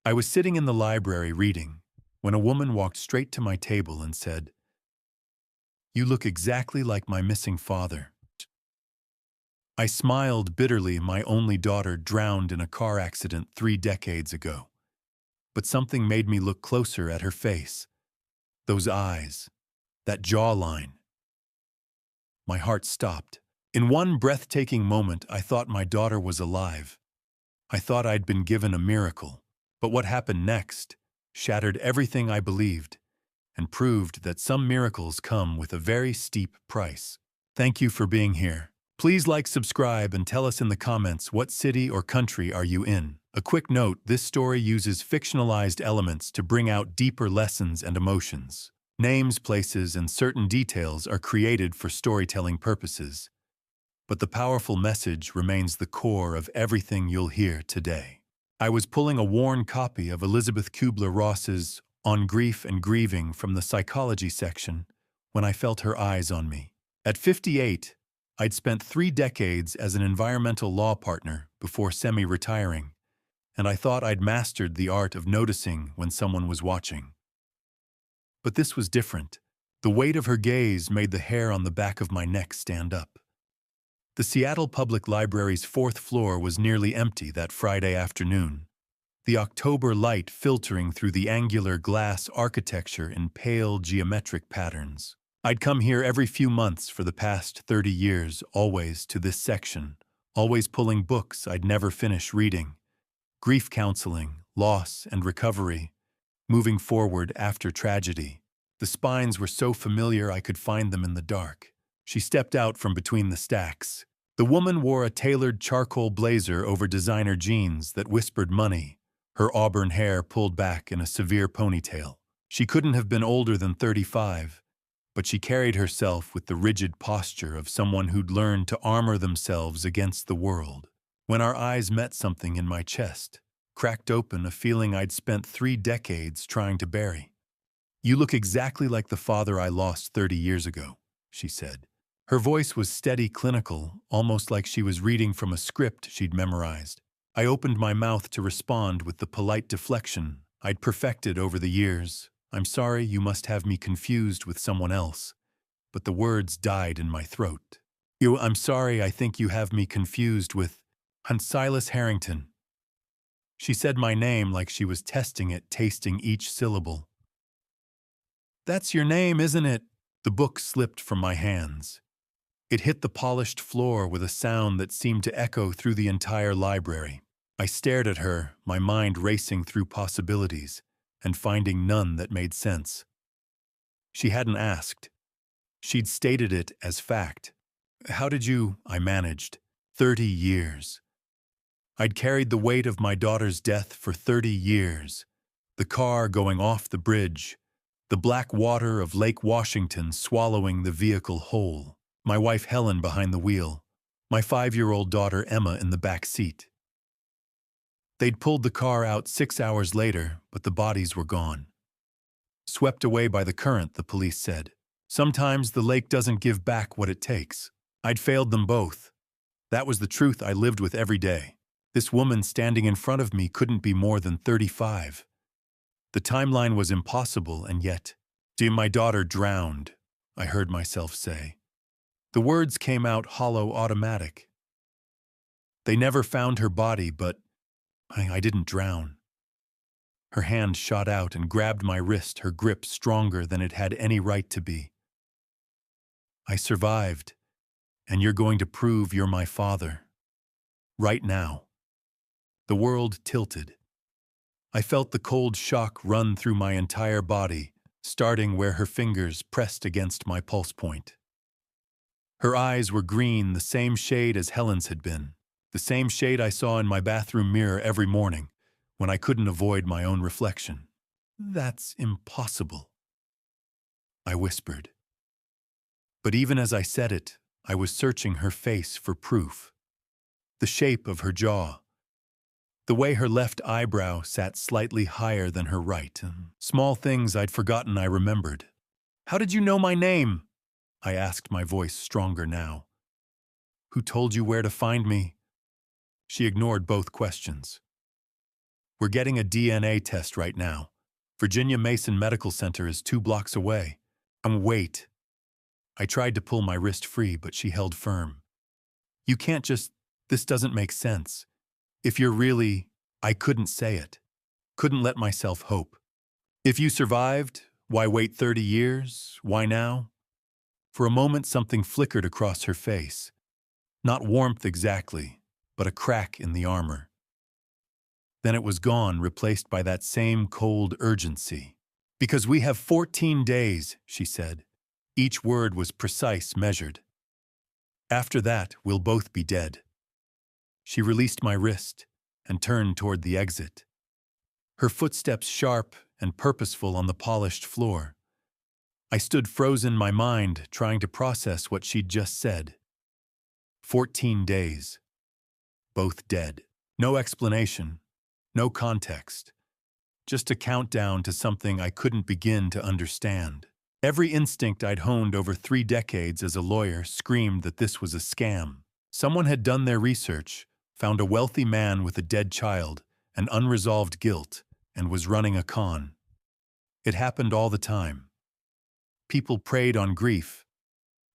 I was sitting in the library reading when a woman walked straight to my table and said, "You look exactly like my missing father." I smiled bitterly. My only daughter drowned in a car accident 3 decades ago. But something made me look closer at her face. Those eyes, that jawline. My heart stopped. In one breathtaking moment, I thought my daughter was alive. I thought I'd been given a miracle. But what happened next shattered everything I believed and proved that some miracles come with a very steep price. Thank you for being here. Please like, subscribe, and tell us in the comments what city or country are you in. A quick note, this story uses fictionalized elements to bring out deeper lessons and emotions. Names, places, and certain details are created for storytelling purposes. But the powerful message remains the core of everything you'll hear today. I was pulling a worn copy of Elizabeth Kubler-Ross's On Grief and Grieving from the psychology section when I felt her eyes on me. At 58, I'd spent 3 decades as an environmental law partner before semi-retiring, and I thought I'd mastered the art of noticing when someone was watching. But this was different. The weight of her gaze made the hair on the back of my neck stand up. The Seattle Public Library's 4th floor was nearly empty that Friday afternoon, the October light filtering through the angular glass architecture in pale geometric patterns. I'd come here every few months for the past 30 years, always to this section, always pulling books I'd never finish reading. Grief counseling, loss and recovery, moving forward after tragedy. The spines were so familiar I could find them in the dark. She stepped out from between the stacks. The woman wore a tailored charcoal blazer over designer jeans that whispered money, her auburn hair pulled back in a severe ponytail. She couldn't have been older than 35, but she carried herself with the rigid posture of someone who'd learned to armor themselves against the world. When our eyes met, something in my chest cracked open, a feeling I'd spent 3 decades trying to bury. "You look exactly like the father I lost 30 years ago," she said. Her voice was steady, clinical, almost like she was reading from a script she'd memorized. I opened my mouth to respond with the polite deflection I'd perfected over the years. "I'm sorry, you must have me confused with someone else." But the words died in my throat. I'm sorry, I think you have me confused with Silas Harrington." She said my name like she was testing it, tasting each syllable. "That's your name, isn't it?" The book slipped from my hands. It hit the polished floor with a sound that seemed to echo through the entire library. I stared at her, my mind racing through possibilities and finding none that made sense. She hadn't asked. She'd stated it as fact. "How did you?" I managed. 30 years. I'd carried the weight of my daughter's death for 30 years. The car going off the bridge, the black water of Lake Washington swallowing the vehicle whole, my wife Helen behind the wheel, my 5-year-old daughter Emma in the back seat. They'd pulled the car out 6 hours later, but the bodies were gone. Swept away by the current, the police said. Sometimes the lake doesn't give back what it takes. I'd failed them both. That was the truth I lived with every day. This woman standing in front of me couldn't be more than 35. The timeline was impossible, and yet, "Dear, my daughter drowned," I heard myself say. The words came out hollow, automatic. They never found her body, but I didn't drown. Her hand shot out and grabbed my wrist, her grip stronger than it had any right to be. "I survived, and you're going to prove you're my father. Right now." The world tilted. I felt the cold shock run through my entire body, starting where her fingers pressed against my pulse point. Her eyes were green, the same shade as Helen's had been, the same shade I saw in my bathroom mirror every morning when I couldn't avoid my own reflection. "That's impossible," I whispered. But even as I said it, I was searching her face for proof. The shape of her jaw, the way her left eyebrow sat slightly higher than her right. Small things I'd forgotten I remembered. "How did you know my name?" I asked, my voice stronger now. "Who told you where to find me?" She ignored both questions. We're getting a DNA test right now. Virginia Mason Medical Center is 2 blocks away. Wait. I tried to pull my wrist free, but she held firm. You can't just, this doesn't make sense. If you're really, I couldn't say it. Couldn't let myself hope. If you survived, why wait 30 years? Why now? For a moment, something flickered across her face. Not warmth exactly, but a crack in the armor. Then it was gone, replaced by that same cold urgency. Because we have 14 days, she said. Each word was precise, measured. After that, we'll both be dead. She released my wrist and turned toward the exit. Her footsteps sharp and purposeful on the polished floor. I stood frozen, my mind trying to process what she'd just said. 14 days. Both dead. No explanation. No context. Just a countdown to something I couldn't begin to understand. Every instinct I'd honed over 3 decades as a lawyer screamed that this was a scam. Someone had done their research, found a wealthy man with a dead child, and unresolved guilt, and was running a con. It happened all the time. People preyed on grief.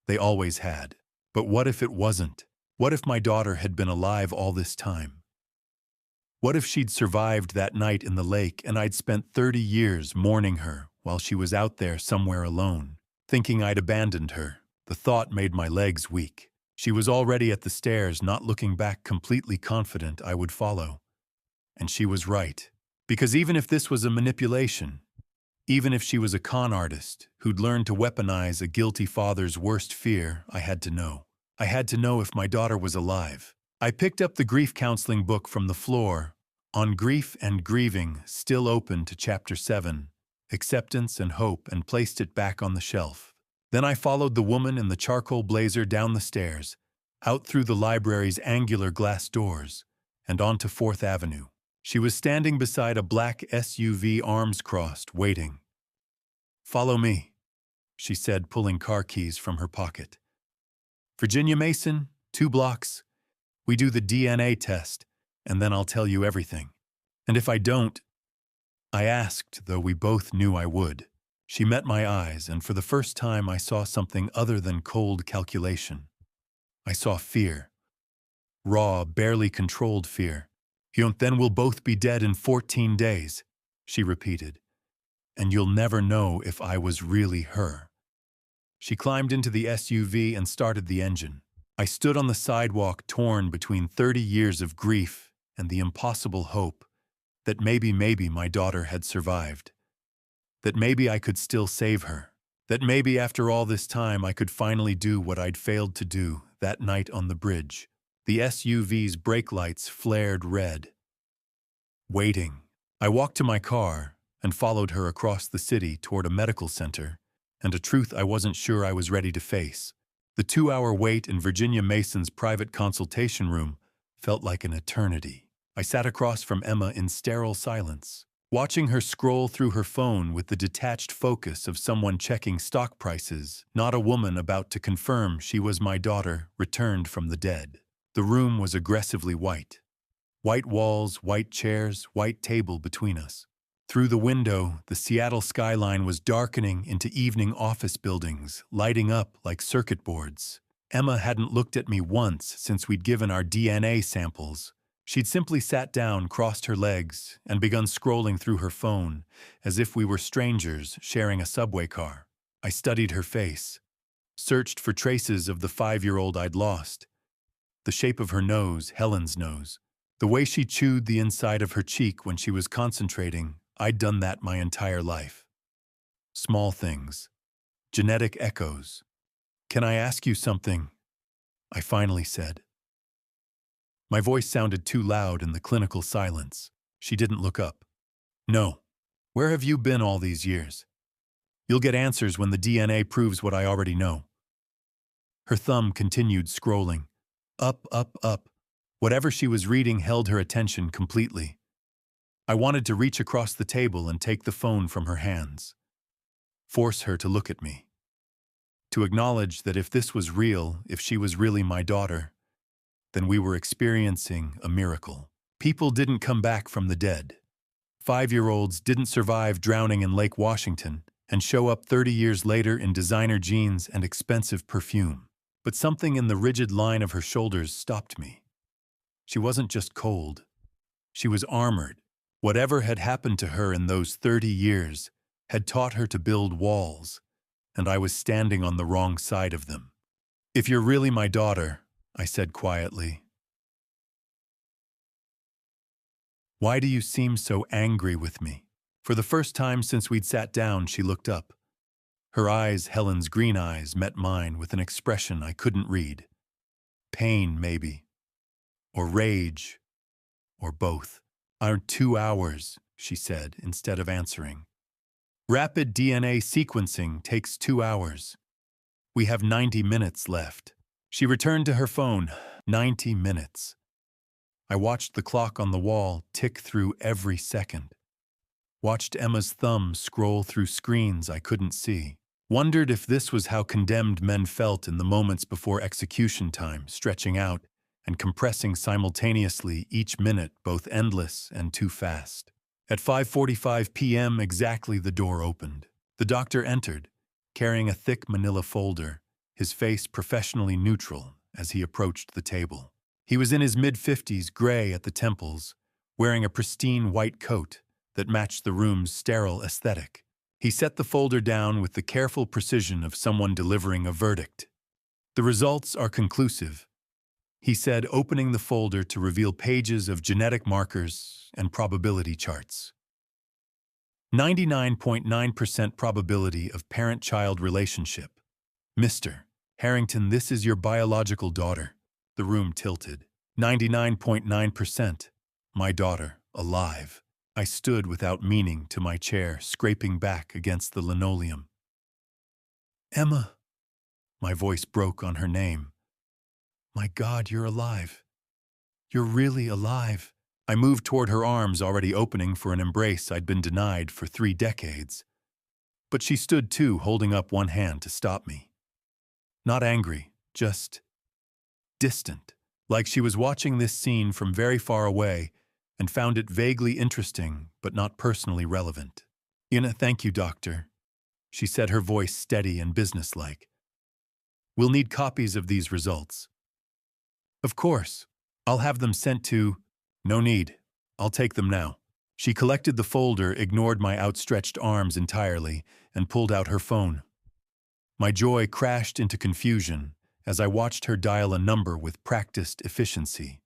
They always had. But what if it wasn't? What if my daughter had been alive all this time? What if she'd survived that night in the lake and I'd spent 30 years mourning her while she was out there somewhere alone, thinking I'd abandoned her? The thought made my legs weak. She was already at the stairs, not looking back, completely confident I would follow. And she was right. Because even if this was a manipulation, even if she was a con artist who'd learned to weaponize a guilty father's worst fear, I had to know. I had to know if my daughter was alive. I picked up the grief counseling book from the floor, On Grief and Grieving, still open to Chapter 7, Acceptance and Hope, and placed it back on the shelf. Then I followed the woman in the charcoal blazer down the stairs, out through the library's angular glass doors, and onto 4th Avenue. She was standing beside a black SUV, arms crossed, waiting. "Follow me," she said, pulling car keys from her pocket. "Virginia Mason, 2 blocks. We do the DNA test, and then I'll tell you everything. And if I don't," I asked, though we both knew I would. She met my eyes, and for the first time I saw something other than cold calculation. I saw fear. Raw, barely controlled fear. "Then we'll both be dead in 14 days, she repeated. "And you'll never know if I was really her." She climbed into the SUV and started the engine. I stood on the sidewalk, torn between 30 years of grief and the impossible hope that maybe my daughter had survived. That maybe I could still save her. That maybe after all this time I could finally do what I'd failed to do that night on the bridge. The SUV's brake lights flared red. Waiting. I walked to my car and followed her across the city toward a medical center and a truth I wasn't sure I was ready to face. The 2-hour wait in Virginia Mason's private consultation room felt like an eternity. I sat across from Emma in sterile silence, watching her scroll through her phone with the detached focus of someone checking stock prices, not a woman about to confirm she was my daughter returned from the dead. The room was aggressively white. White walls, white chairs, white table between us. Through the window, the Seattle skyline was darkening into evening office buildings, lighting up like circuit boards. Emma hadn't looked at me once since we'd given our DNA samples. She'd simply sat down, crossed her legs, and begun scrolling through her phone, as if we were strangers sharing a subway car. I studied her face, searched for traces of the 5-year-old I'd lost. The shape of her nose, Helen's nose. The way she chewed the inside of her cheek when she was concentrating, I'd done that my entire life. Small things. Genetic echoes. "Can I ask you something?" I finally said. My voice sounded too loud in the clinical silence. She didn't look up. "No. Where have you been all these years? You'll get answers when the DNA proves what I already know." Her thumb continued scrolling. Up, up, up. Whatever she was reading held her attention completely. I wanted to reach across the table and take the phone from her hands. Force her to look at me. To acknowledge that if this was real, if she was really my daughter, then we were experiencing a miracle. People didn't come back from the dead. 5-year-olds didn't survive drowning in Lake Washington and show up 30 years later in designer jeans and expensive perfume. But something in the rigid line of her shoulders stopped me. She wasn't just cold. She was armored. Whatever had happened to her in those 30 years had taught her to build walls, and I was standing on the wrong side of them. "If you're really my daughter," I said quietly, "why do you seem so angry with me?" For the first time since we'd sat down, she looked up. Her eyes, Helen's green eyes, met mine with an expression I couldn't read. Pain, maybe. Or rage. Or both. "Our 2 hours," she said, instead of answering. "Rapid DNA sequencing takes 2 hours. We have 90 minutes left." She returned to her phone. 90 minutes. I watched the clock on the wall tick through every second. Watched Emma's thumb scroll through screens I couldn't see. Wondered if this was how condemned men felt in the moments before execution time, stretching out and compressing simultaneously, each minute both endless and too fast. At 5:45 p.m. exactly, the door opened. The doctor entered, carrying a thick manila folder, his face professionally neutral as he approached the table. He was in his mid-50s, gray at the temples, wearing a pristine white coat that matched the room's sterile aesthetic. He set the folder down with the careful precision of someone delivering a verdict. "The results are conclusive," he said, opening the folder to reveal pages of genetic markers and probability charts. 99.9% probability of parent-child relationship. "Mr. Harrington, this is your biological daughter." The room tilted. 99.9%. My daughter, alive. I stood without meaning to my chair, scraping back against the linoleum. "Emma." My voice broke on her name. "My God, you're alive. You're really alive." I moved toward her arms, already opening for an embrace I'd been denied for 3 decades. But she stood too, holding up one hand to stop me. Not angry, just distant, like she was watching this scene from very far away and found it vaguely interesting but not personally relevant. Thank you, doctor," she said, her voice steady and businesslike. "We'll need copies of these results." "Of course. I'll have them sent to—" "No need. I'll take them now." She collected the folder, ignored my outstretched arms entirely, and pulled out her phone. My joy crashed into confusion as I watched her dial a number with practiced efficiency.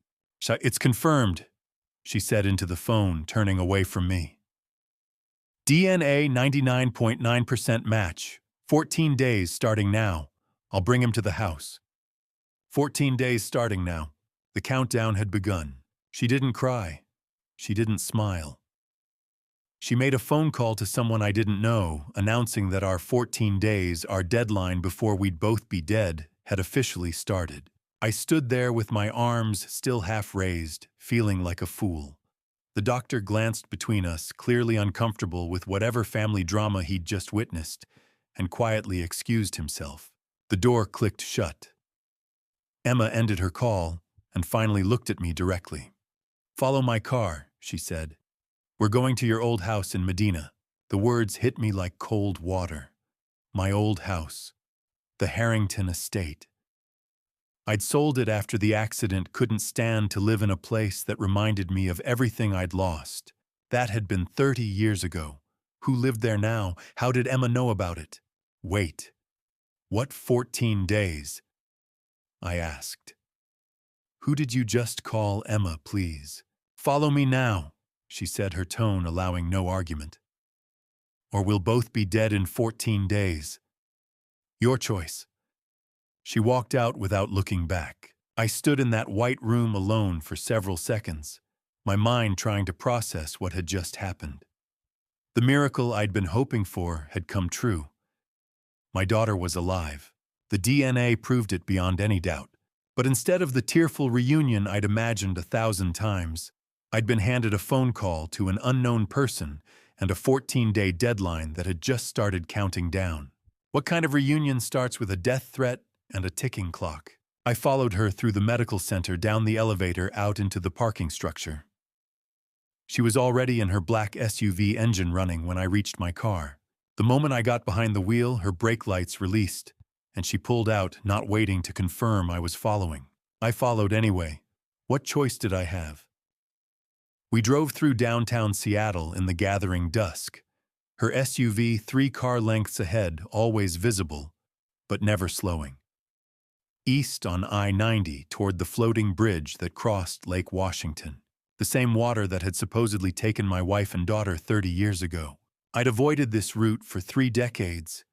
"It's confirmed," she said into the phone, turning away from me. "DNA 99.9% match. 14 days starting now. I'll bring him to the house." 14 days starting now. The countdown had begun. She didn't cry. She didn't smile. She made a phone call to someone I didn't know, announcing that our 14 days, our deadline before we'd both be dead, had officially started. I stood there with my arms still half raised, feeling like a fool. The doctor glanced between us, clearly uncomfortable with whatever family drama he'd just witnessed, and quietly excused himself. The door clicked shut. Emma ended her call and finally looked at me directly. "Follow my car," she said. "We're going to your old house in Medina." The words hit me like cold water. My old house. The Harrington estate. I'd sold it after the accident, couldn't stand to live in a place that reminded me of everything I'd lost. That had been 30 years ago. Who lived there now? How did Emma know about it? Wait. What 14 days? I asked. "Who did you just call Emma, please?" "Follow me now," she said, her tone allowing no argument. "Or we'll both be dead in 14 days. Your choice." She walked out without looking back. I stood in that white room alone for several seconds, my mind trying to process what had just happened. The miracle I'd been hoping for had come true. My daughter was alive. The DNA proved it beyond any doubt. But instead of the tearful reunion I'd imagined 1,000 times, I'd been handed a phone call to an unknown person and a 14-day deadline that had just started counting down. What kind of reunion starts with a death threat and a ticking clock? I followed her through the medical center, down the elevator, out into the parking structure. She was already in her black SUV engine running when I reached my car. The moment I got behind the wheel, her brake lights released, and she pulled out, not waiting to confirm I was following. I followed anyway. What choice did I have? We drove through downtown Seattle in the gathering dusk. Her SUV 3 car lengths ahead, always visible, but never slowing. East on I-90 toward the floating bridge that crossed Lake Washington. The same water that had supposedly taken my wife and daughter 30 years ago. I'd avoided this route for 3 decades.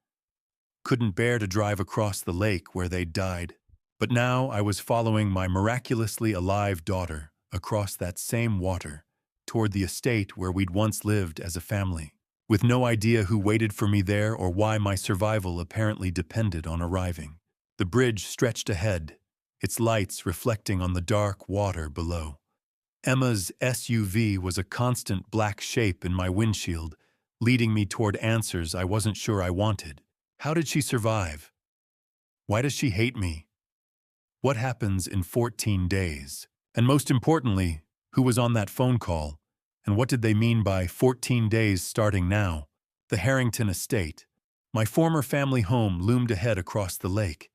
Couldn't bear to drive across the lake where they'd died. But now I was following my miraculously alive daughter across that same water toward the estate where we'd once lived as a family, with no idea who waited for me there or why my survival apparently depended on arriving. The bridge stretched ahead, its lights reflecting on the dark water below. Emma's SUV was a constant black shape in my windshield, leading me toward answers I wasn't sure I wanted. How did she survive? Why does she hate me? What happens in 14 days? And most importantly, who was on that phone call? And what did they mean by 14 days starting now? The Harrington estate, my former family home, loomed ahead across the lake,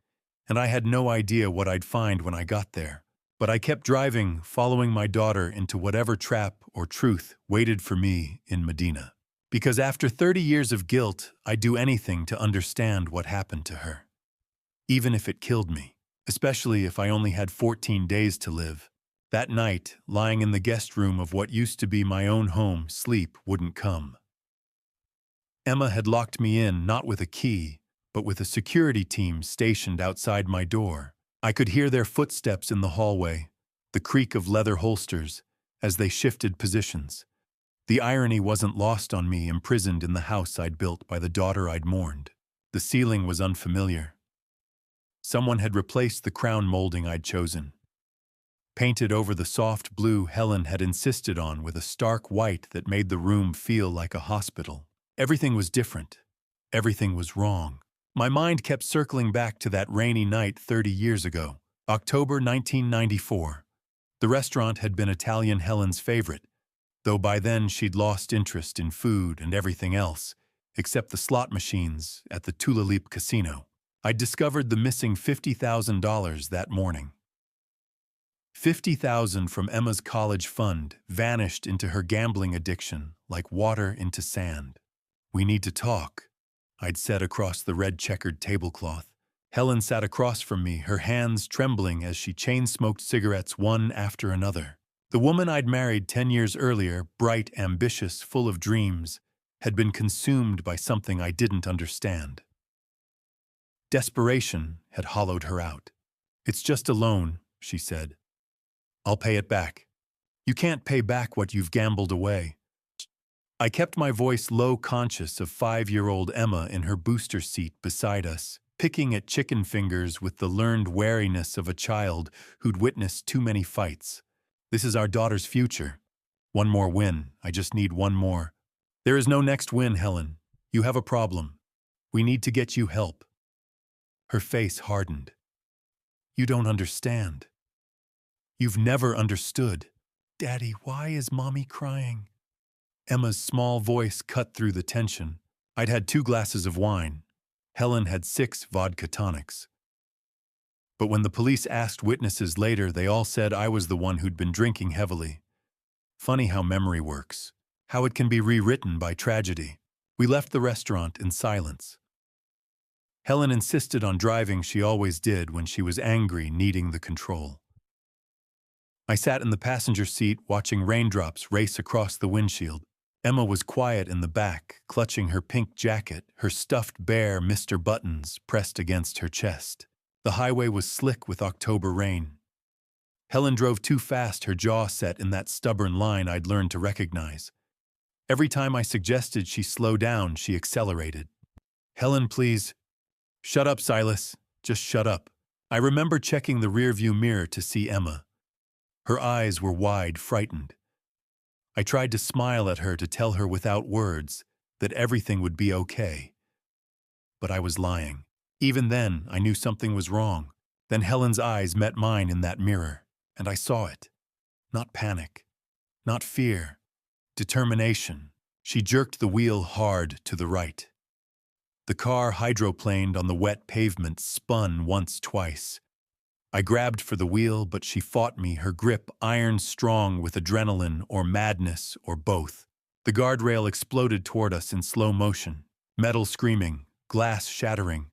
and I had no idea what I'd find when I got there. But I kept driving, following my daughter into whatever trap or truth waited for me in Medina. Because after 30 years of guilt, I'd do anything to understand what happened to her. Even if it killed me, especially if I only had 14 days to live. That night, lying in the guest room of what used to be my own home, sleep wouldn't come. Emma had locked me in, not with a key, but with a security team stationed outside my door. I could hear their footsteps in the hallway, the creak of leather holsters, as they shifted positions. The irony wasn't lost on me, imprisoned in the house I'd built by the daughter I'd mourned. The ceiling was unfamiliar. Someone had replaced the crown molding I'd chosen. Painted over the soft blue Helen had insisted on with a stark white that made the room feel like a hospital. Everything was different. Everything was wrong. My mind kept circling back to that rainy night 30 years ago, October 1994. The restaurant had been Italian Helen's favorite, though by then she'd lost interest in food and everything else, except the slot machines at the Tulalip Casino. I'd discovered the missing $50,000 that morning. $50,000 from Emma's college fund vanished into her gambling addiction like water into sand. "We need to talk," I'd said across the red-checkered tablecloth. Helen sat across from me, her hands trembling as she chain-smoked cigarettes one after another. The woman I'd married 10 years earlier, bright, ambitious, full of dreams, had been consumed by something I didn't understand. Desperation had hollowed her out. "It's just a loan," she said. "I'll pay it back." "You can't pay back what you've gambled away." I kept my voice low, conscious of 5-year-old Emma in her booster seat beside us, picking at chicken fingers with the learned wariness of a child who'd witnessed too many fights. "This is our daughter's future. One more win. I just need one more." "There is no next win, Helen. You have a problem. We need to get you help." Her face hardened. "You don't understand. You've never understood." "Daddy, why is Mommy crying?" Emma's small voice cut through the tension. I'd had 2 glasses of wine. Helen had 6 vodka tonics. But when the police asked witnesses later, they all said I was the one who'd been drinking heavily. Funny how memory works. How it can be rewritten by tragedy. We left the restaurant in silence. Helen insisted on driving. She always did when she was angry, needing the control. I sat in the passenger seat, watching raindrops race across the windshield. Emma was quiet in the back, clutching her pink jacket, her stuffed bear Mr. Buttons pressed against her chest. The highway was slick with October rain. Helen drove too fast, her jaw set in that stubborn line I'd learned to recognize. Every time I suggested she slow down, she accelerated. "Helen, please." "Shut up, Silas. Just shut up." I remember checking the rearview mirror to see Emma. Her eyes were wide, frightened. I tried to smile at her, to tell her without words that everything would be okay. But I was lying. Even then, I knew something was wrong. Then Helen's eyes met mine in that mirror, and I saw it. Not panic, not fear, determination. She jerked the wheel hard to the right. The car hydroplaned on the wet pavement, spun once, twice. I grabbed for the wheel, but she fought me, her grip iron-strong with adrenaline or madness or both. The guardrail exploded toward us in slow motion, metal screaming, glass shattering,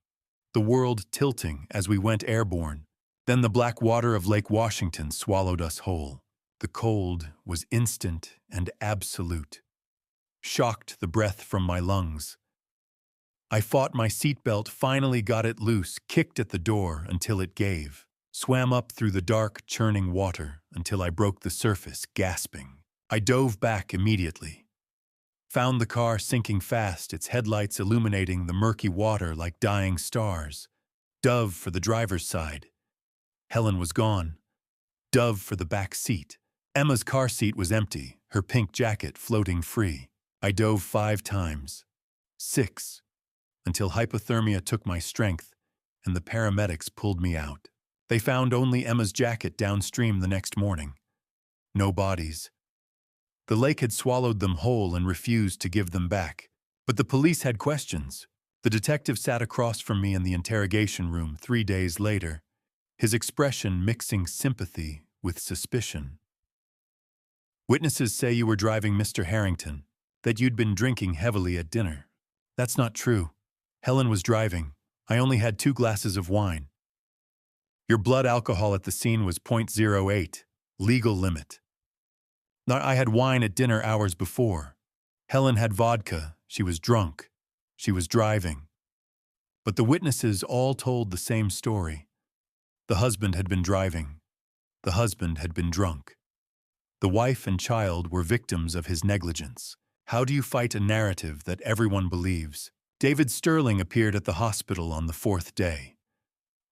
the world tilting as we went airborne. Then the black water of Lake Washington swallowed us whole. The cold was instant and absolute. Shocked the breath from my lungs. I fought my seatbelt, finally got it loose, kicked at the door until it gave, swam up through the dark, churning water until I broke the surface, gasping. I dove back immediately. Found the car sinking fast, its headlights illuminating the murky water like dying stars. Dove for the driver's side. Helen was gone. Dove for the back seat. Emma's car seat was empty, her pink jacket floating free. I dove 5 times. 6. Until hypothermia took my strength and the paramedics pulled me out. They found only Emma's jacket downstream the next morning. No bodies. The lake had swallowed them whole and refused to give them back. But the police had questions. The detective sat across from me in the interrogation room 3 days later, his expression mixing sympathy with suspicion. Witnesses say you were driving Mr. Harrington, that you'd been drinking heavily at dinner. That's not true. Helen was driving. I only had 2 glasses of wine. Your blood alcohol at the scene was 0.08, legal limit. Now, I had wine at dinner hours before. Helen had vodka. She was drunk. She was driving. But the witnesses all told the same story. The husband had been driving. The husband had been drunk. The wife and child were victims of his negligence. How do you fight a narrative that everyone believes? David Sterling appeared at the hospital on the 4th day.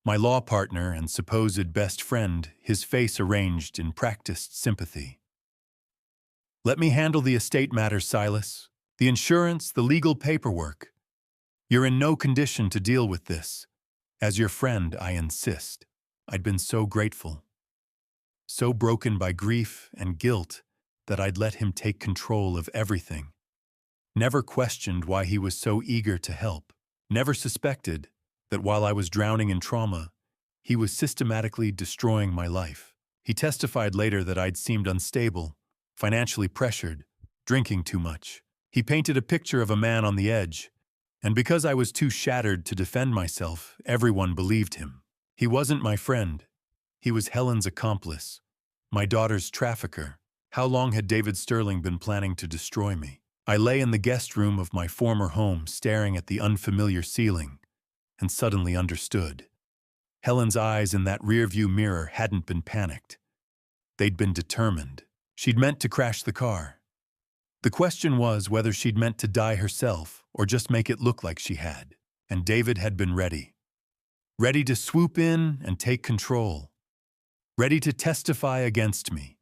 My law partner and supposed best friend, his face arranged in practiced sympathy. Let me handle the estate matters, Silas. The insurance, the legal paperwork. You're in no condition to deal with this. As your friend, I insist. I'd been so grateful. So broken by grief and guilt that I'd let him take control of everything. Never questioned why he was so eager to help. Never suspected that while I was drowning in trauma, he was systematically destroying my life. He testified later that I'd seemed unstable, financially pressured, drinking too much. He painted a picture of a man on the edge, and because I was too shattered to defend myself, everyone believed him. He wasn't my friend. He was Helen's accomplice, my daughter's trafficker. How long had David Sterling been planning to destroy me? I lay in the guest room of my former home, staring at the unfamiliar ceiling, and suddenly understood. Helen's eyes in that rearview mirror hadn't been panicked. They'd been determined. She'd meant to crash the car. The question was whether she'd meant to die herself or just make it look like she had. And David had been ready. Ready to swoop in and take control. Ready to testify against me.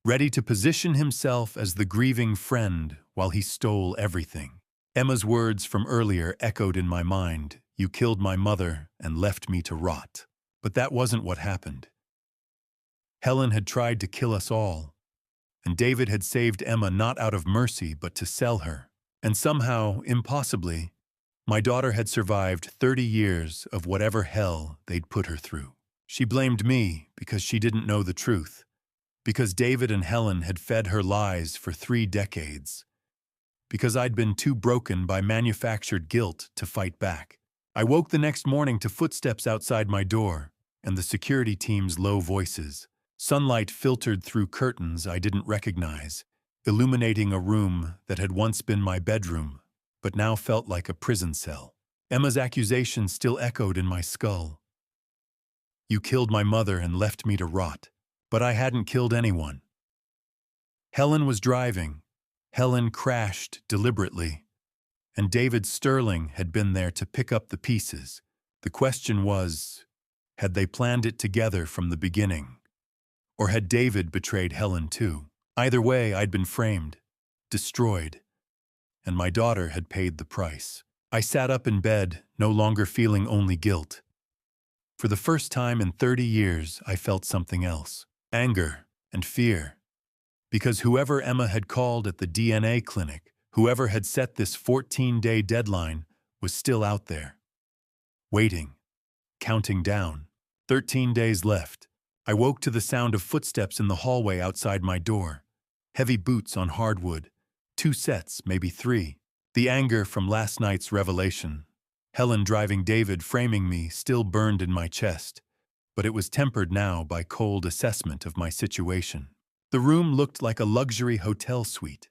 Ready to position himself as the grieving friend while he stole everything. Emma's words from earlier echoed in my mind. You killed my mother and left me to rot. But that wasn't what happened. Helen had tried to kill us all. And David had saved Emma not out of mercy but to sell her. And somehow, impossibly, my daughter had survived 30 years of whatever hell they'd put her through. She blamed me because she didn't know the truth. Because David and Helen had fed her lies for 3 decades. Because I'd been too broken by manufactured guilt to fight back. I woke the next morning to footsteps outside my door and the security team's low voices. Sunlight filtered through curtains I didn't recognize, illuminating a room that had once been my bedroom, but now felt like a prison cell. Emma's accusations still echoed in my skull. You killed my mother and left me to rot. But I hadn't killed anyone. Helen was driving. Helen crashed deliberately. And David Sterling had been there to pick up the pieces. The question was, had they planned it together from the beginning? Or had David betrayed Helen too? Either way, I'd been framed, destroyed, and my daughter had paid the price. I sat up in bed, no longer feeling only guilt. For the first time in 30 years, I felt something else. Anger and fear. Because whoever Emma had called at the DNA clinic, whoever had set this 14-day deadline, was still out there. Waiting. Counting down. 13 days left. I woke to the sound of footsteps in the hallway outside my door. Heavy boots on hardwood. 2 sets, maybe 3. The anger from last night's revelation. Helen driving David framing me still burned in my chest, but it was tempered now by cold assessment of my situation. The room looked like a luxury hotel suite.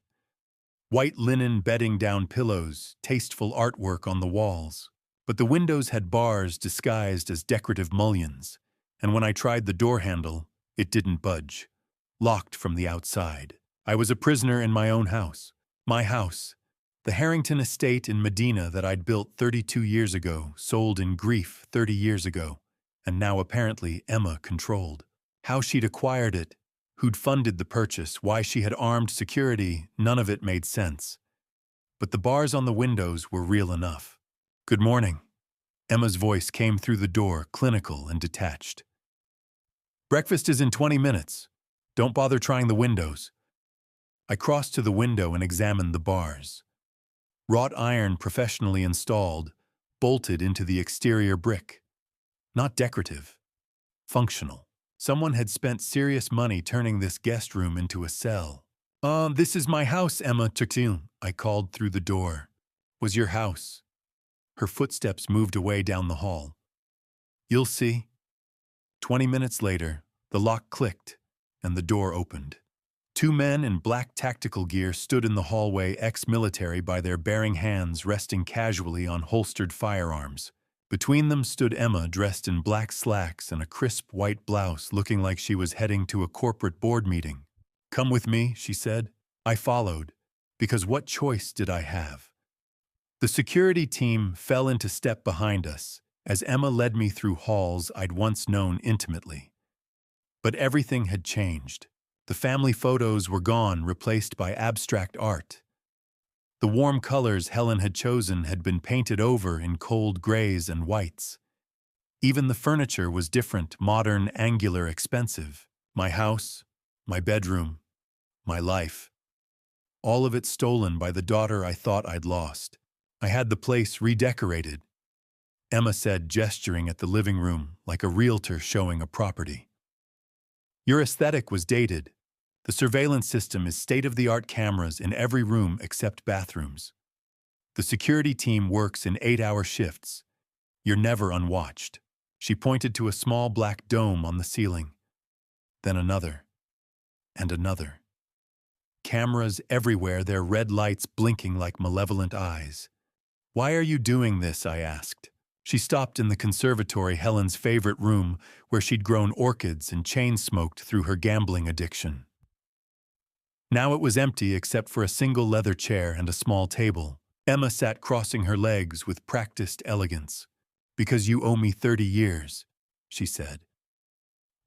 White linen bedding down pillows, tasteful artwork on the walls. But the windows had bars disguised as decorative mullions, and when I tried the door handle, it didn't budge. Locked from the outside. I was a prisoner in my own house. My house. The Harrington estate in Medina that I'd built 32 years ago, sold in grief 30 years ago, and now apparently Emma controlled. How she'd acquired it, who'd funded the purchase, why she had armed security, none of it made sense. But the bars on the windows were real enough. "Good morning." Emma's voice came through the door, clinical and detached. "Breakfast is in 20 minutes. Don't bother trying the windows." I crossed to the window and examined the bars. Wrought iron professionally installed, bolted into the exterior brick. Not decorative. Functional. Someone had spent serious money turning this guest room into a cell. This is my house, Emma Turtil," I called through the door. "Was your house." Her footsteps moved away down the hall. "You'll see." 20 minutes later, the lock clicked, and the door opened. 2 men in black tactical gear stood in the hallway, ex-military, by their bearing hands resting casually on holstered firearms. Between them stood Emma, dressed in black slacks and a crisp white blouse, looking like she was heading to a corporate board meeting. "Come with me," she said. I followed, because what choice did I have? The security team fell into step behind us, as Emma led me through halls I'd once known intimately. But everything had changed. The family photos were gone, replaced by abstract art. The warm colors Helen had chosen had been painted over in cold grays and whites. Even the furniture was different, modern, angular, expensive. My house, my bedroom, my life. All of it stolen by the daughter I thought I'd lost. I had the place redecorated, Emma said, gesturing at the living room like a realtor showing a property. "Your aesthetic was dated. The surveillance system is state-of-the-art cameras in every room except bathrooms. The security team works in 8-hour shifts. You're never unwatched." She pointed to a small black dome on the ceiling. Then another. And another. Cameras everywhere, their red lights blinking like malevolent eyes. "Why are you doing this?" I asked. She stopped in the conservatory, Helen's favorite room, where she'd grown orchids and chain-smoked through her gambling addiction. Now it was empty except for a single leather chair and a small table. Emma sat crossing her legs with practiced elegance. "Because you owe me 30 years, she said.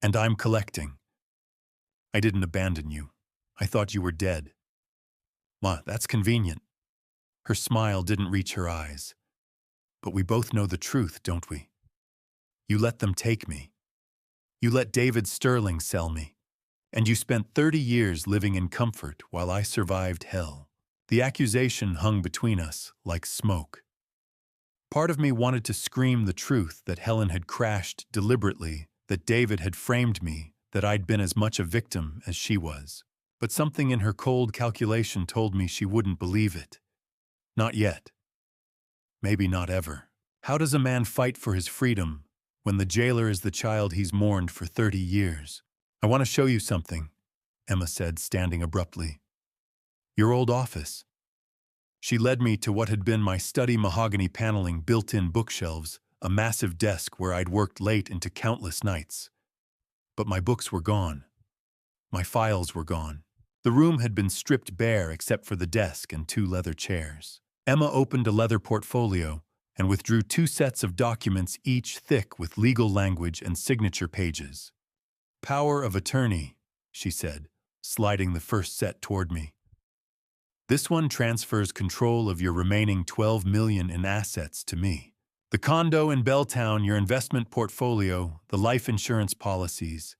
"And I'm collecting. I didn't abandon you. I thought you were dead." "Ma, that's convenient." Her smile didn't reach her eyes. "But we both know the truth, don't we? You let them take me. You let David Sterling sell me. And you spent 30 years living in comfort while I survived hell." The accusation hung between us like smoke. Part of me wanted to scream the truth, that Helen had crashed deliberately, that David had framed me, that I'd been as much a victim as she was. But something in her cold calculation told me she wouldn't believe it. Not yet. Maybe not ever. How does a man fight for his freedom when the jailer is the child he's mourned for 30 years? "I want to show you something," Emma said, standing abruptly. "Your old office." She led me to what had been my study, mahogany paneling, built-in bookshelves, a massive desk where I'd worked late into countless nights. But my books were gone. My files were gone. The room had been stripped bare except for the desk and 2 leather chairs. Emma opened a leather portfolio and withdrew 2 sets of documents, each thick with legal language and signature pages. "Power of attorney," she said, sliding the first set toward me. "This one transfers control of your remaining $12 million in assets to me. The condo in Belltown, your investment portfolio, the life insurance policies,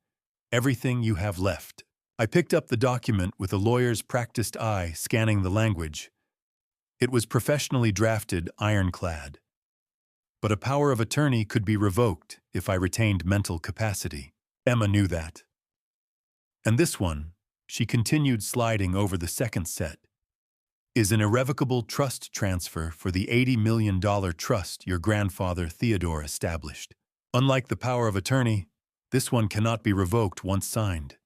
everything you have left." I picked up the document with a lawyer's practiced eye scanning the language. It was professionally drafted, ironclad. But a power of attorney could be revoked if I retained mental capacity. Emma knew that. And this one, she continued sliding over the second set, is an irrevocable trust transfer for the $80 million trust your grandfather Theodore established. Unlike the power of attorney, this one cannot be revoked once signed.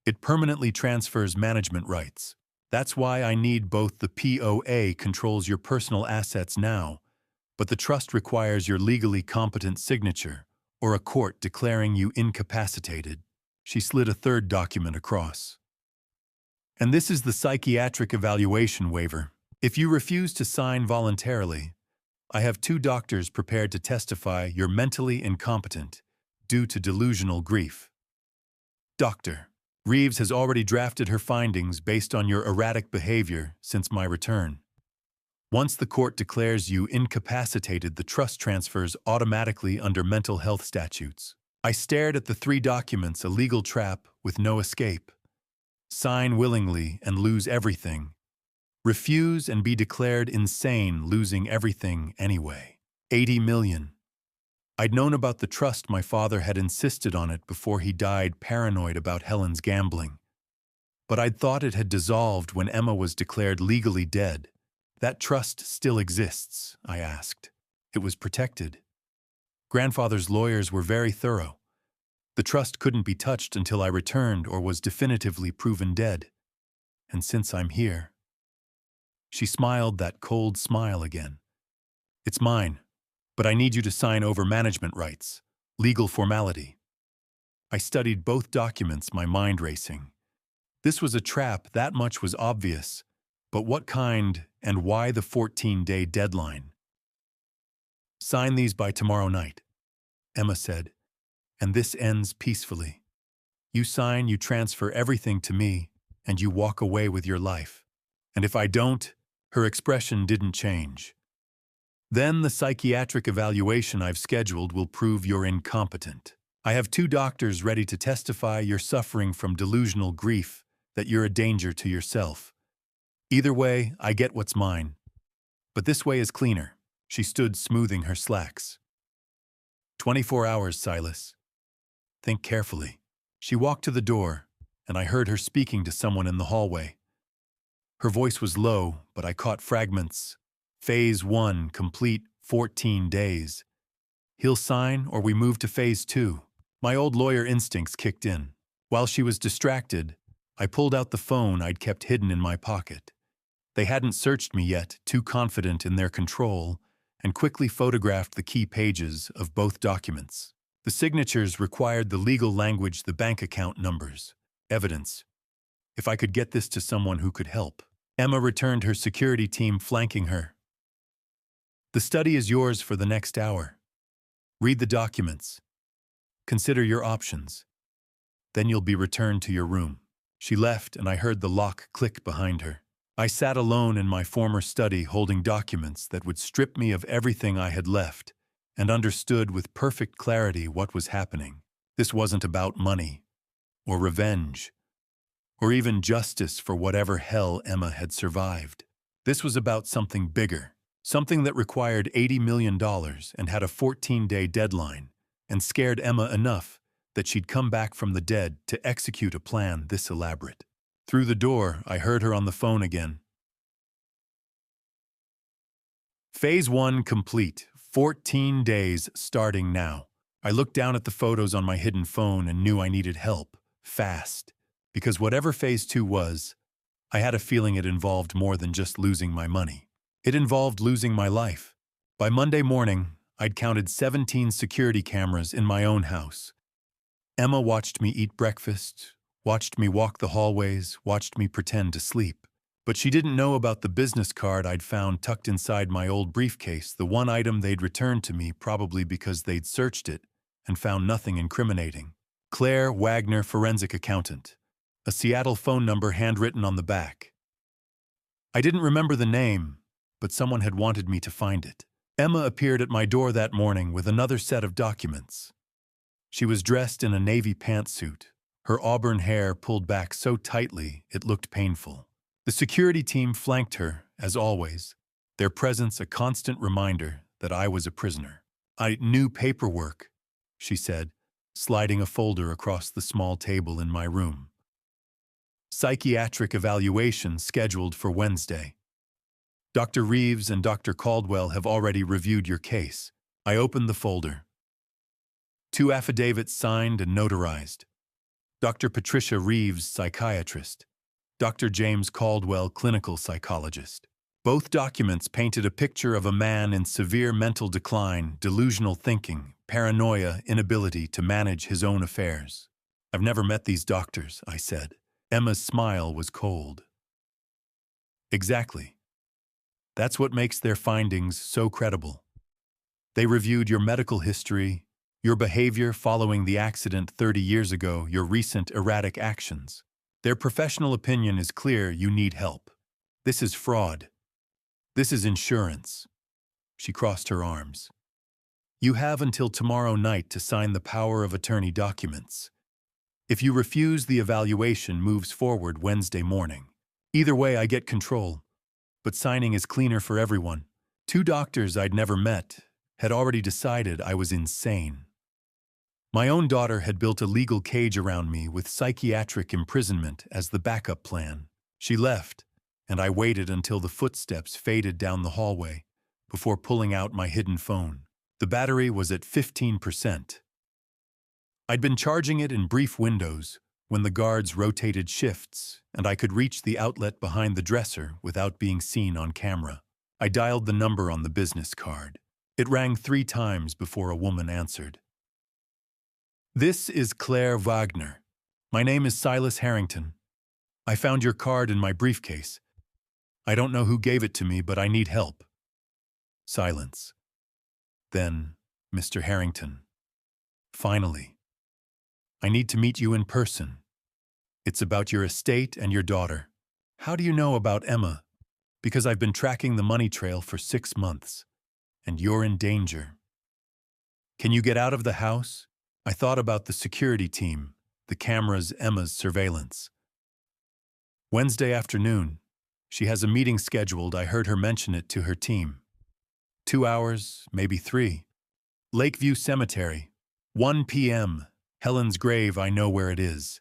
It permanently transfers management rights. That's why I need both. The POA controls your personal assets now, but the trust requires your legally competent signature or a court declaring you incapacitated. She slid a third document across. And this is the psychiatric evaluation waiver. If you refuse to sign voluntarily, I have 2 doctors prepared to testify you're mentally incompetent due to delusional grief. Dr. Reeves has already drafted her findings based on your erratic behavior since my return. Once the court declares you incapacitated, the trust transfers automatically under mental health statutes. I stared at the 3 documents, a legal trap with no escape. Sign willingly and lose everything. Refuse and be declared insane, losing everything anyway. 80 million. I'd known about the trust. My father had insisted on it before he died, paranoid about Helen's gambling. But I'd thought it had dissolved when Emma was declared legally dead. That trust still exists, I asked. It was protected. Grandfather's lawyers were very thorough. The trust couldn't be touched until I returned or was definitively proven dead. And since I'm here... She smiled that cold smile again. It's mine, but I need you to sign over management rights, legal formality. I studied both documents, my mind racing. This was a trap, that much was obvious. But what kind and why the 14-day deadline? Sign these by tomorrow night, Emma said, and this ends peacefully. You sign, you transfer everything to me, and you walk away with your life. And if I don't, her expression didn't change. Then the psychiatric evaluation I've scheduled will prove you're incompetent. I have 2 doctors ready to testify you're suffering from delusional grief, that you're a danger to yourself. Either way, I get what's mine. But this way is cleaner. She stood smoothing her slacks. 24 hours, Silas. Think carefully. She walked to the door, and I heard her speaking to someone in the hallway. Her voice was low, but I caught fragments. Phase 1, complete, 14 days. He'll sign, or we move to Phase 2. My old lawyer instincts kicked in. While she was distracted, I pulled out the phone I'd kept hidden in my pocket. They hadn't searched me yet, too confident in their control, and quickly photographed the key pages of both documents. The signatures required the legal language, the bank account numbers, evidence. If I could get this to someone who could help. Emma returned, her security team flanking her. The study is yours for the next hour. Read the documents. Consider your options. Then you'll be returned to your room. She left, and I heard the lock click behind her. I sat alone in my former study holding documents that would strip me of everything I had left, and understood with perfect clarity what was happening. This wasn't about money, or revenge, or even justice for whatever hell Emma had survived. This was about something bigger, something that required $80 million and had a 14-day deadline, and scared Emma enough that she'd come back from the dead to execute a plan this elaborate. Through the door, I heard her on the phone again. Phase 1 complete, 14 days starting now. I looked down at the photos on my hidden phone and knew I needed help, fast. Because whatever Phase 2 was, I had a feeling it involved more than just losing my money. It involved losing my life. By Monday morning, I'd counted 17 security cameras in my own house. Emma watched me eat breakfast, watched me walk the hallways, watched me pretend to sleep. But she didn't know about the business card I'd found tucked inside my old briefcase, the one item they'd returned to me probably because they'd searched it and found nothing incriminating. Claire Wagner, forensic accountant. A Seattle phone number handwritten on the back. I didn't remember the name, but someone had wanted me to find it. Emma appeared at my door that morning with another set of documents. She was dressed in a navy pantsuit, her auburn hair pulled back so tightly it looked painful. The security team flanked her, as always, their presence a constant reminder that I was a prisoner. "I knew paperwork," she said, sliding a folder across the small table in my room. "Psychiatric evaluation scheduled for Wednesday. Dr. Reeves and Dr. Caldwell have already reviewed your case." I opened the folder. 2 affidavits signed and notarized. Dr. Patricia Reeves, psychiatrist. Dr. James Caldwell, clinical psychologist. Both documents painted a picture of a man in severe mental decline, delusional thinking, paranoia, inability to manage his own affairs. "I've never met these doctors," I said. Emma's smile was cold. "Exactly. That's what makes their findings so credible. They reviewed your medical history, your behavior following the accident 30 years ago, your recent erratic actions. Their professional opinion is clear: you need help. This is fraud. This is insurance." She crossed her arms. "You have until tomorrow night to sign the power of attorney documents. If you refuse, the evaluation moves forward Wednesday morning. Either way, I get control. But signing is cleaner for everyone." 2 doctors I'd never met had already decided I was insane. My own daughter had built a legal cage around me with psychiatric imprisonment as the backup plan. She left, and I waited until the footsteps faded down the hallway before pulling out my hidden phone. The battery was at 15%. I'd been charging it in brief windows when the guards rotated shifts, and I could reach the outlet behind the dresser without being seen on camera. I dialed the number on the business card. It rang 3 times before a woman answered. "This is Claire Wagner. My name is Silas Harrington. I found your card in my briefcase. I don't know who gave it to me, but I need help." Silence. Then, "Mr. Harrington. Finally. I need to meet you in person. It's about your estate and your daughter." "How do you know about Emma?" "Because I've been tracking the money trail for 6 months. And you're in danger. Can you get out of the house?" I thought about the security team, the cameras, Emma's surveillance. "Wednesday afternoon. She has a meeting scheduled. I heard her mention it to her team. 2 hours, maybe 3. Lakeview Cemetery. 1 p.m. Helen's grave, I know where it is.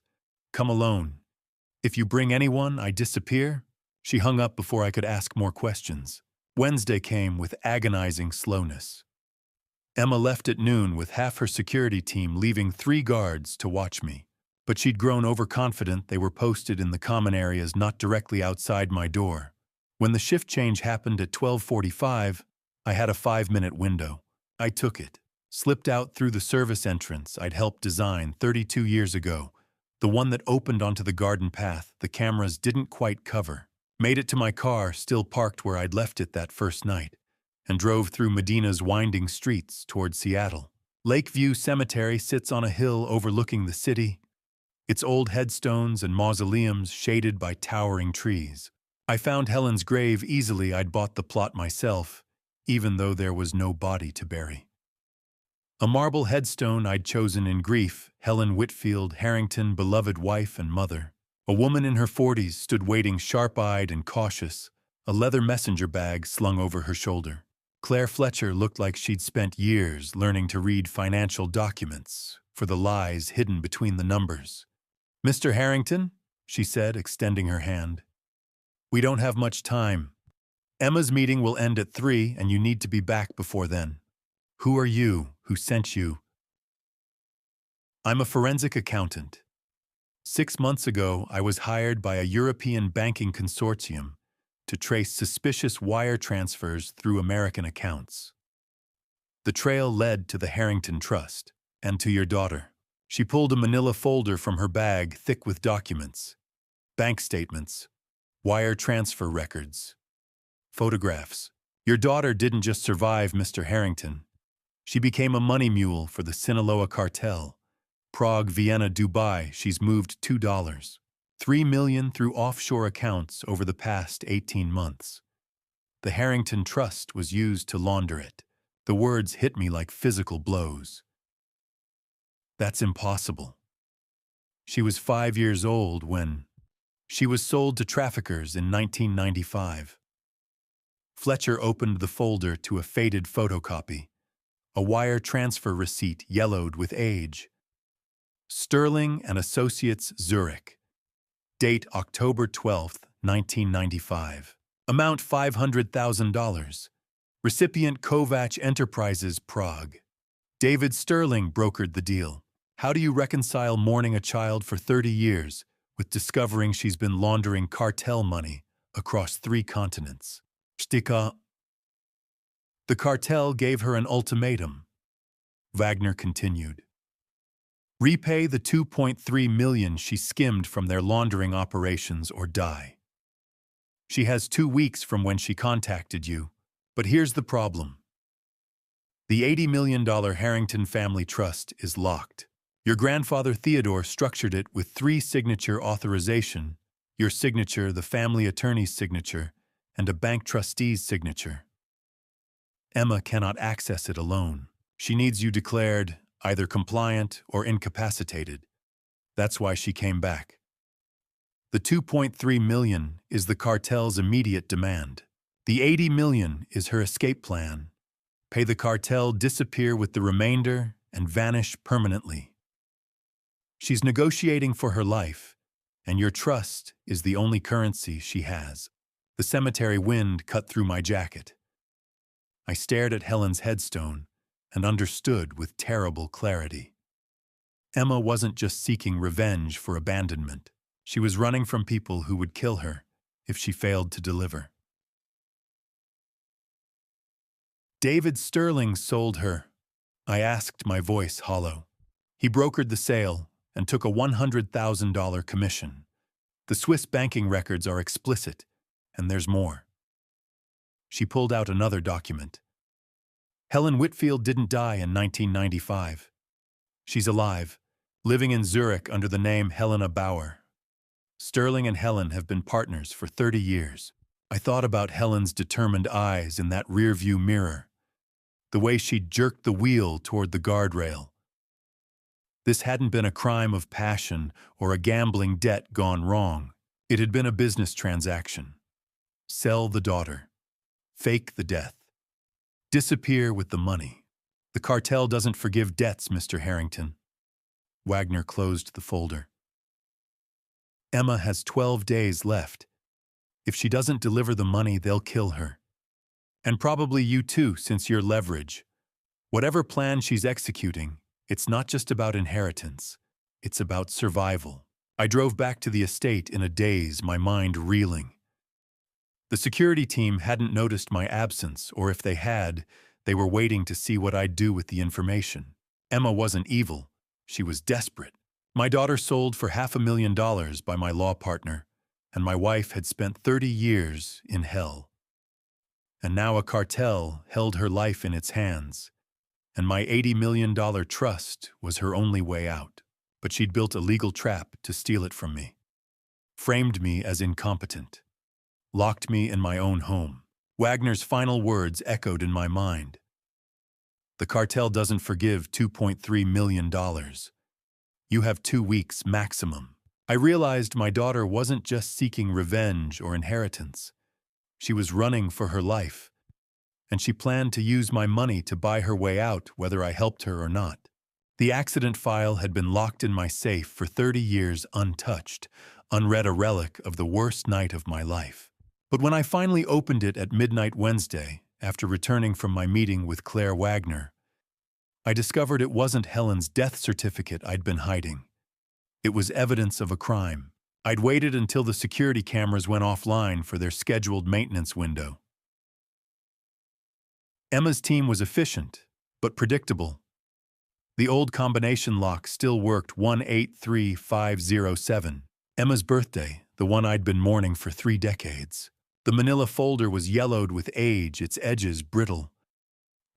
Come alone. If you bring anyone, I disappear." She hung up before I could ask more questions. Wednesday came with agonizing slowness. Emma left at noon with half her security team, leaving 3 guards to watch me. But she'd grown overconfident. They were posted in the common areas not directly outside my door. When the shift change happened at 12:45, I had a 5-minute window. I took it, slipped out through the service entrance I'd helped design 32 years ago, the one that opened onto the garden path the cameras didn't quite cover. Made it to my car, still parked where I'd left it that first night, and drove through Medina's winding streets toward Seattle. Lakeview Cemetery sits on a hill overlooking the city, its old headstones and mausoleums shaded by towering trees. I found Helen's grave easily. I'd bought the plot myself, even though there was no body to bury. A marble headstone I'd chosen in grief: Helen Whitfield Harrington, beloved wife and mother. A woman in her 40s stood waiting, sharp-eyed and cautious, a leather messenger bag slung over her shoulder. Claire Fletcher looked like she'd spent years learning to read financial documents for the lies hidden between the numbers. "Mr. Harrington," she said, extending her hand. "We don't have much time. Emma's meeting will end at 3, and you need to be back before then." "Who are you? Who sent you?" "I'm a forensic accountant. 6 months ago, I was hired by a European banking consortium to trace suspicious wire transfers through American accounts. The trail led to the Harrington Trust and to your daughter." She pulled a manila folder from her bag, thick with documents, bank statements, wire transfer records, photographs. "Your daughter didn't just survive, Mr. Harrington. She became a money mule for the Sinaloa cartel. Prague, Vienna, Dubai, she's moved $2, $3 million through offshore accounts over the past 18 months. The Harrington Trust was used to launder it." The words hit me like physical blows. "That's impossible." She was 5 years old when she was sold to traffickers in 1995. Fletcher opened the folder to a faded photocopy, a wire transfer receipt yellowed with age. Sterling and Associates, Zurich. Date October 12, 1995. Amount $500,000. Recipient Kovac Enterprises, Prague. David Sterling brokered the deal. How do you reconcile mourning a child for 30 years with discovering she's been laundering cartel money across 3 continents? Stika. The cartel gave her an ultimatum. Wagner continued. Repay the $2.3 million she skimmed from their laundering operations or die. She has 2 weeks from when she contacted you, but here's the problem. The $80 million Harrington Family Trust is locked. Your grandfather Theodore structured it with 3-signature authorization, your signature, the family attorney's signature, and a bank trustee's signature. Emma cannot access it alone. She needs you declared either compliant or incapacitated. That's why she came back. The $2.3 million is the cartel's immediate demand. The $80 million is her escape plan. Pay the cartel, disappear with the remainder, and vanish permanently. She's negotiating for her life, and your trust is the only currency she has. The cemetery wind cut through my jacket. I stared at Helen's headstone and understood with terrible clarity. Emma wasn't just seeking revenge for abandonment. She was running from people who would kill her if she failed to deliver. David Sterling sold her. I asked, my voice hollow. He brokered the sale and took a $100,000 commission. The Swiss banking records are explicit, and there's more. She pulled out another document. Helen Whitfield didn't die in 1995. She's alive, living in Zurich under the name Helena Bauer. Sterling and Helen have been partners for 30 years. I thought about Helen's determined eyes in that rearview mirror, the way she jerked the wheel toward the guardrail. This hadn't been a crime of passion or a gambling debt gone wrong. It had been a business transaction. Sell the daughter. Fake the death. Disappear with the money. The cartel doesn't forgive debts, Mr. Harrington. Wagner closed the folder. Emma has 12 days left. If she doesn't deliver the money, they'll kill her. And probably you too, since you're leverage. Whatever plan she's executing, it's not just about inheritance. It's about survival. I drove back to the estate in a daze, my mind reeling. The security team hadn't noticed my absence, or if they had, they were waiting to see what I'd do with the information. Emma wasn't evil. She was desperate. My daughter sold for $500,000 by my law partner, and my wife had spent 30 years in hell. And now a cartel held her life in its hands, and my $80 million trust was her only way out. But she'd built a legal trap to steal it from me. Framed me as incompetent. Locked me in my own home. Wagner's final words echoed in my mind. The cartel doesn't forgive $2.3 million. You have 2 weeks maximum. I realized my daughter wasn't just seeking revenge or inheritance. She was running for her life, and she planned to use my money to buy her way out, whether I helped her or not. The accident file had been locked in my safe for 30 years untouched, unread, a relic of the worst night of my life. But when I finally opened it at midnight Wednesday, after returning from my meeting with Claire Wagner, I discovered it wasn't Helen's death certificate I'd been hiding. It was evidence of a crime. I'd waited until the security cameras went offline for their scheduled maintenance window. Emma's team was efficient, but predictable. The old combination lock still worked, 183507. Emma's birthday, the one I'd been mourning for 3 decades. The manila folder was yellowed with age, its edges brittle.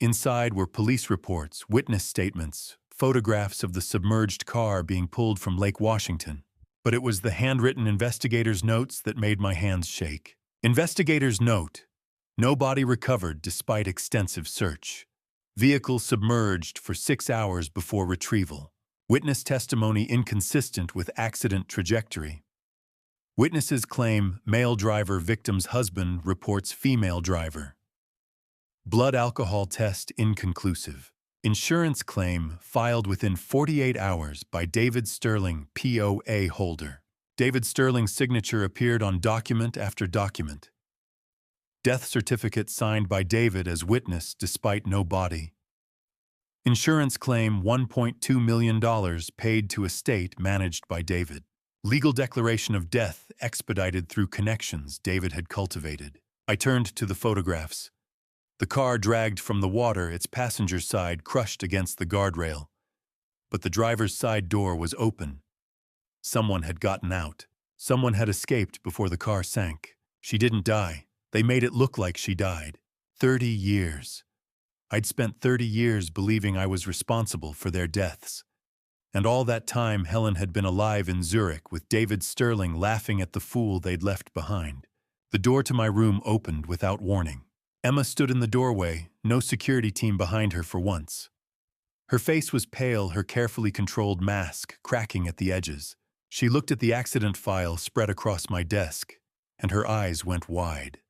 Inside were police reports, witness statements, photographs of the submerged car being pulled from Lake Washington. But it was the handwritten investigator's notes that made my hands shake. Investigator's note: no body recovered despite extensive search. Vehicle submerged for 6 hours before retrieval. Witness testimony inconsistent with accident trajectory. Witnesses claim male driver victim's husband reports female driver. Blood alcohol test inconclusive. Insurance claim filed within 48 hours by David Sterling, POA holder. David Sterling's signature appeared on document after document. Death certificate signed by David as witness despite no body. Insurance claim $1.2 million paid to estate managed by David. Legal declaration of death expedited through connections David had cultivated. I turned to the photographs. The car dragged from the water, its passenger side crushed against the guardrail. But the driver's side door was open. Someone had gotten out. Someone had escaped before the car sank. She didn't die. They made it look like she died. 30 years. I'd spent 30 years believing I was responsible for their deaths. And all that time Helen had been alive in Zurich with David Sterling laughing at the fool they'd left behind. The door to my room opened without warning. Emma stood in the doorway, no security team behind her for once. Her face was pale, her carefully controlled mask cracking at the edges. She looked at the accident file spread across my desk, and her eyes went wide.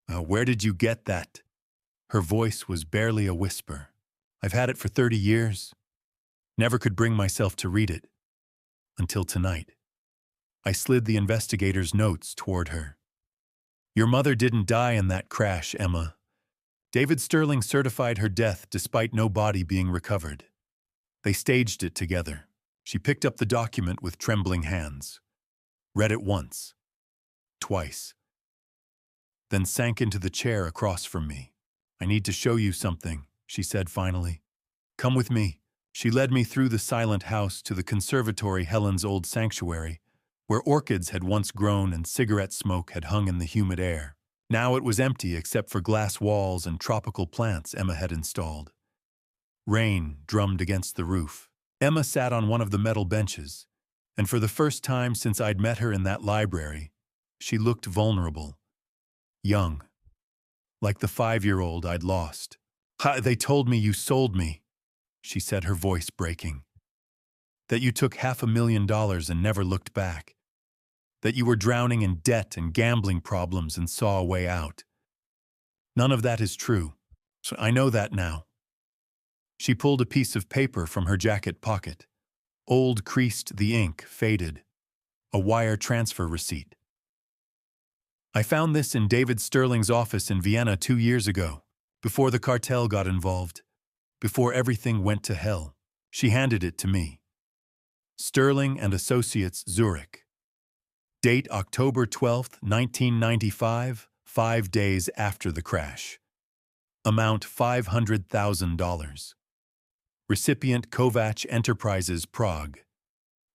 Where did you get that? Her voice was barely a whisper. I've had it for 30 years. Never could bring myself to read it. Until tonight. I slid the investigator's notes toward her. Your mother didn't die in that crash, Emma. David Sterling certified her death despite no body being recovered. They staged it together. She picked up the document with trembling hands. Read it once. Twice. Then sank into the chair across from me. I need to show you something, she said finally. Come with me. She led me through the silent house to the conservatory, Helen's old sanctuary, where orchids had once grown and cigarette smoke had hung in the humid air. Now it was empty except for glass walls and tropical plants Emma had installed. Rain drummed against the roof. Emma sat on one of the metal benches, and for the first time since I'd met her in that library, she looked vulnerable, young, like the 5-year-old I'd lost. They told me you sold me, she said, her voice breaking. That you took $500,000 and never looked back. That you were drowning in debt and gambling problems and saw a way out. None of that is true. So I know that now. She pulled a piece of paper from her jacket pocket. Old creased, the ink faded. A wire transfer receipt. I found this in David Sterling's office in Vienna 2 years ago, before the cartel got involved, before everything went to hell. She handed it to me. Sterling and Associates, Zurich. Date October 12, 1995, 5 days after the crash. Amount $500,000. Recipient Kovac Enterprises, Prague.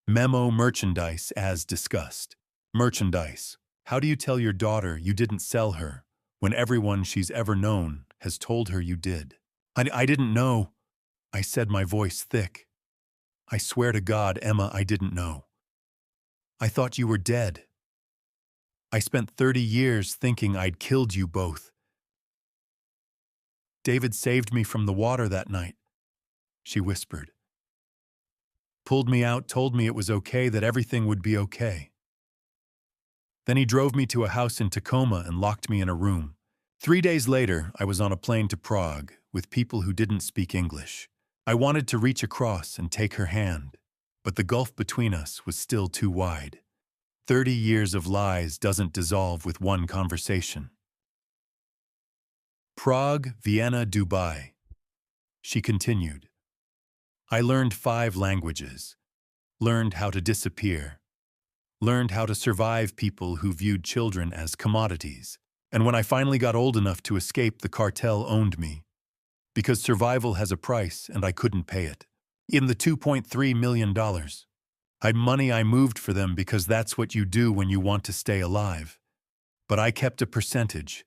Memo merchandise as discussed. Merchandise. How do you tell your daughter you didn't sell her when everyone she's ever known has told her you did? I didn't know, I said, my voice thick. I swear to God, Emma, I didn't know. I thought you were dead. I spent 30 years thinking I'd killed you both. David saved me from the water that night, she whispered. Pulled me out, told me it was okay, that everything would be okay. Then he drove me to a house in Tacoma and locked me in a room. 3 days later, I was on a plane to Prague with people who didn't speak English. I wanted to reach across and take her hand, but the gulf between us was still too wide. 30 years of lies doesn't dissolve with one conversation. Prague, Vienna, Dubai. She continued. I learned 5 languages, learned how to disappear, learned how to survive people who viewed children as commodities. And when I finally got old enough to escape, the cartel owned me. Because survival has a price and I couldn't pay it. In the $2.3 million. I'd money, I moved for them because that's what you do when you want to stay alive. But I kept a percentage.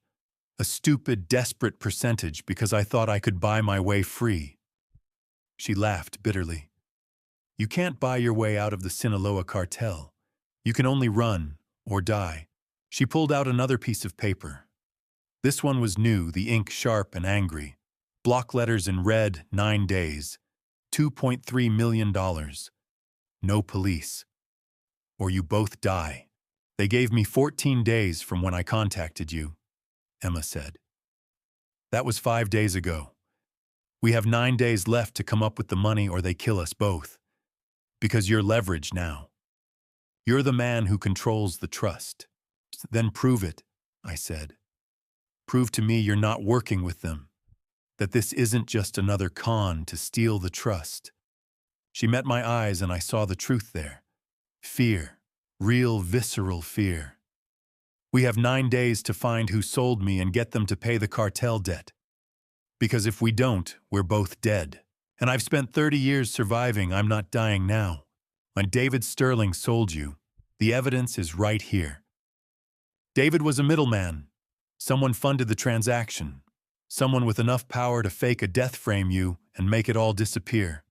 A stupid, desperate percentage because I thought I could buy my way free. She laughed bitterly. You can't buy your way out of the Sinaloa cartel. You can only run or die. She pulled out another piece of paper. This one was new, the ink sharp and angry. Block letters in red, 9 days. $2.3 million. no police, or you both die. They gave me 14 days from when I contacted you, Emma said. That was 5 days ago. We have 9 days left to come up with the money or they kill us both. Because you're leveraged now. You're the man who controls the trust. Then prove it, I said. Prove to me you're not working with them. That this isn't just another con to steal the trust. She met my eyes and I saw the truth there. Fear. Real visceral fear. We have 9 days to find who sold me and get them to pay the cartel debt. Because if we don't, we're both dead. And I've spent 30 years surviving, I'm not dying now. When David Sterling sold you, the evidence is right here. David was a middleman. Someone funded the transaction. Someone with enough power to fake a death frame you and make it all disappear.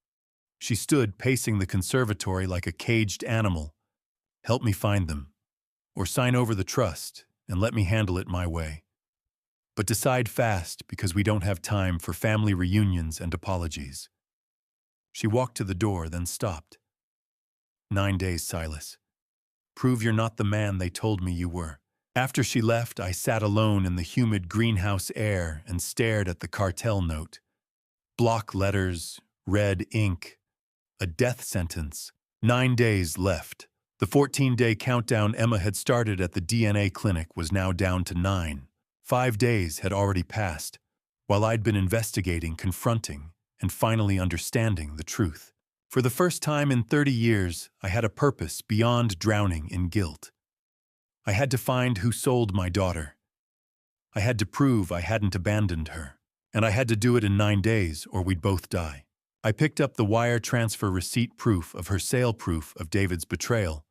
She stood pacing the conservatory like a caged animal. Help me find them. Or sign over the trust and let me handle it my way. But decide fast because we don't have time for family reunions and apologies. She walked to the door, then stopped. 9 days, Silas. Prove you're not the man they told me you were. After she left, I sat alone in the humid greenhouse air and stared at the cartel note. Block letters, red ink, a death sentence. 9 days left. The 14-day countdown Emma had started at the DNA clinic was now down to 9. 5 days had already passed, while I'd been investigating, confronting, and finally understanding the truth. For the first time in 30 years, I had a purpose beyond drowning in guilt. I had to find who sold my daughter. I had to prove I hadn't abandoned her. And I had to do it in 9 days or we'd both die. I picked up the wire transfer receipt proof of her sale proof of David's betrayal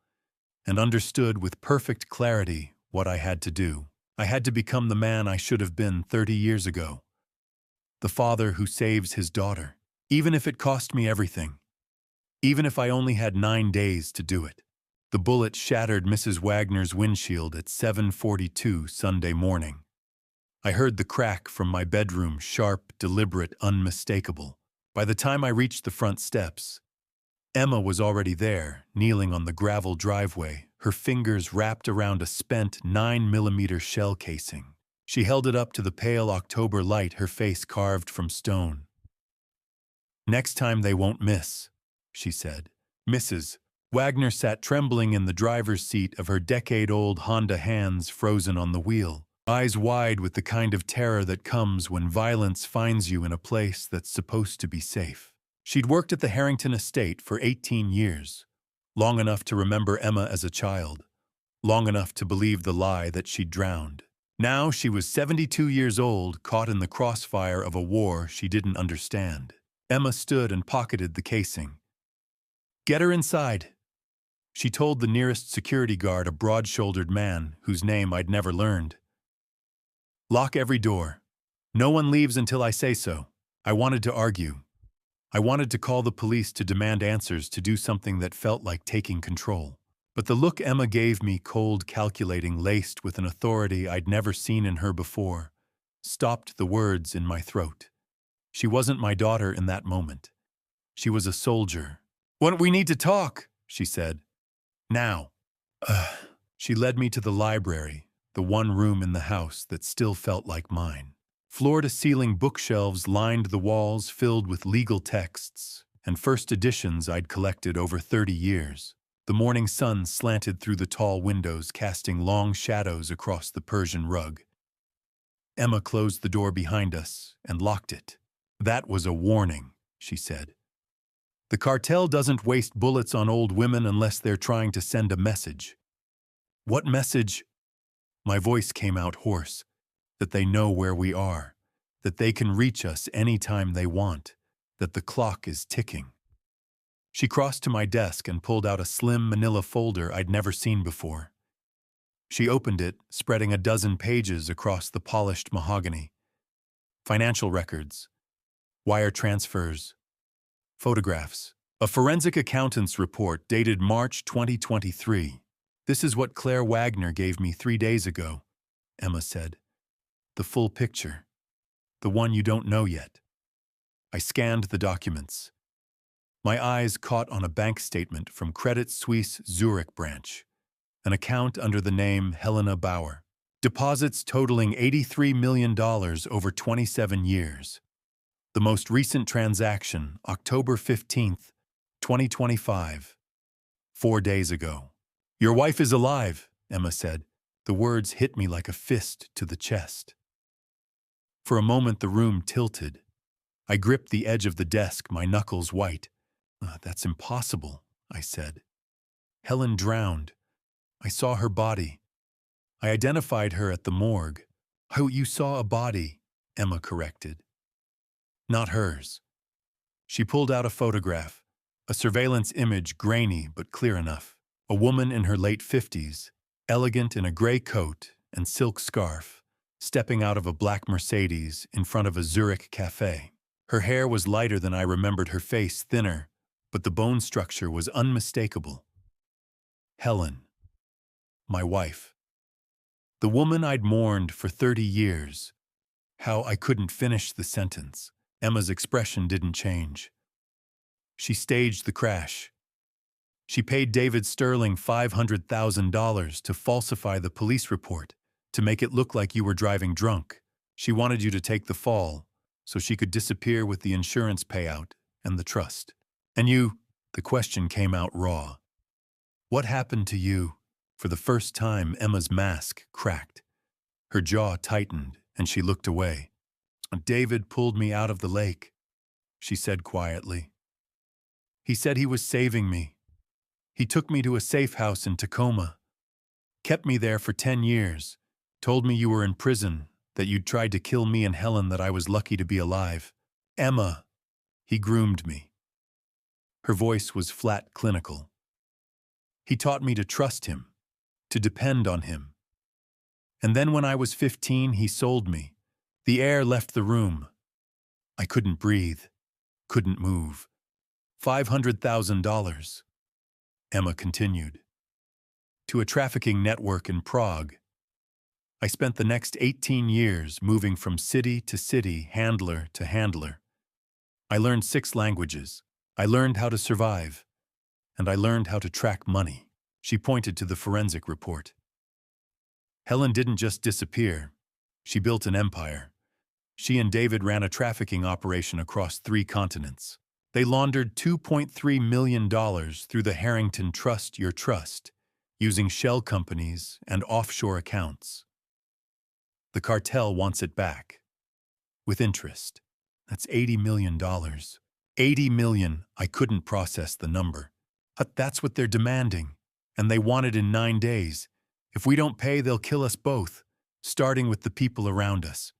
and understood with perfect clarity what I had to do. I had to become the man I should have been 30 years ago. The father who saves his daughter, even if it cost me everything. Even if I only had 9 days to do it. The bullet shattered Mrs. Wagner's windshield at 7:42 Sunday morning. I heard the crack from my bedroom, sharp, deliberate, unmistakable. By the time I reached the front steps, Emma was already there, kneeling on the gravel driveway, her fingers wrapped around a spent 9mm shell casing. She held it up to the pale October light, her face carved from stone. "Next time they won't miss," she said. Mrs. Wagner sat trembling in the driver's seat of her decade-old Honda, hands frozen on the wheel, eyes wide with the kind of terror that comes when violence finds you in a place that's supposed to be safe. She'd worked at the Harrington estate for 18 years, long enough to remember Emma as a child, long enough to believe the lie that she'd drowned. Now she was 72 years old, caught in the crossfire of a war she didn't understand. Emma stood and pocketed the casing. "Get her inside," she told the nearest security guard, a broad-shouldered man whose name I'd never learned. "Lock every door. No one leaves until I say so." I wanted to argue. I wanted to call the police to demand answers, to do something that felt like taking control. But the look Emma gave me, cold, calculating, laced with an authority I'd never seen in her before, stopped the words in my throat. She wasn't my daughter in that moment. She was a soldier. "We need to talk," she said. "Now." She led me to the library, the one room in the house that still felt like mine. Floor-to-ceiling bookshelves lined the walls, filled with legal texts and first editions I'd collected over 30 years. The morning sun slanted through the tall windows, casting long shadows across the Persian rug. Emma closed the door behind us and locked it. "That was a warning," she said. "The cartel doesn't waste bullets on old women unless they're trying to send a message." "What message?" My voice came out hoarse. "That they know where we are, that they can reach us any time they want, that the clock is ticking." She crossed to my desk and pulled out a slim manila folder I'd never seen before. She opened it, spreading a dozen pages across the polished mahogany. Financial records, wire transfers, photographs. A forensic accountant's report dated March 2023. "This is what Claire Wagner gave me 3 days ago," Emma said. "The full picture. The one you don't know yet." I scanned the documents. My eyes caught on a bank statement from Credit Suisse Zurich branch, an account under the name Helena Bauer. Deposits totaling $83 million over 27 years. The most recent transaction, October 15th, 2025. 4 days ago. "Your wife is alive," Emma said. The words hit me like a fist to the chest. For a moment the room tilted. I gripped the edge of the desk, my knuckles white. That's impossible," I said. "Helen drowned. I saw her body. I identified her at the morgue." "Oh, you saw a body," Emma corrected. "Not hers." She pulled out a photograph, a surveillance image grainy but clear enough. A woman in her late 50s, elegant in a gray coat and silk scarf, stepping out of a black Mercedes in front of a Zurich cafe. Her hair was lighter than I remembered, her face thinner, but the bone structure was unmistakable. Helen. My wife. The woman I'd mourned for 30 years. How I couldn't finish the sentence. Emma's expression didn't change. "She staged the crash. She paid David Sterling $500,000 to falsify the police report, to make it look like you were driving drunk. She wanted you to take the fall, so she could disappear with the insurance payout and the trust. And you," the question came out raw. "What happened to you?" For the first time, Emma's mask cracked. Her jaw tightened, and she looked away. "David pulled me out of the lake," she said quietly. "He said he was saving me. He took me to a safe house in Tacoma, kept me there for 10 years, told me you were in prison, that you'd tried to kill me and Helen, that I was lucky to be alive. Emma, he groomed me." Her voice was flat, clinical. "He taught me to trust him, to depend on him. And then when I was 15, he sold me. The air left the room. I couldn't breathe, couldn't move. $500,000. Emma continued. "To a trafficking network in Prague. I spent the next 18 years moving from city to city, handler to handler. I learned 6 languages. I learned how to survive. And I learned how to track money." She pointed to the forensic report. "Helen didn't just disappear. She built an empire. She and David ran a trafficking operation across 3 continents. They laundered $2.3 million through the Harrington Trust Your Trust, using shell companies and offshore accounts. The cartel wants it back. With interest. That's $80 million. $80 million, I couldn't process the number. But that's what they're demanding. And they want it in 9 days. If we don't pay, they'll kill us both, starting with the people around us."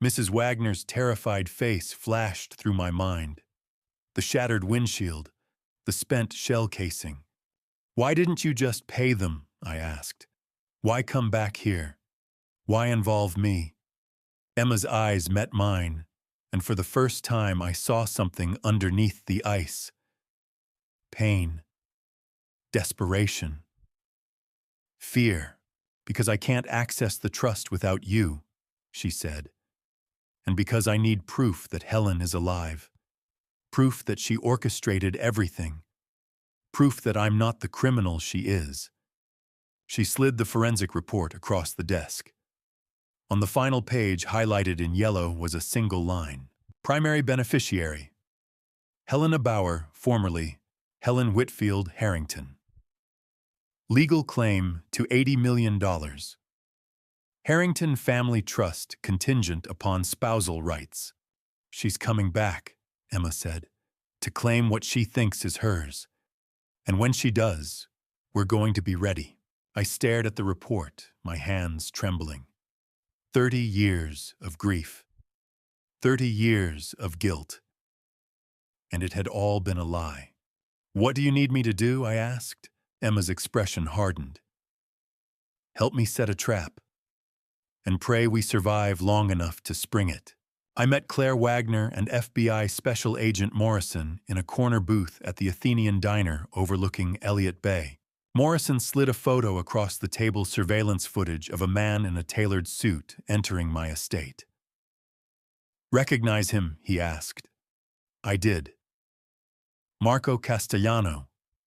Mrs. Wagner's terrified face flashed through my mind. The shattered windshield, the spent shell casing. "Why didn't you just pay them?" I asked. "Why come back here? Why involve me?" Emma's eyes met mine, and for the first time I saw something underneath the ice. Pain. Desperation. Fear. "Because I can't access the trust without you," she said. "And because I need proof that Helen is alive. Proof that she orchestrated everything. Proof that I'm not the criminal she is." She slid the forensic report across the desk. On the final page, highlighted in yellow, was a single line. Primary beneficiary: Helena Bauer, formerly Helen Whitfield Harrington. Legal claim to $80 million. Harrington Family Trust contingent upon spousal rights. "She's coming back," Emma said, "to claim what she thinks is hers. And when she does, we're going to be ready." I stared at the report, my hands trembling. 30 years of grief. 30 years of guilt. And it had all been a lie. "What do you need me to do?" I asked. Emma's expression hardened. "Help me set a trap. And pray we survive long enough to spring it." I met Claire Wagner and FBI Special Agent Morrison in a corner booth at the Athenian Diner overlooking Elliott Bay. Morrison slid a photo across the table, surveillance footage of a man in a tailored suit entering my estate. "Recognize him?" he asked. I did. Marco Castellano,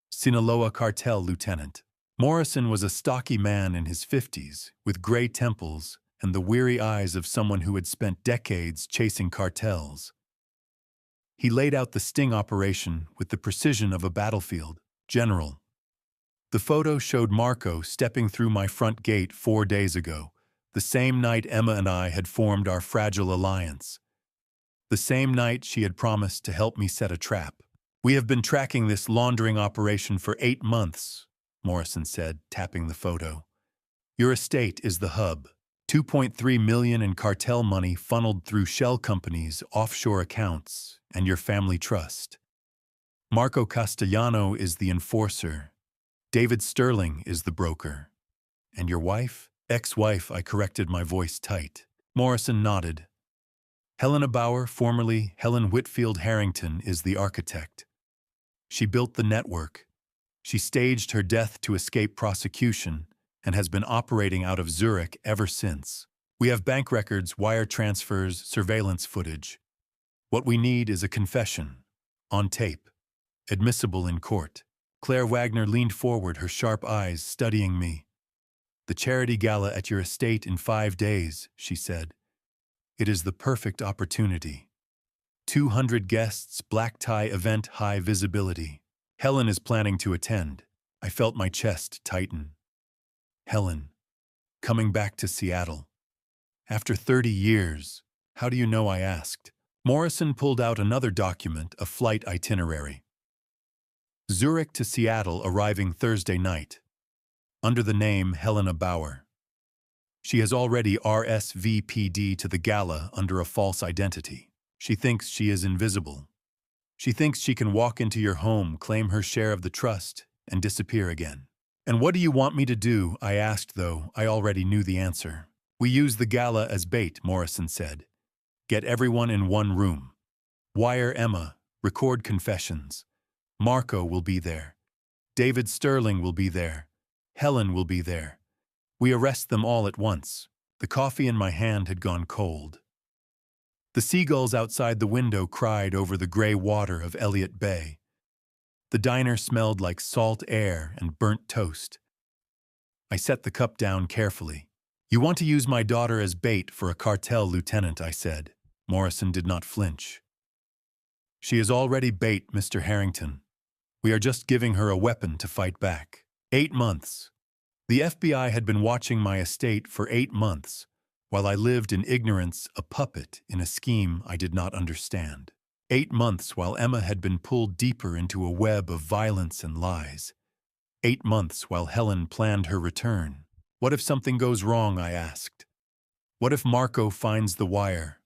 Sinaloa cartel lieutenant. Morrison was a stocky man in his 50s, with gray temples and the weary eyes of someone who had spent decades chasing cartels. He laid out the sting operation with the precision of a battlefield general. The photo showed Marco stepping through my front gate 4 days ago, the same night Emma and I had formed our fragile alliance. The same night she had promised to help me set a trap. "We have been tracking this laundering operation for 8 months, Morrison said, tapping the photo. Your estate is the hub. 2.3 million in cartel money funneled through shell companies' offshore accounts and your family trust. Marco Castellano is the enforcer. David Sterling is the broker. And your wife? Ex-wife, I corrected, my voice tight. Morrison nodded. Helena Bauer, formerly Helen Whitfield Harrington, is the architect. She built the network. She staged her death to escape prosecution and has been operating out of Zurich ever since. We have bank records, wire transfers, surveillance footage. What we need is a confession, on tape, admissible in court. Claire Wagner leaned forward, her sharp eyes studying me. The charity gala at your estate in 5 days, she said. It is the perfect opportunity. 200 guests, black tie event, high visibility. Helen is planning to attend. I felt my chest tighten. Helen, coming back to Seattle. After 30 years, how do you know? I asked. Morrison pulled out another document, a flight itinerary. Zurich to Seattle, arriving Thursday night. Under the name Helena Bauer. She has already RSVP'd to the gala under a false identity. She thinks she is invisible. She thinks she can walk into your home, claim her share of the trust, and disappear again. And what do you want me to do? I asked, though I already knew the answer. We use the gala as bait, Morrison said. Get everyone in one room. Wire Emma, record confessions. Marco will be there. David Sterling will be there. Helen will be there. We arrest them all at once. The coffee in my hand had gone cold. The seagulls outside the window cried over the gray water of Elliott Bay. The diner smelled like salt air and burnt toast. I set the cup down carefully. You want to use my daughter as bait for a cartel lieutenant, I said. Morrison did not flinch. She is already bait, Mr. Harrington. We are just giving her a weapon to fight back. 8 months. The FBI had been watching my estate for 8 months, while I lived in ignorance, a puppet in a scheme I did not understand. 8 months while Emma had been pulled deeper into a web of violence and lies. 8 months while Helen planned her return. What if something goes wrong, I asked. What if Marco finds the wire?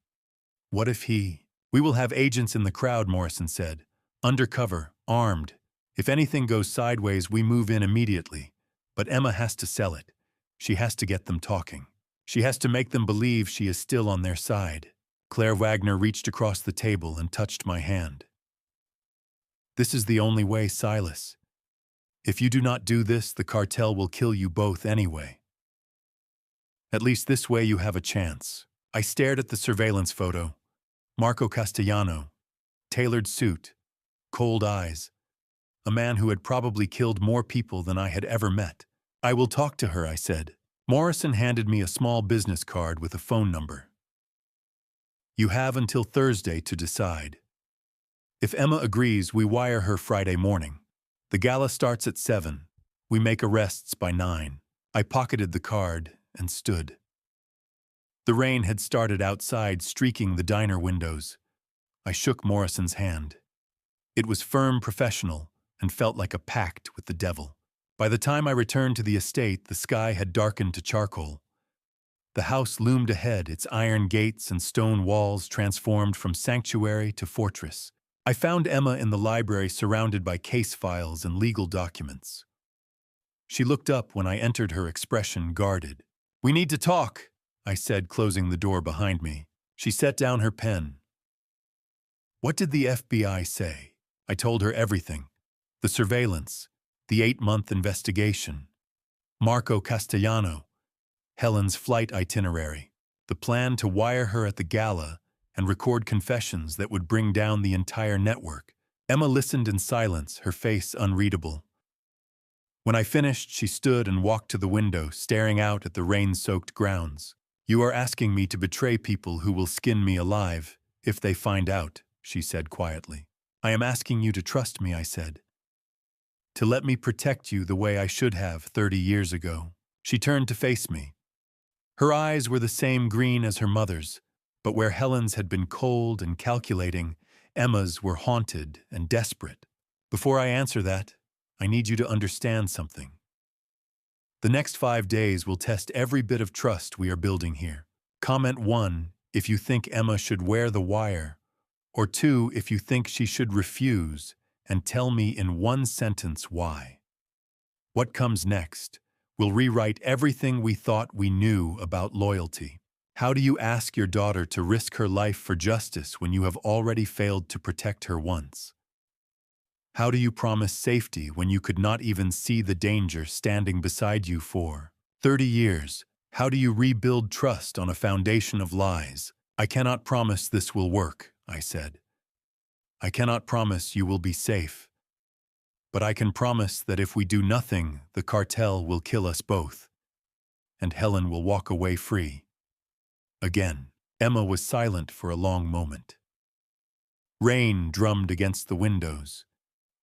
What if he... We will have agents in the crowd, Morrison said. Undercover, armed. If anything goes sideways, we move in immediately. But Emma has to sell it. She has to get them talking. She has to make them believe she is still on their side. Claire Wagner reached across the table and touched my hand. This is the only way, Silas. If you do not do this, the cartel will kill you both anyway. At least this way you have a chance. I stared at the surveillance photo. Marco Castellano, tailored suit, cold eyes. A man who had probably killed more people than I had ever met. I will talk to her, I said. Morrison handed me a small business card with a phone number. You have until Thursday to decide. If Emma agrees, we wire her Friday morning. The gala starts at 7. We make arrests by 9. I pocketed the card and stood. The rain had started outside, streaking the diner windows. I shook Morrison's hand. It was firm, professional, and felt like a pact with the devil. By the time I returned to the estate, the sky had darkened to charcoal. The house loomed ahead, its iron gates and stone walls transformed from sanctuary to fortress. I found Emma in the library, surrounded by case files and legal documents. She looked up when I entered, her expression guarded. We need to talk, I said, closing the door behind me. She set down her pen. What did the FBI say? I told her everything. The surveillance, the 8-month investigation, Marco Castellano, Helen's flight itinerary, the plan to wire her at the gala and record confessions that would bring down the entire network. Emma listened in silence, her face unreadable. When I finished, she stood and walked to the window, staring out at the rain-soaked grounds. "You are asking me to betray people who will skin me alive, if they find out," she said quietly. "I am asking you to trust me," I said. "To let me protect you the way I should have 30 years ago." She turned to face me. Her eyes were the same green as her mother's, but where Helen's had been cold and calculating, Emma's were haunted and desperate. "Before I answer that, I need you to understand something. The next 5 days will test every bit of trust we are building here. Comment 1 if you think Emma should wear the wire, or 2 if you think she should refuse, and tell me in one sentence why. What comes next will rewrite everything we thought we knew about loyalty. How do you ask your daughter to risk her life for justice when you have already failed to protect her once? How do you promise safety when you could not even see the danger standing beside you for 30 years? How do you rebuild trust on a foundation of lies? I cannot promise this will work," I said. "I cannot promise you will be safe. But I can promise that if we do nothing, the cartel will kill us both, and Helen will walk away free." Again, Emma was silent for a long moment. Rain drummed against the windows.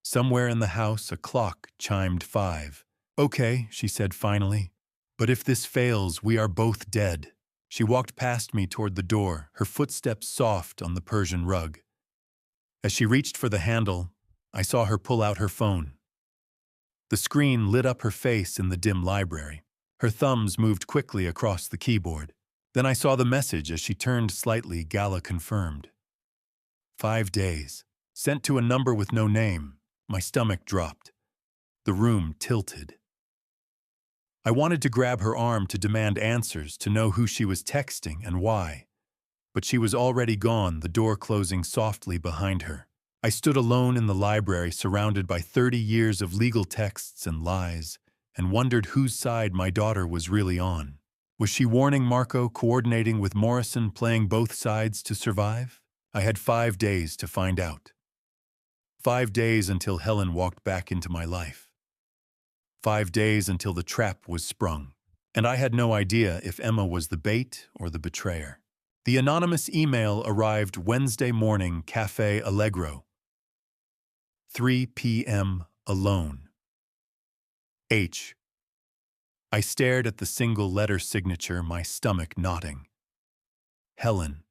Somewhere in the house, a clock chimed 5. "Okay," she said finally, "but if this fails, we are both dead." She walked past me toward the door, her footsteps soft on the Persian rug. As she reached for the handle, I saw her pull out her phone. The screen lit up her face in the dim library. Her thumbs moved quickly across the keyboard. Then I saw the message as she turned slightly, Gala confirmed. 5 days. Sent to a number with no name. My stomach dropped. The room tilted. I wanted to grab her arm to demand answers, to know who she was texting and why. But she was already gone, the door closing softly behind her. I stood alone in the library, surrounded by 30 years of legal texts and lies, and wondered whose side my daughter was really on. Was she warning Marco, coordinating with Morrison, playing both sides to survive? I had 5 days to find out. 5 days until Helen walked back into my life. 5 days until the trap was sprung. And I had no idea if Emma was the bait or the betrayer. The anonymous email arrived Wednesday morning, Cafe Allegro. 3 p.m. alone. H. I stared at the single-letter signature, my stomach knotting. Helen.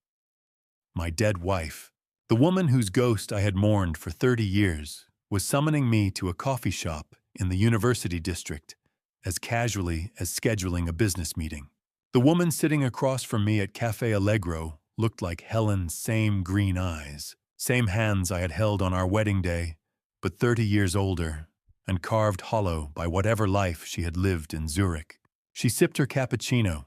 My dead wife. The woman whose ghost I had mourned for 30 years was summoning me to a coffee shop in the University District as casually as scheduling a business meeting. The woman sitting across from me at Cafe Allegro looked like Helen's same green eyes, same hands I had held on our wedding day, but 30 years older and carved hollow by whatever life she had lived in Zurich. She sipped her cappuccino,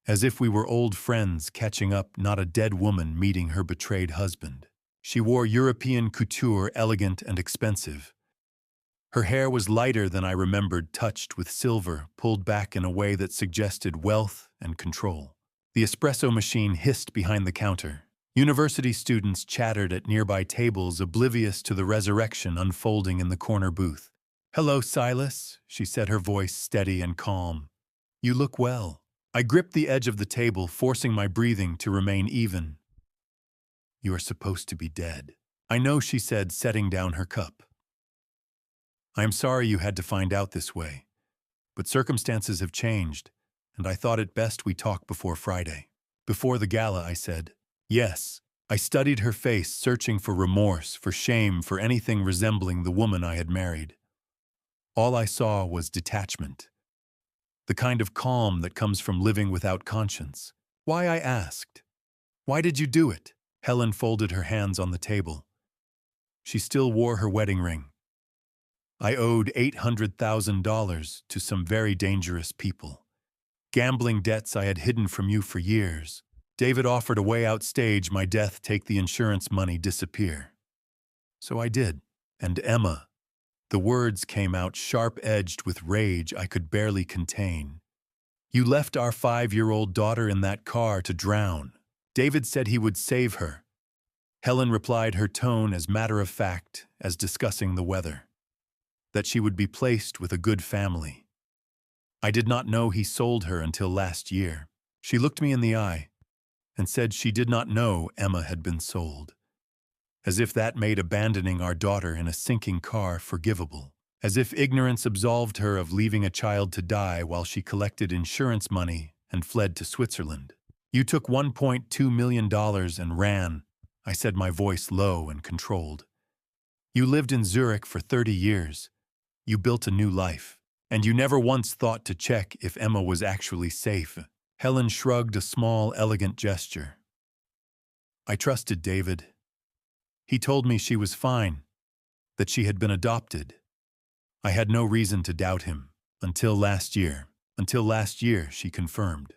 as if we were old friends catching up, not a dead woman meeting her betrayed husband. She wore European couture, elegant and expensive. Her hair was lighter than I remembered, touched with silver, pulled back in a way that suggested wealth and control. The espresso machine hissed behind the counter. University students chattered at nearby tables, oblivious to the resurrection unfolding in the corner booth. "Hello, Silas," she said, her voice steady and calm. "You look well." I gripped the edge of the table, forcing my breathing to remain even. "You are supposed to be dead." "I know," she said, setting down her cup. "I am sorry you had to find out this way, but circumstances have changed, and I thought it best we talk before Friday." "Before the gala," I said. "Yes." I studied her face, searching for remorse, for shame, for anything resembling the woman I had married. All I saw was detachment. The kind of calm that comes from living without conscience. "Why?" I asked. "Why did you do it?" Helen folded her hands on the table. She still wore her wedding ring. "I owed $800,000 to some very dangerous people. Gambling debts I had hidden from you for years. David offered a way out, stage my death, take the insurance money, disappear. So I did. And Emma." The words came out sharp-edged with rage I could barely contain. "You left our 5-year-old daughter in that car to drown. David said he would save her. Helen replied, her tone as matter-of-fact as discussing the weather, that she would be placed with a good family. I did not know he sold her until last year. She looked me in the eye and said she did not know Emma had been sold, as if that made abandoning our daughter in a sinking car forgivable, as if ignorance absolved her of leaving a child to die while she collected insurance money and fled to Switzerland. You took $1.2 million and ran, I said, my voice low and controlled. You lived in Zurich for 30 years. You built a new life. And you never once thought to check if Emma was actually safe. Helen shrugged a small, elegant gesture. I trusted David. He told me she was fine, that she had been adopted. I had no reason to doubt him, until last year. Until last year, she confirmed.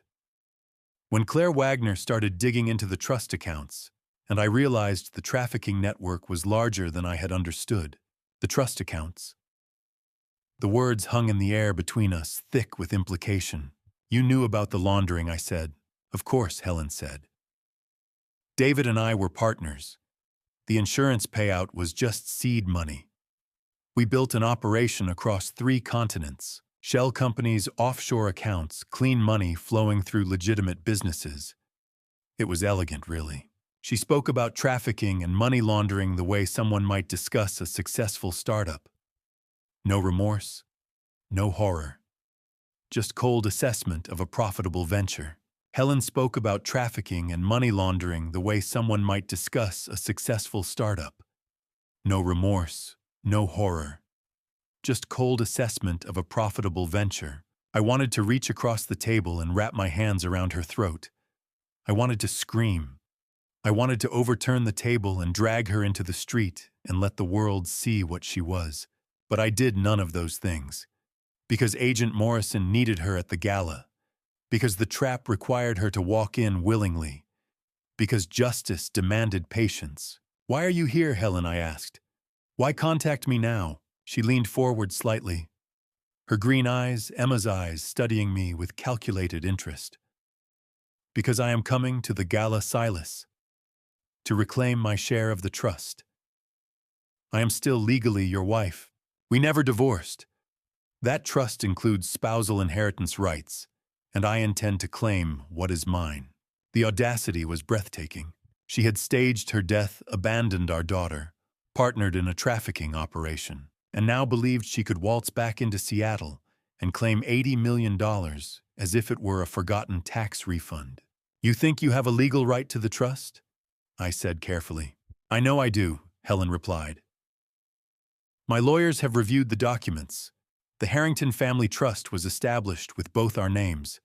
When Claire Wagner started digging into the trust accounts, and I realized the trafficking network was larger than I had understood. The trust accounts. The words hung in the air between us, thick with implication. You knew about the laundering, I said. Of course, Helen said. David and I were partners. The insurance payout was just seed money. We built an operation across 3 continents. Shell companies, offshore accounts, clean money flowing through legitimate businesses. It was elegant, really. She spoke about trafficking and money laundering the way someone might discuss a successful startup. No remorse, no horror. Just cold assessment of a profitable venture. Helen spoke about trafficking and money laundering the way someone might discuss a successful startup. No remorse, no horror. Just cold assessment of a profitable venture. I wanted to reach across the table and wrap my hands around her throat. I wanted to scream. I wanted to overturn the table and drag her into the street and let the world see what she was. But I did none of those things. Because Agent Morrison needed her at the gala. Because the trap required her to walk in willingly. Because justice demanded patience. Why are you here, Helen? I asked. Why contact me now? She leaned forward slightly. Her green eyes, Emma's eyes, studying me with calculated interest. Because I am coming to the gala, Silas. To reclaim my share of the trust. I am still legally your wife. We never divorced. That trust includes spousal inheritance rights, and I intend to claim what is mine. The audacity was breathtaking. She had staged her death, abandoned our daughter, partnered in a trafficking operation, and now believed she could waltz back into Seattle and claim $80 million as if it were a forgotten tax refund. You think you have a legal right to the trust? I said carefully. I know I do, Helen replied. My lawyers have reviewed the documents. The Harrington Family Trust was established with both our names.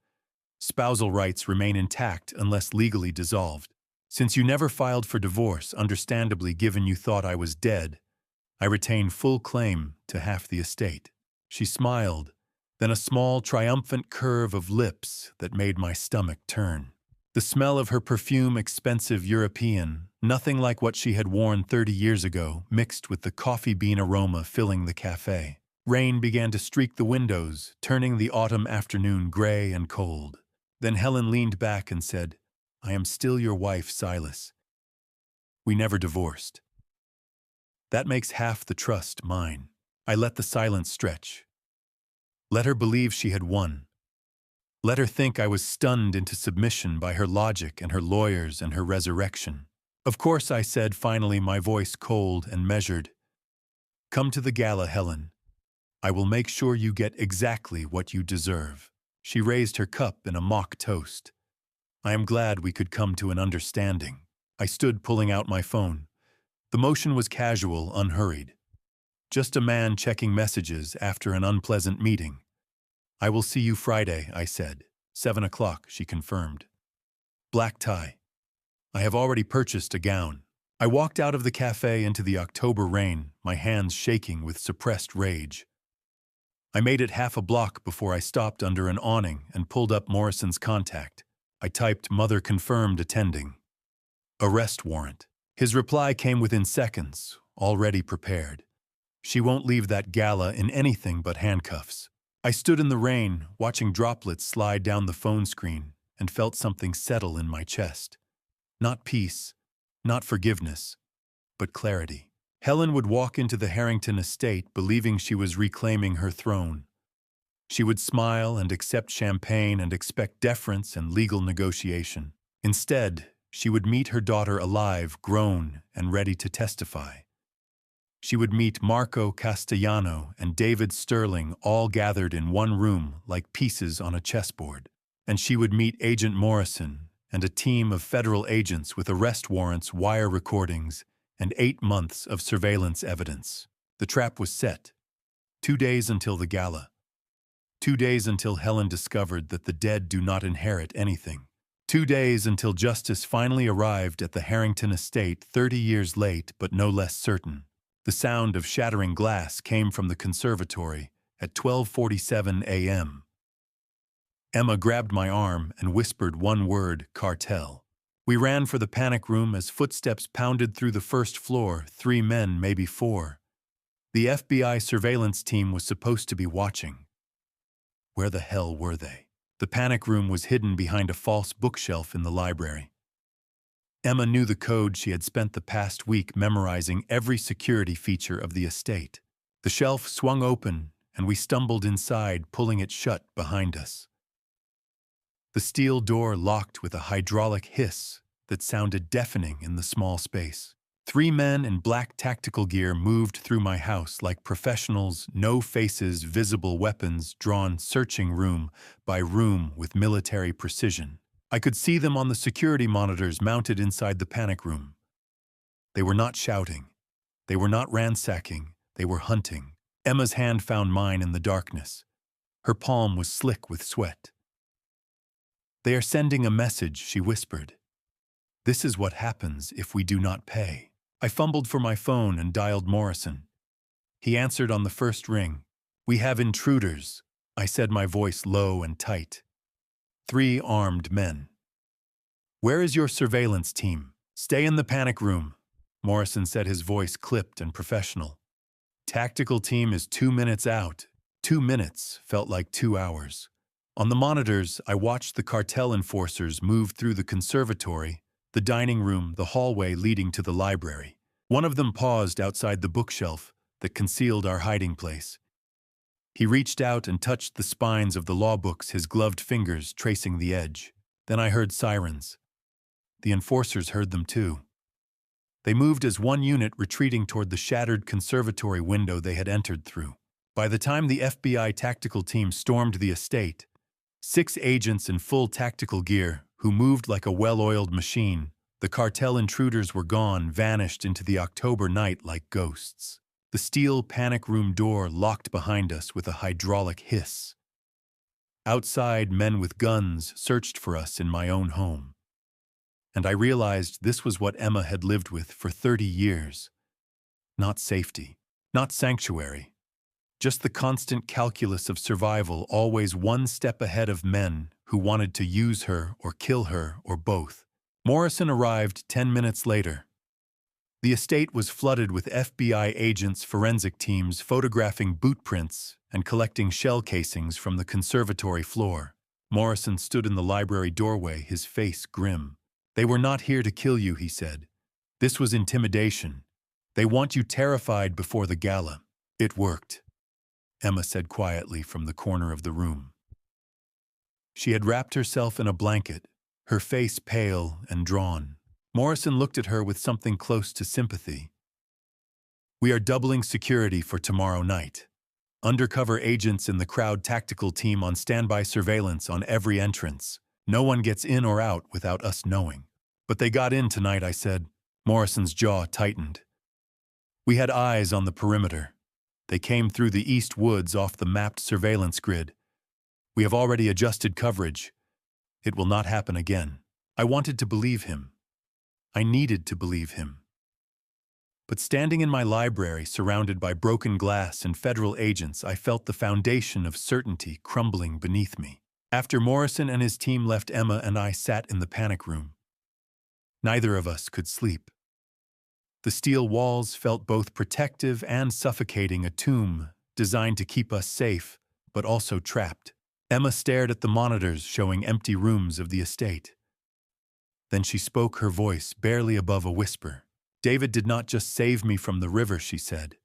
Spousal rights remain intact unless legally dissolved. Since you never filed for divorce, understandably given you thought I was dead, I retain full claim to half the estate. She smiled, then a small, triumphant curve of lips that made my stomach turn. The smell of her perfume, expensive European, nothing like what she had worn 30 years ago, mixed with the coffee bean aroma filling the cafe. Rain began to streak the windows, turning the autumn afternoon gray and cold. Then Helen leaned back and said, I am still your wife, Silas. We never divorced. That makes half the trust mine. I let the silence stretch. Let her believe she had won. Let her think I was stunned into submission by her logic and her lawyers and her resurrection. Of course, I said, finally, my voice cold and measured. Come to the gala, Helen. I will make sure you get exactly what you deserve. She raised her cup in a mock toast. I am glad we could come to an understanding. I stood, pulling out my phone. The motion was casual, unhurried. Just a man checking messages after an unpleasant meeting. I will see you Friday, I said. 7 o'clock, she confirmed. Black tie. I have already purchased a gown. I walked out of the cafe into the October rain, my hands shaking with suppressed rage. I made it half a block before I stopped under an awning and pulled up Morrison's contact. I typed, Mother confirmed attending. Arrest warrant. His reply came within seconds, already prepared. She won't leave that gala in anything but handcuffs. I stood in the rain, watching droplets slide down the phone screen, and felt something settle in my chest. Not peace, Not forgiveness, but clarity. Helen would walk into the Harrington estate believing she was reclaiming her throne. She would smile and accept champagne and expect deference and legal negotiation. Instead, she would meet her daughter alive, grown, and ready to testify. She would meet Marco Castellano and David Sterling all gathered in one room like pieces on a chessboard. And she would meet Agent Morrison and a team of federal agents with arrest warrants, wire recordings, and 8 months of surveillance evidence. The trap was set. 2 days until the gala. 2 days until Helen discovered that the dead do not inherit anything. 2 days until justice finally arrived at the Harrington estate 30 years late but no less certain. The sound of shattering glass came from the conservatory at 12:47 a.m. Emma grabbed my arm and whispered one word, cartel. We ran for the panic room as footsteps pounded through the first floor, 3 men, maybe 4. The FBI surveillance team was supposed to be watching. Where the hell were they? The panic room was hidden behind a false bookshelf in the library. Emma knew the code. She had spent the past week memorizing every security feature of the estate. The shelf swung open, and we stumbled inside, pulling it shut behind us. The steel door locked with a hydraulic hiss that sounded deafening in the small space. 3 men in black tactical gear moved through my house like professionals, no faces, visible weapons drawn searching room by room with military precision. I could see them on the security monitors mounted inside the panic room. They were not shouting. They were not ransacking. They were hunting. Emma's hand found mine in the darkness. Her palm was slick with sweat. They are sending a message, she whispered. This is what happens if we do not pay. I fumbled for my phone and dialed Morrison. He answered on the first ring. We have intruders, I said, my voice low and tight. 3 armed men. Where is your surveillance team? Stay in the panic room, Morrison said, his voice clipped and professional. Tactical team is 2 minutes out. 2 minutes felt like 2 hours. On the monitors, I watched the cartel enforcers move through the conservatory, the dining room, the hallway leading to the library. One of them paused outside the bookshelf that concealed our hiding place. He reached out and touched the spines of the law books, his gloved fingers tracing the edge. Then I heard sirens. The enforcers heard them too. They moved as one unit, retreating toward the shattered conservatory window they had entered through. By the time the FBI tactical team stormed the estate, 6 agents in full tactical gear, who moved like a well-oiled machine, the cartel intruders were gone, vanished into the October night like ghosts. The steel panic room door locked behind us with a hydraulic hiss. Outside, men with guns searched for us in my own home. And I realized this was what Emma had lived with for 30 years. Not safety, not sanctuary, just the constant calculus of survival, always one step ahead of men who wanted to use her or kill her or both. Morrison arrived 10 minutes later. The estate was flooded with FBI agents, forensic teams photographing boot prints and collecting shell casings from the conservatory floor. Morrison stood in the library doorway, his face grim. They were not here to kill you, he said. This was intimidation. They want you terrified before the gala. It worked, Emma said quietly from the corner of the room. She had wrapped herself in a blanket, her face pale and drawn. Morrison looked at her with something close to sympathy. We are doubling security for tomorrow night. Undercover agents in the crowd tactical team on standby surveillance on every entrance. No one gets in or out without us knowing. But they got in tonight, I said. Morrison's jaw tightened. We had eyes on the perimeter. They came through the east woods off the mapped surveillance grid. We have already adjusted coverage. It will not happen again. I wanted to believe him. I needed to believe him. But standing in my library, surrounded by broken glass and federal agents, I felt the foundation of certainty crumbling beneath me. After Morrison and his team left, Emma and I sat in the panic room. Neither of us could sleep. The steel walls felt both protective and suffocating, a tomb designed to keep us safe, but also trapped. Emma stared at the monitors showing empty rooms of the estate. Then she spoke, her voice barely above a whisper. David did not just save me from the river, she said.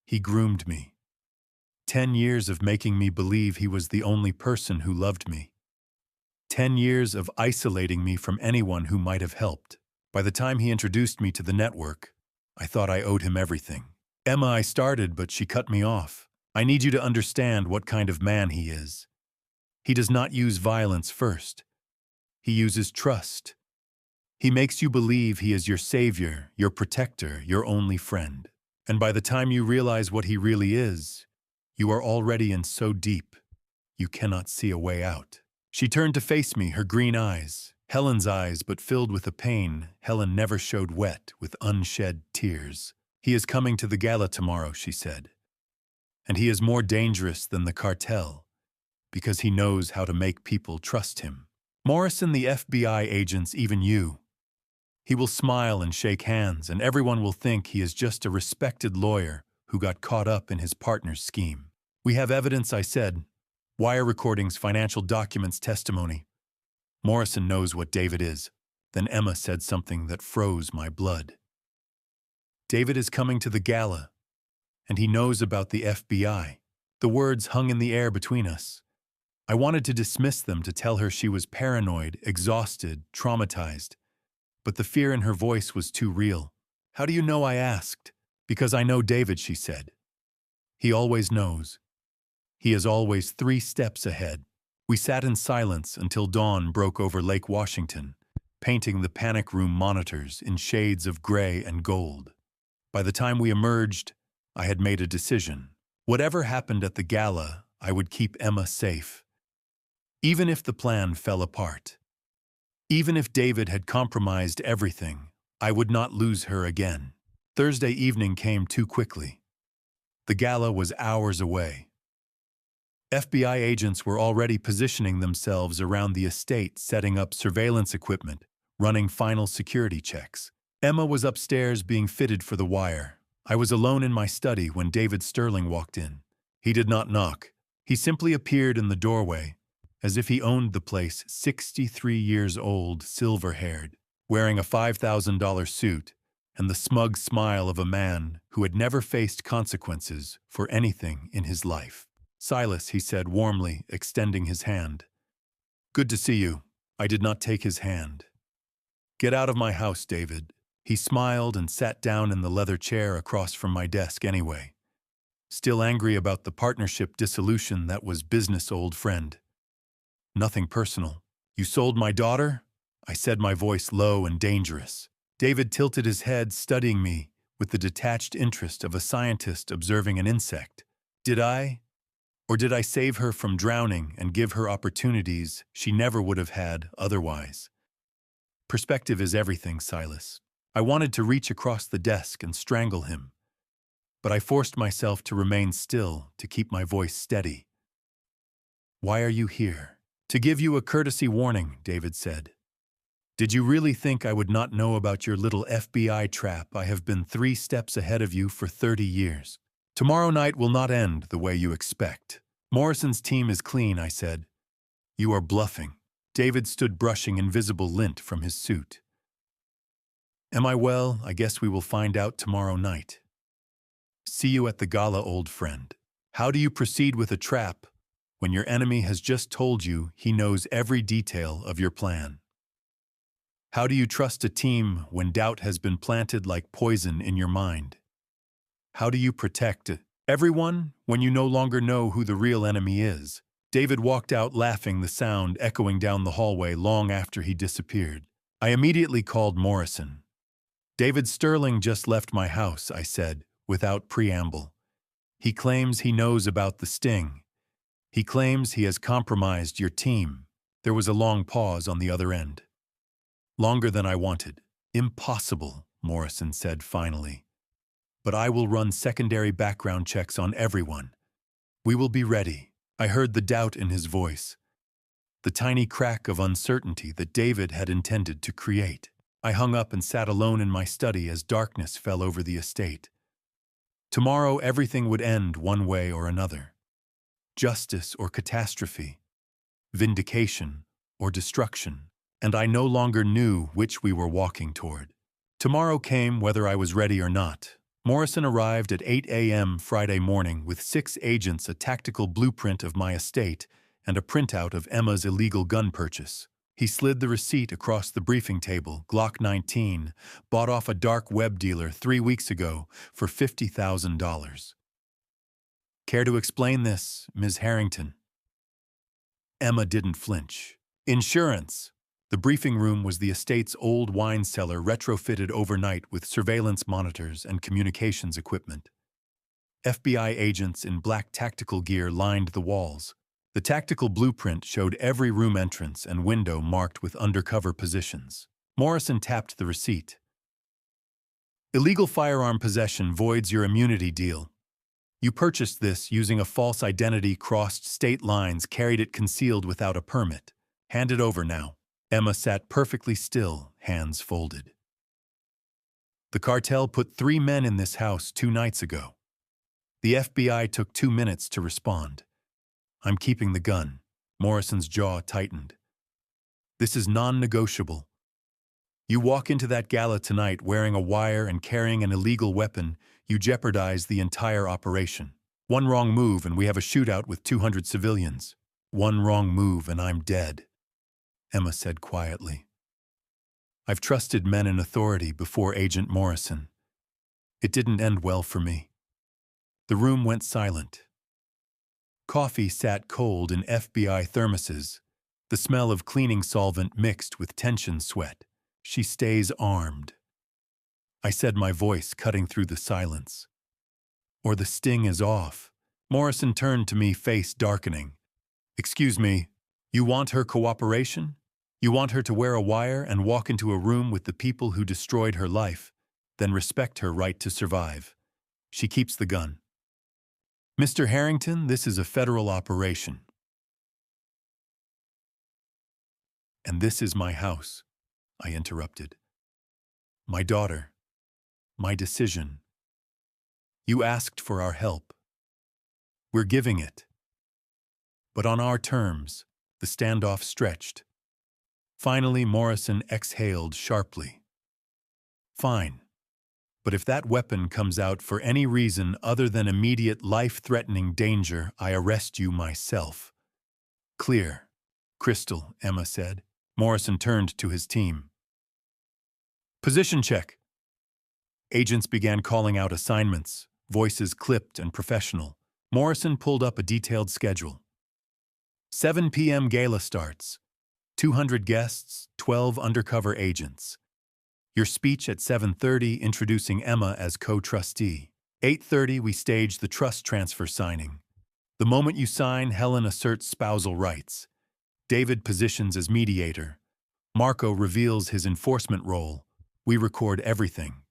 He groomed me. 10 years of making me believe he was the only person who loved me. 10 years of isolating me from anyone who might have helped. By the time he introduced me to the network, I thought I owed him everything. Emma, I started, but she cut me off. I need you to understand what kind of man he is. He does not use violence first. He uses trust. He makes you believe he is your savior, your protector, your only friend. And by the time you realize what he really is, you are already in so deep, you cannot see a way out. She turned to face me, her green eyes, Helen's eyes, but filled with a pain Helen never showed, wet with unshed tears. He is coming to the gala tomorrow, she said. And he is more dangerous than the cartel, because he knows how to make people trust him. Morrison, the FBI agents, even you. He will smile and shake hands, and everyone will think he is just a respected lawyer who got caught up in his partner's scheme. We have evidence, I said. Wire recordings, financial documents, testimony. Morrison knows what David is. Then Emma said something that froze my blood. David is coming to the gala, and he knows about the FBI. The words hung in the air between us. I wanted to dismiss them, to tell her she was paranoid, exhausted, traumatized. But the fear in her voice was too real. How do you know? I asked. Because I know David, she said. He always knows. He is always 3 steps ahead. We sat in silence until dawn broke over Lake Washington, painting the panic room monitors in shades of gray and gold. By the time we emerged, I had made a decision. Whatever happened at the gala, I would keep Emma safe. Even if the plan fell apart. Even if David had compromised everything, I would not lose her again. Thursday evening came too quickly. The gala was hours away. FBI agents were already positioning themselves around the estate, setting up surveillance equipment, running final security checks. Emma was upstairs being fitted for the wire. I was alone in my study when David Sterling walked in. He did not knock. He simply appeared in the doorway, as if he owned the place, 63 years old, silver-haired, wearing a $5,000 suit, and the smug smile of a man who had never faced consequences for anything in his life. Silas, he said warmly, extending his hand. Good to see you. I did not take his hand. Get out of my house, David. He smiled and sat down in the leather chair across from my desk anyway. Still angry about the partnership dissolution that was business, old friend. Nothing personal. You sold my daughter? I said, my voice low and dangerous. David tilted his head, studying me with the detached interest of a scientist observing an insect. Did I? Or did I save her from drowning and give her opportunities she never would have had otherwise? Perspective is everything, Silas. I wanted to reach across the desk and strangle him, but I forced myself to remain still, to keep my voice steady. Why are you here? To give you a courtesy warning, David said. Did you really think I would not know about your little FBI trap? I have been 3 steps ahead of you for 30 years. Tomorrow night will not end the way you expect. Morrison's team is clean, I said. You are bluffing. David stood brushing invisible lint from his suit. Am I? Well, I guess we will find out tomorrow night. See you at the gala, old friend. How do you proceed with a trap when your enemy has just told you he knows every detail of your plan? How do you trust a team when doubt has been planted like poison in your mind? How do you protect everyone when you no longer know who the real enemy is? David walked out laughing, the sound echoing down the hallway long after he disappeared. I immediately called Morrison. David Sterling just left my house, I said, without preamble. He claims he knows about the sting. He claims he has compromised your team. There was a long pause on the other end. Longer than I wanted. Impossible, Morrison said finally. But I will run secondary background checks on everyone. We will be ready. I heard the doubt in his voice, the tiny crack of uncertainty that David had intended to create. I hung up and sat alone in my study as darkness fell over the estate. Tomorrow everything would end one way or another. Justice or catastrophe. Vindication or destruction. and I no longer knew which we were walking toward. Tomorrow came whether I was ready or not. Morrison arrived at 8 a.m. Friday morning with 6 agents, a tactical blueprint of my estate, and a printout of Emma's illegal gun purchase. He slid the receipt across the briefing table. Glock 19, bought off a dark web dealer 3 weeks ago for $50,000. Care to explain this, Ms. Harrington? Emma didn't flinch. Insurance. The briefing room was the estate's old wine cellar retrofitted overnight with surveillance monitors and communications equipment. FBI agents in black tactical gear lined the walls. The tactical blueprint showed every room entrance and window marked with undercover positions. Morrison tapped the receipt. Illegal firearm possession voids your immunity deal. You purchased this using a false identity, crossed state lines, carried it concealed without a permit. Hand it over now. Emma sat perfectly still, hands folded. The cartel put 3 men in this house 2 nights ago. The FBI took 2 minutes to respond. I'm keeping the gun. Morrison's jaw tightened. This is non-negotiable. You walk into that gala tonight wearing a wire and carrying an illegal weapon, you jeopardize the entire operation. One wrong move and we have a shootout with 200 civilians. One wrong move and I'm dead, Emma said quietly. I've trusted men in authority before Agent Morrison. It didn't end well for me. The room went silent. Coffee sat cold in FBI thermoses, the smell of cleaning solvent mixed with tension sweat. She stays armed. I said, my voice cutting through the silence. Or the sting is off. Morrison turned to me, face darkening. Excuse me, you want her cooperation? You want her to wear a wire and walk into a room with the people who destroyed her life, then respect her right to survive. She keeps the gun. Mr. Harrington, this is a federal operation. And this is my house, I interrupted. My daughter. My decision. You asked for our help. We're giving it. But on our terms, the standoff stretched. Finally, Morrison exhaled sharply. Fine. But if that weapon comes out for any reason other than immediate life-threatening danger, I arrest you myself. Clear. Crystal, Emma said. Morrison turned to his team. Position check. Agents began calling out assignments, voices clipped and professional. Morrison pulled up a detailed schedule. 7 p.m. gala starts. 200 guests, 12 undercover agents. Your speech at 7:30 introducing Emma as co-trustee. 8:30 we stage the trust transfer signing. The moment you sign, Helen asserts spousal rights. David positions as mediator. Marco reveals his enforcement role. We record everything.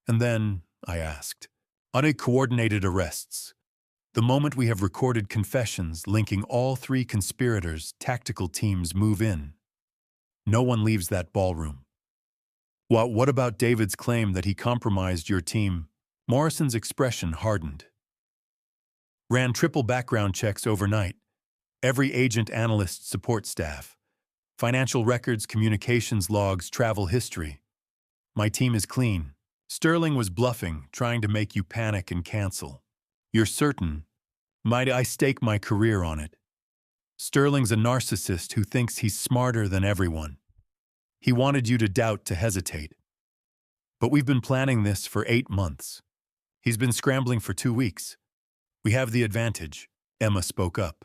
And then, I asked, uncoordinated arrests. The moment we have recorded confessions linking all 3 conspirators, tactical teams move in. No one leaves that ballroom. What about David's claim that he compromised your team? Morrison's expression hardened. Ran triple background checks overnight. Every agent, analyst, support staff. Financial records, communications logs, travel history. My team is clean. Sterling was bluffing, trying to make you panic and cancel. You're certain? Might I stake my career on it? Sterling's a narcissist who thinks he's smarter than everyone. He wanted you to doubt, to hesitate. But we've been planning this for 8 months. He's been scrambling for 2 weeks. We have the advantage, Emma spoke up.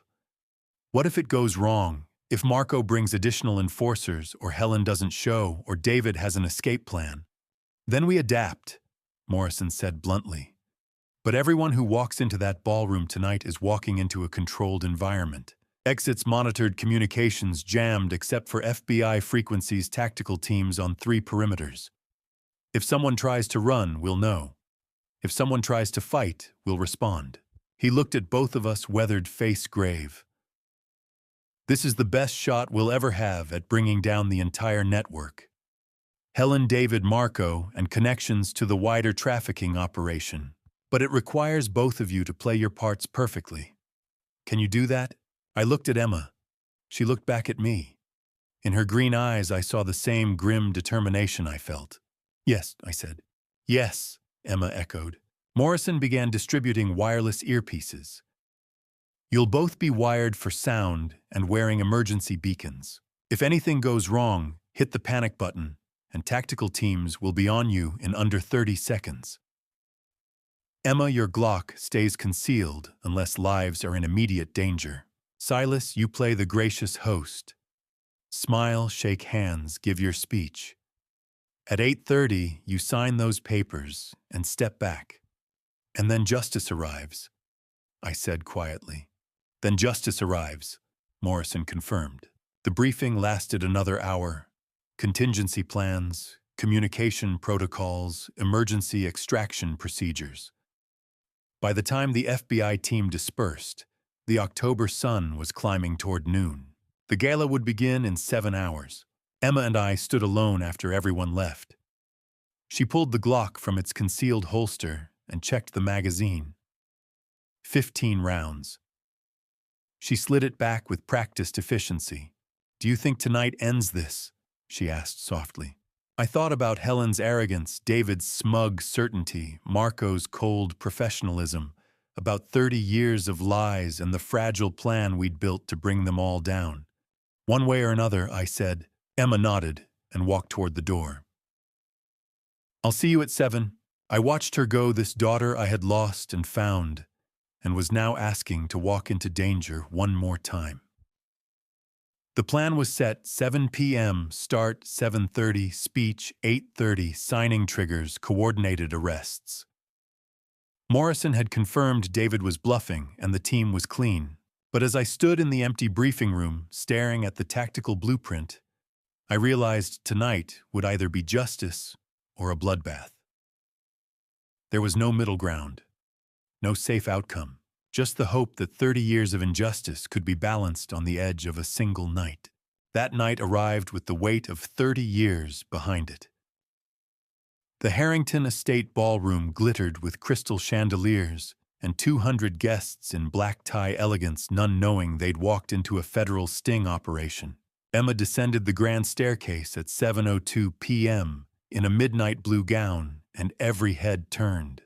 What if it goes wrong? If Marco brings additional enforcers, or Helen doesn't show, or David has an escape plan? Then we adapt, Morrison said bluntly. But everyone who walks into that ballroom tonight is walking into a controlled environment. Exits monitored, communications jammed except for FBI frequencies, tactical teams on 3 perimeters. If someone tries to run, we'll know. If someone tries to fight, we'll respond. He looked at both of us, weathered face grave. This is the best shot we'll ever have at bringing down the entire network. Helen, David, Marco, and connections to the wider trafficking operation. But it requires both of you to play your parts perfectly. Can you do that? I looked at Emma. She looked back at me. In her green eyes, I saw the same grim determination I felt. "Yes," I said. "Yes," Emma echoed. Morrison began distributing wireless earpieces. "You'll both be wired for sound and wearing emergency beacons. If anything goes wrong, hit the panic button, and tactical teams will be on you in under 30 seconds. Emma, your Glock stays concealed unless lives are in immediate danger. Silas, you play the gracious host. Smile, shake hands, give your speech. At 8:30, you sign those papers and step back. And then justice arrives," I said quietly. "Then justice arrives," Morrison confirmed. The briefing lasted another hour. Contingency plans, communication protocols, emergency extraction procedures. By the time the FBI team dispersed, the October sun was climbing toward noon. The gala would begin in 7 hours. Emma and I stood alone after everyone left. She pulled the Glock from its concealed holster and checked the magazine. 15 rounds. She slid it back with practiced efficiency. "Do you think tonight ends this?" she asked softly. I thought about Helen's arrogance, David's smug certainty, Marco's cold professionalism, about 30 years of lies and the fragile plan we'd built to bring them all down. "One way or another," I said. Emma nodded and walked toward the door. "I'll see you at 7. I watched her go, this daughter I had lost and found, and was now asking to walk into danger one more time. The plan was set: 7 p.m., start 7:30, speech 8:30, signing triggers, coordinated arrests. Morrison had confirmed David was bluffing and the team was clean. But as I stood in the empty briefing room, staring at the tactical blueprint, I realized tonight would either be justice or a bloodbath. There was no middle ground, no safe outcome, just the hope that 30 years of injustice could be balanced on the edge of a single night. That night arrived with the weight of 30 years behind it. The Harrington Estate ballroom glittered with crystal chandeliers, and 200 guests in black tie elegance, none knowing they'd walked into a federal sting operation. Emma descended the grand staircase at 7:02 p.m. in a midnight blue gown, and every head turned.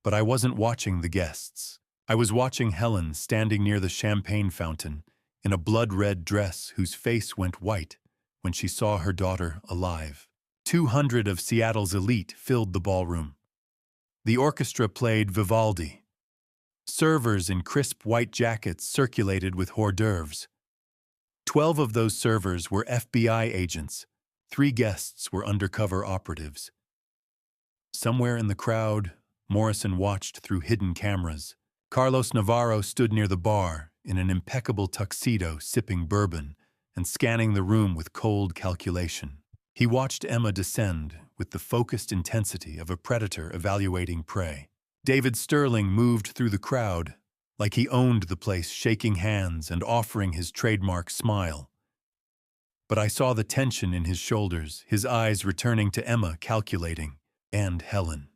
But I wasn't watching the guests. I was watching Helen standing near the champagne fountain in a blood-red dress whose face went white when she saw her daughter alive. 200 of Seattle's elite filled the ballroom. The orchestra played Vivaldi. Servers in crisp white jackets circulated with hors d'oeuvres. 12 of those servers were FBI agents. 3 guests were undercover operatives. Somewhere in the crowd, Morrison watched through hidden cameras. Carlos Navarro stood near the bar in an impeccable tuxedo, sipping bourbon and scanning the room with cold calculation. He watched Emma descend with the focused intensity of a predator evaluating prey. David Sterling moved through the crowd like he owned the place, shaking hands and offering his trademark smile. But I saw the tension in his shoulders, his eyes returning to Emma, calculating, and Helen.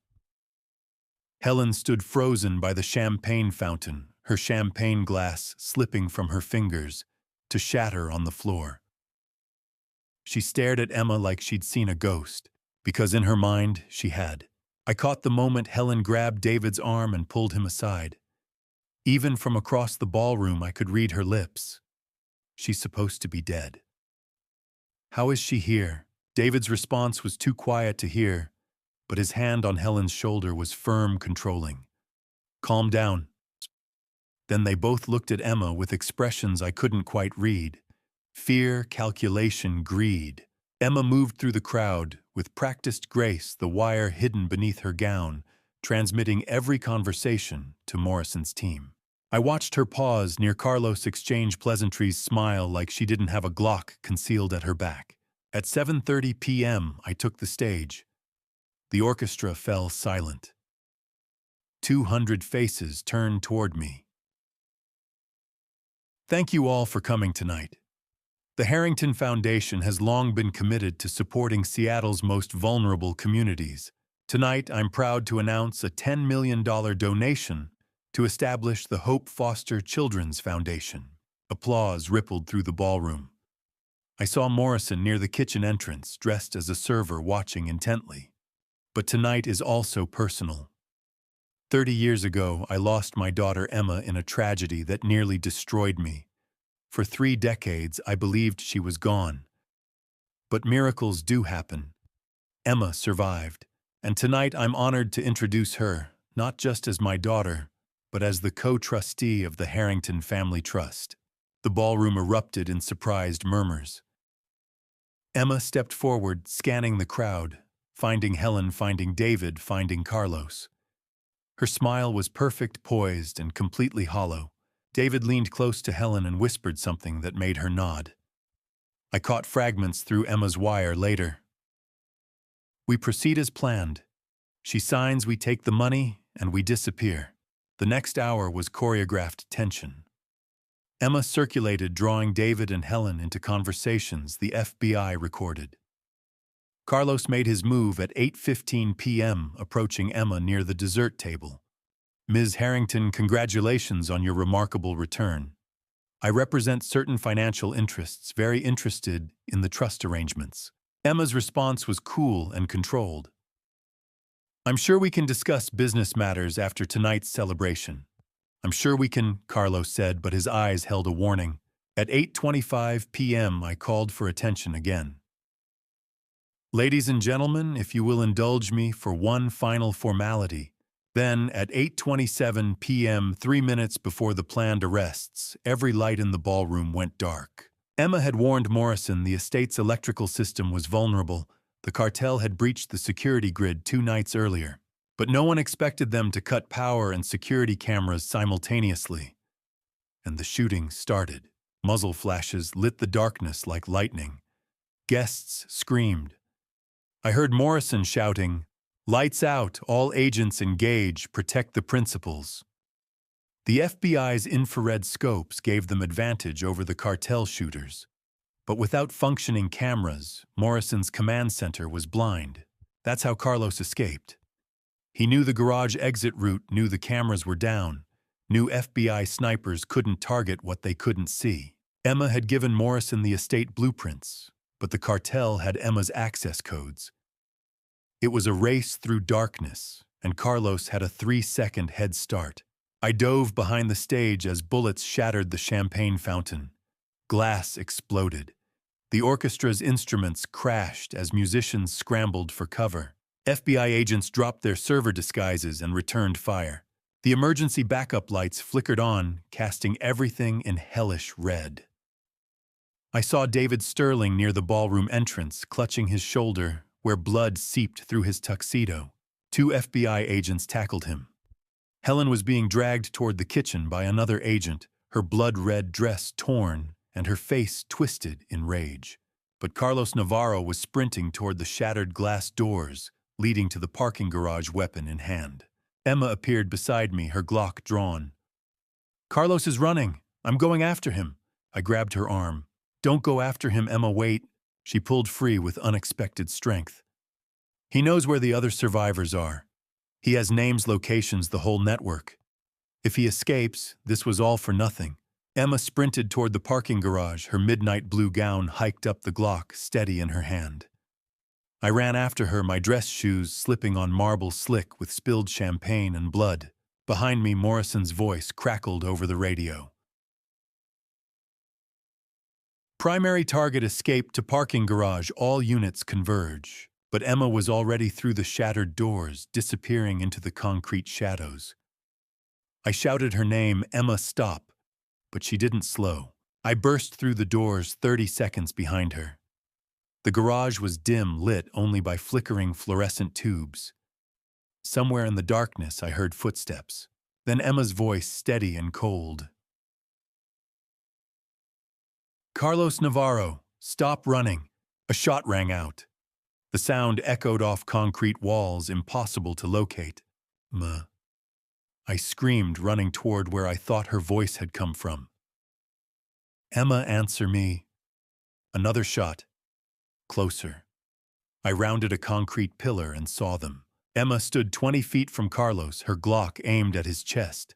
Helen stood frozen by the champagne fountain, her champagne glass slipping from her fingers to shatter on the floor. She stared at Emma like she'd seen a ghost, because in her mind she had. I caught the moment Helen grabbed David's arm and pulled him aside. Even from across the ballroom I could read her lips. She's supposed to be dead. How is she here? David's response was too quiet to hear, but his hand on Helen's shoulder was firm, controlling. Calm down. Then they both looked at Emma with expressions I couldn't quite read. Fear, calculation, greed. Emma moved through the crowd, with practiced grace, the wire hidden beneath her gown, transmitting every conversation to Morrison's team. I watched her pause near Carlos, exchange pleasantries, smile like she didn't have a Glock concealed at her back. At 7:30 p.m., I took the stage. The orchestra fell silent. 200 faces turned toward me. Thank you all for coming tonight. The Harrington Foundation has long been committed to supporting Seattle's most vulnerable communities. Tonight, I'm proud to announce a $10 million donation to establish the Hope Foster Children's Foundation. Applause rippled through the ballroom. I saw Morrison near the kitchen entrance, dressed as a server, watching intently. But tonight is also personal. 30 years ago, I lost my daughter Emma in a tragedy that nearly destroyed me. For 3 decades, I believed she was gone. But miracles do happen. Emma survived, and tonight I'm honored to introduce her, not just as my daughter, but as the co-trustee of the Harrington Family Trust. The ballroom erupted in surprised murmurs. Emma stepped forward, scanning the crowd, finding Helen, finding David, finding Carlos. Her smile was perfect, poised, and completely hollow. David leaned close to Helen and whispered something that made her nod. I caught fragments through Emma's wire later. We proceed as planned. She signs, we take the money, and we disappear. The next hour was choreographed tension. Emma circulated, drawing David and Helen into conversations the FBI recorded. Carlos made his move at 8:15 p.m., approaching Emma near the dessert table. Ms. Harrington, congratulations on your remarkable return. I represent certain financial interests, very interested in the trust arrangements. Emma's response was cool and controlled. I'm sure we can discuss business matters after tonight's celebration. I'm sure we can, Carlos said, but his eyes held a warning. At 8:25 p.m., I called for attention again. Ladies and gentlemen, if you will indulge me for one final formality. Then, at 8:27 p.m., 3 minutes before the planned arrests, every light in the ballroom went dark. Emma had warned Morrison the estate's electrical system was vulnerable. The cartel had breached the security grid 2 nights earlier. But no one expected them to cut power and security cameras simultaneously. And the shooting started. Muzzle flashes lit the darkness like lightning. Guests screamed. I heard Morrison shouting, "Lights out, all agents engage, protect the principals." The FBI's infrared scopes gave them advantage over the cartel shooters. But without functioning cameras, Morrison's command center was blind. That's how Carlos escaped. He knew the garage exit route, knew the cameras were down, knew FBI snipers couldn't target what they couldn't see. Emma had given Morrison the estate blueprints, but the cartel had Emma's access codes. It was a race through darkness, and Carlos had a 3-second head start. I dove behind the stage as bullets shattered the champagne fountain. Glass exploded. The orchestra's instruments crashed as musicians scrambled for cover. FBI agents dropped their server disguises and returned fire. The emergency backup lights flickered on, casting everything in hellish red. I saw David Sterling near the ballroom entrance, clutching his shoulder, where blood seeped through his tuxedo. 2 FBI agents tackled him. Helen was being dragged toward the kitchen by another agent, her blood-red dress torn and her face twisted in rage. But Carlos Navarro was sprinting toward the shattered glass doors, leading to the parking garage, weapon in hand. Emma appeared beside me, her Glock drawn. "Carlos is running. I'm going after him." I grabbed her arm. "Don't go after him, Emma, wait." She pulled free with unexpected strength. "He knows where the other survivors are. He has names, locations, the whole network. If he escapes, this was all for nothing." Emma sprinted toward the parking garage, her midnight blue gown hiked up, the Glock steady in her hand. I ran after her, my dress shoes slipping on marble slick with spilled champagne and blood. Behind me, Morrison's voice crackled over the radio. "Primary target escaped to parking garage. All units converge." But Emma was already through the shattered doors, disappearing into the concrete shadows. I shouted her name, "Emma, stop." But she didn't slow. I burst through the doors 30 seconds behind her. The garage was dim, lit only by flickering fluorescent tubes. Somewhere in the darkness, I heard footsteps. Then Emma's voice, steady and cold. "Carlos Navarro, stop running." A shot rang out. The sound echoed off concrete walls, impossible to locate. "Ma." I screamed, running toward where I thought her voice had come from. "Emma, answer me." Another shot. Closer. I rounded a concrete pillar and saw them. Emma stood 20 feet from Carlos, her Glock aimed at his chest.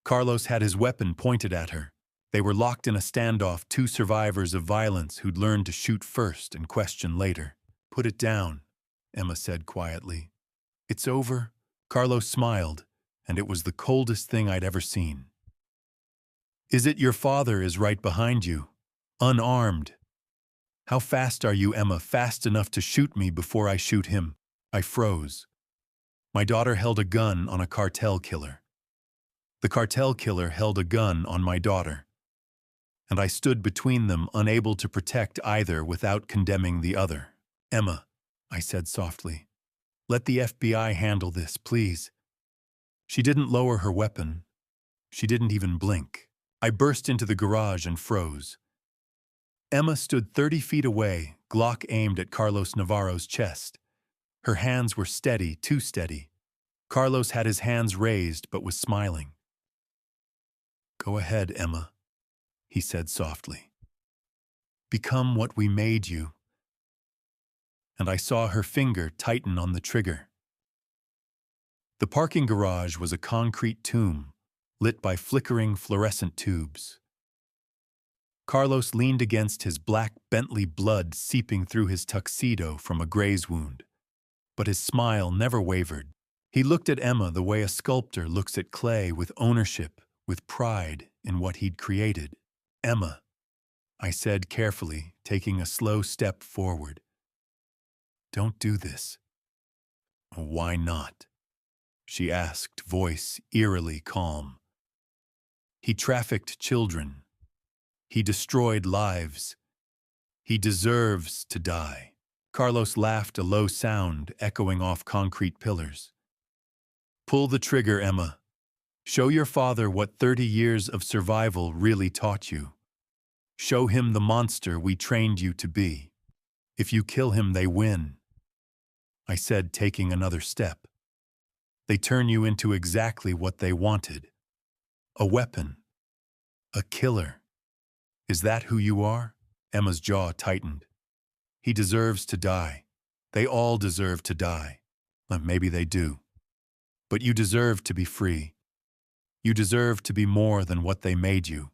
Carlos had his weapon pointed at her. They were locked in a standoff, two survivors of violence who'd learned to shoot first and question later. "Put it down," Emma said quietly. "It's over." Carlos smiled, and it was the coldest thing I'd ever seen. "Is it your father is right behind you, unarmed?" "How fast are you, Emma? Fast enough to shoot me before I shoot him." I froze. My daughter held a gun on a cartel killer. The cartel killer held a gun on my daughter. And I stood between them, unable to protect either without condemning the other. "Emma," I said softly, "let the FBI handle this, please." She didn't lower her weapon. She didn't even blink. I burst into the garage and froze. Emma stood 30 feet away, Glock aimed at Carlos Navarro's chest. Her hands were steady, too steady. Carlos had his hands raised but was smiling. "Go ahead, Emma," he said softly. "Become what we made you." And I saw her finger tighten on the trigger. The parking garage was a concrete tomb, lit by flickering fluorescent tubes. Carlos leaned against his black Bentley, blood seeping through his tuxedo from a graze wound. But his smile never wavered. He looked at Emma the way a sculptor looks at clay, with ownership, with pride in what he'd created. "Emma," I said carefully, taking a slow step forward. "Don't do this." "Why not?" she asked, voice eerily calm. "He trafficked children. He destroyed lives. He deserves to die." Carlos laughed, a low sound echoing off concrete pillars. "Pull the trigger, Emma. Show your father what 30 years of survival really taught you. Show him the monster we trained you to be. If you kill him, they win." I said, taking another step. "They turn you into exactly what they wanted. A weapon. A killer. Is that who you are?" Emma's jaw tightened. "He deserves to die. They all deserve to die. Maybe they do. But you deserve to be free. You deserve to be more than what they made you.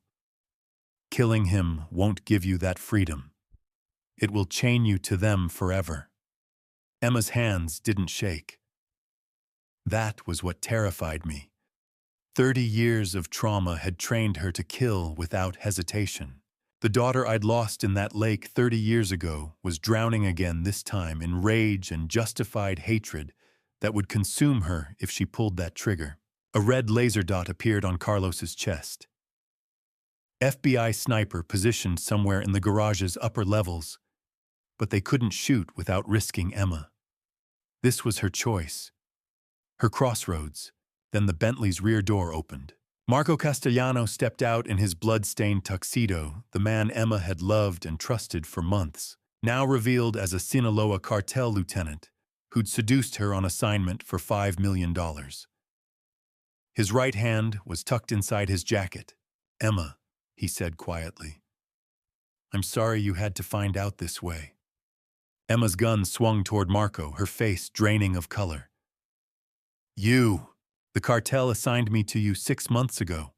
Killing him won't give you that freedom. It will chain you to them forever." Emma's hands didn't shake. That was what terrified me. 30 years of trauma had trained her to kill without hesitation. The daughter I'd lost in that lake 30 years ago was drowning again, this time in rage and justified hatred that would consume her if she pulled that trigger. A red laser dot appeared on Carlos's chest. FBI sniper positioned somewhere in the garage's upper levels, but they couldn't shoot without risking Emma. This was her choice. Her crossroads. Then the Bentley's rear door opened. Marco Castellano stepped out in his blood-stained tuxedo, the man Emma had loved and trusted for months, now revealed as a Sinaloa cartel lieutenant who'd seduced her on assignment for $5 million. His right hand was tucked inside his jacket. "Emma," he said quietly, "I'm sorry you had to find out this way." Emma's gun swung toward Marco, her face draining of color. The cartel assigned me to you 6 months ago."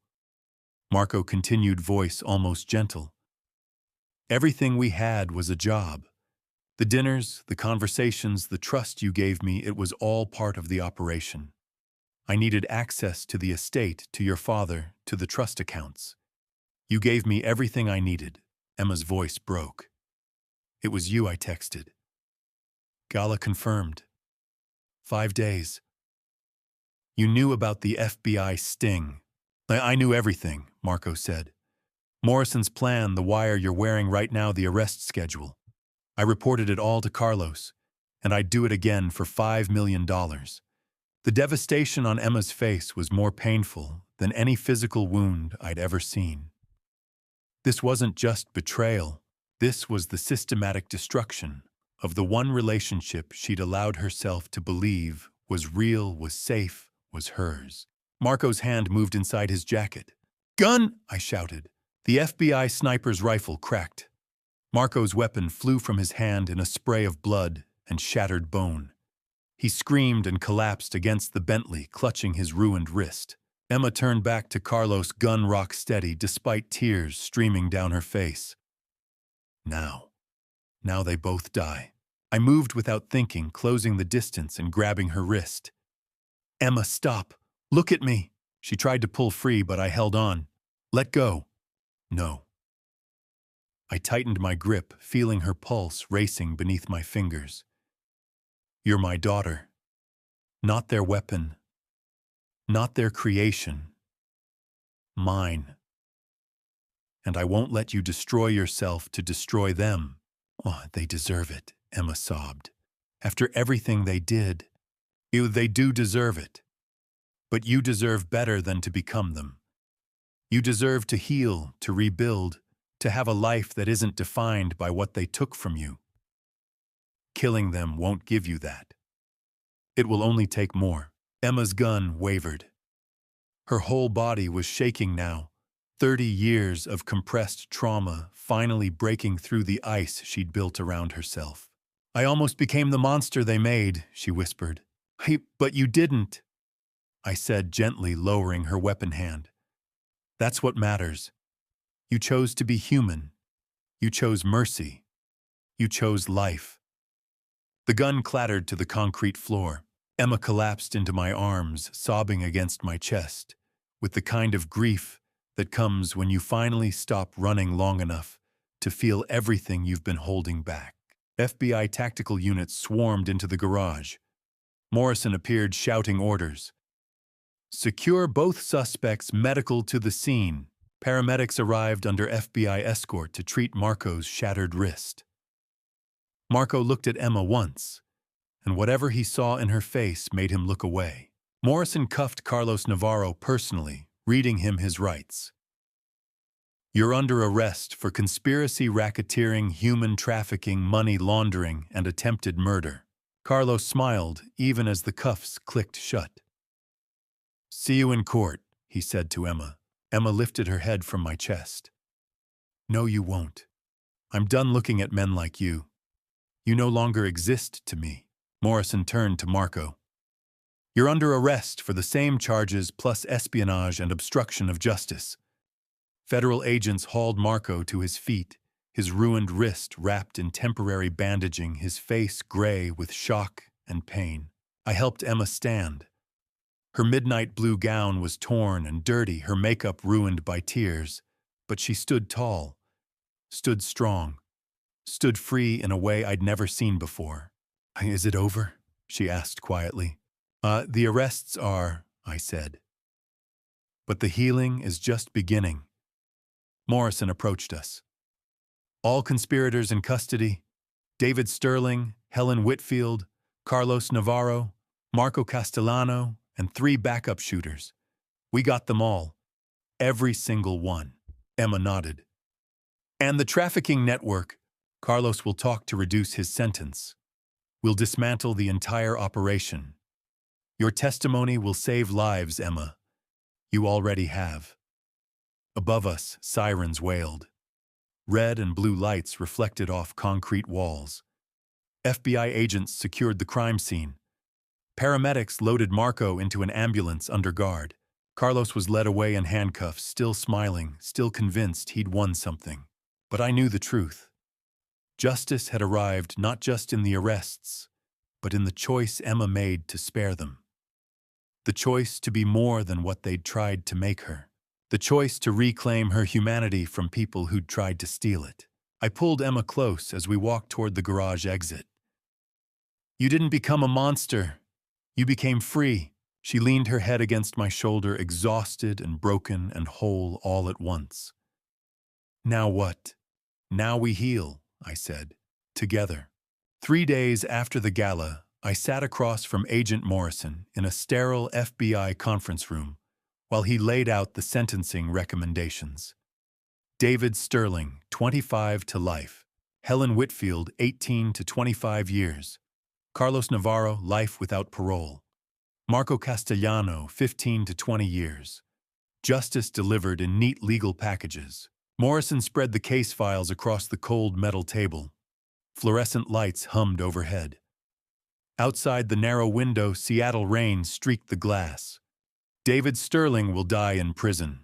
Marco continued, voice almost gentle. "Everything we had was a job. The dinners, the conversations, the trust you gave me, it was all part of the operation. I needed access to the estate, to your father, to the trust accounts. You gave me everything I needed." Emma's voice broke. "It was you I texted." Gala confirmed. 5 days. "You knew about the FBI sting." I knew everything," Marco said. "Morrison's plan, the wire you're wearing right now, the arrest schedule. I reported it all to Carlos, and I'd do it again for $5 million. The devastation on Emma's face was more painful than any physical wound I'd ever seen. This wasn't just betrayal. This was the systematic destruction of the one relationship she'd allowed herself to believe was real, was safe, was hers. Marco's hand moved inside his jacket. "Gun!" I shouted. The FBI sniper's rifle cracked. Marco's weapon flew from his hand in a spray of blood and shattered bone. He screamed and collapsed against the Bentley, clutching his ruined wrist. Emma turned back to Carlos, gun rock steady, despite tears streaming down her face. Now they both die. I moved without thinking, closing the distance and grabbing her wrist. Emma, stop. Look at me. She tried to pull free, but I held on. Let go. No. I tightened my grip, feeling her pulse racing beneath my fingers. You're my daughter. Not their weapon. Not their creation. Mine. And I won't let you destroy yourself to destroy them. Oh, they deserve it, Emma sobbed. After everything they did, they do deserve it. But you deserve better than to become them. You deserve to heal, to rebuild, to have a life that isn't defined by what they took from you. Killing them won't give you that. It will only take more. Emma's gun wavered. Her whole body was shaking now, 30 years of compressed trauma finally breaking through the ice she'd built around herself. I almost became the monster they made, she whispered. But you didn't, I said, gently lowering her weapon hand. That's what matters. You chose to be human. You chose mercy. You chose life. The gun clattered to the concrete floor. Emma collapsed into my arms, sobbing against my chest, with the kind of grief that comes when you finally stop running long enough to feel everything you've been holding back. FBI tactical units swarmed into the garage. Morrison appeared shouting orders. Secure both suspects, medical to the scene. Paramedics arrived under FBI escort to treat Marco's shattered wrist. Marco looked at Emma once, and whatever he saw in her face made him look away. Morrison cuffed Carlos Navarro personally, reading him his rights. You're under arrest for conspiracy, racketeering, human trafficking, money laundering, and attempted murder. Carlos smiled, even as the cuffs clicked shut. See you in court, he said to Emma. Emma lifted her head from my chest. No, you won't. I'm done looking at men like you. You no longer exist to me. Morrison turned to Marco. You're under arrest for the same charges plus espionage and obstruction of justice. Federal agents hauled Marco to his feet, his ruined wrist wrapped in temporary bandaging, his face gray with shock and pain. I helped Emma stand. Her midnight blue gown was torn and dirty, her makeup ruined by tears, but she stood tall, stood strong, stood free in a way I'd never seen before. Is it over? She asked quietly. The arrests are, I said. But the healing is just beginning. Morrison approached us. All conspirators in custody: David Sterling, Helen Whitfield, Carlos Navarro, Marco Castellano, and 3 backup shooters. We got them all. Every single one. Emma nodded. And the trafficking network. Carlos will talk to reduce his sentence. We'll dismantle the entire operation. Your testimony will save lives, Emma. You already have. Above us, sirens wailed. Red and blue lights reflected off concrete walls. FBI agents secured the crime scene. Paramedics loaded Marco into an ambulance under guard. Carlos was led away in handcuffs, still smiling, still convinced he'd won something. But I knew the truth. Justice had arrived not just in the arrests, but in the choice Emma made to spare them. The choice to be more than what they'd tried to make her. The choice to reclaim her humanity from people who'd tried to steal it. I pulled Emma close as we walked toward the garage exit. You didn't become a monster. You became free. She leaned her head against my shoulder, exhausted and broken and whole all at once. Now what? Now we heal, I said, together. 3 days after the gala, I sat across from Agent Morrison in a sterile FBI conference room while he laid out the sentencing recommendations. David Sterling, 25 to life. Helen Whitfield, 18 to 25 years. Carlos Navarro, life without parole. Marco Castellano, 15 to 20 years. Justice delivered in neat legal packages. Morrison spread the case files across the cold metal table. Fluorescent lights hummed overhead. Outside the narrow window, Seattle rain streaked the glass. David Sterling will die in prison,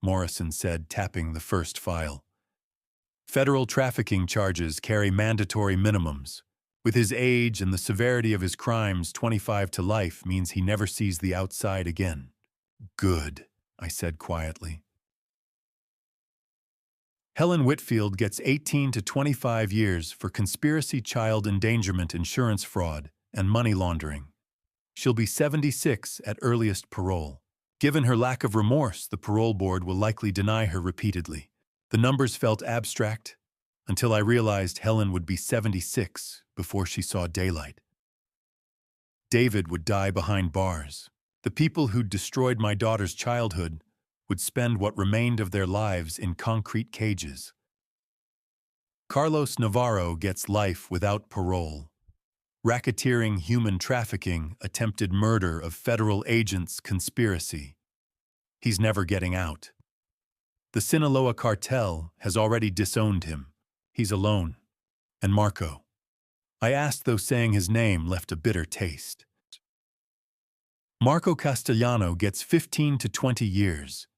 Morrison said, tapping the first file. Federal trafficking charges carry mandatory minimums. With his age and the severity of his crimes, 25 to life means he never sees the outside again. Good, I said quietly. Helen Whitfield gets 18 to 25 years for conspiracy, child endangerment, insurance fraud, and money laundering. She'll be 76 at earliest parole. Given her lack of remorse, the parole board will likely deny her repeatedly. The numbers felt abstract until I realized Helen would be 76 before she saw daylight. David would die behind bars. The people who'd destroyed my daughter's childhood would spend what remained of their lives in concrete cages. Carlos Navarro gets life without parole. Racketeering, human trafficking, attempted murder of federal agents, conspiracy. He's never getting out. The Sinaloa cartel has already disowned him. He's alone. And Marco. I asked, though saying his name left a bitter taste. Marco Castellano gets 15 to 20 years.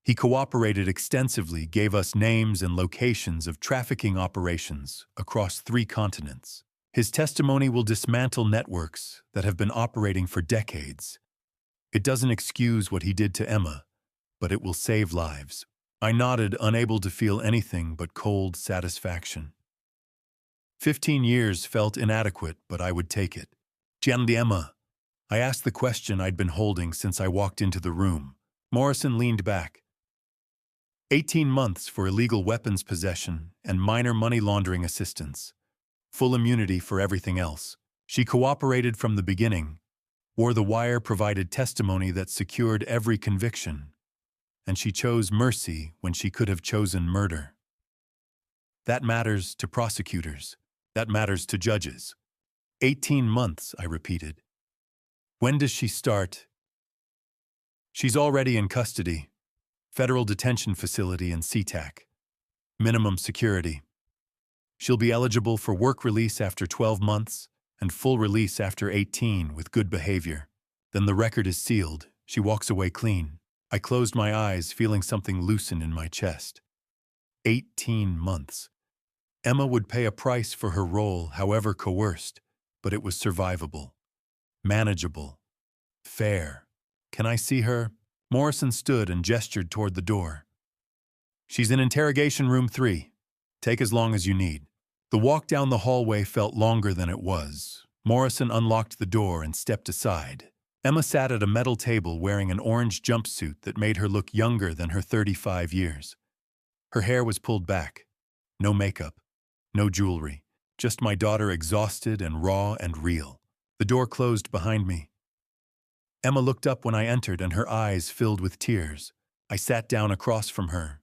He cooperated extensively, gave us names and locations of trafficking operations across 3 continents. His testimony will dismantle networks that have been operating for decades. It doesn't excuse what he did to Emma, but it will save lives. I nodded, unable to feel anything but cold satisfaction. 15 years felt inadequate, but I would take it. "Gianni Emma?" I asked the question I'd been holding since I walked into the room. Morrison leaned back. 18 months for illegal weapons possession and minor money laundering assistance. Full immunity for everything else. She cooperated from the beginning. Wore the Wire provided testimony that secured every conviction. And she chose mercy when she could have chosen murder. That matters to prosecutors. That matters to judges. 18 months, I repeated. When does she start? She's already in custody. Federal detention facility in SeaTac. Minimum security. She'll be eligible for work release after 12 months and full release after 18 with good behavior. Then the record is sealed. She walks away clean. I closed my eyes, feeling something loosen in my chest. 18 months. Emma would pay a price for her role, however coerced, but it was survivable. Manageable. Fair. Can I see her? Morrison stood and gestured toward the door. She's in interrogation room 3. Take as long as you need. The walk down the hallway felt longer than it was. Morrison unlocked the door and stepped aside. Emma sat at a metal table wearing an orange jumpsuit that made her look younger than her 35 years. Her hair was pulled back. No makeup. No jewelry. Just my daughter, exhausted and raw and real. The door closed behind me. Emma looked up when I entered and her eyes filled with tears. I sat down across from her.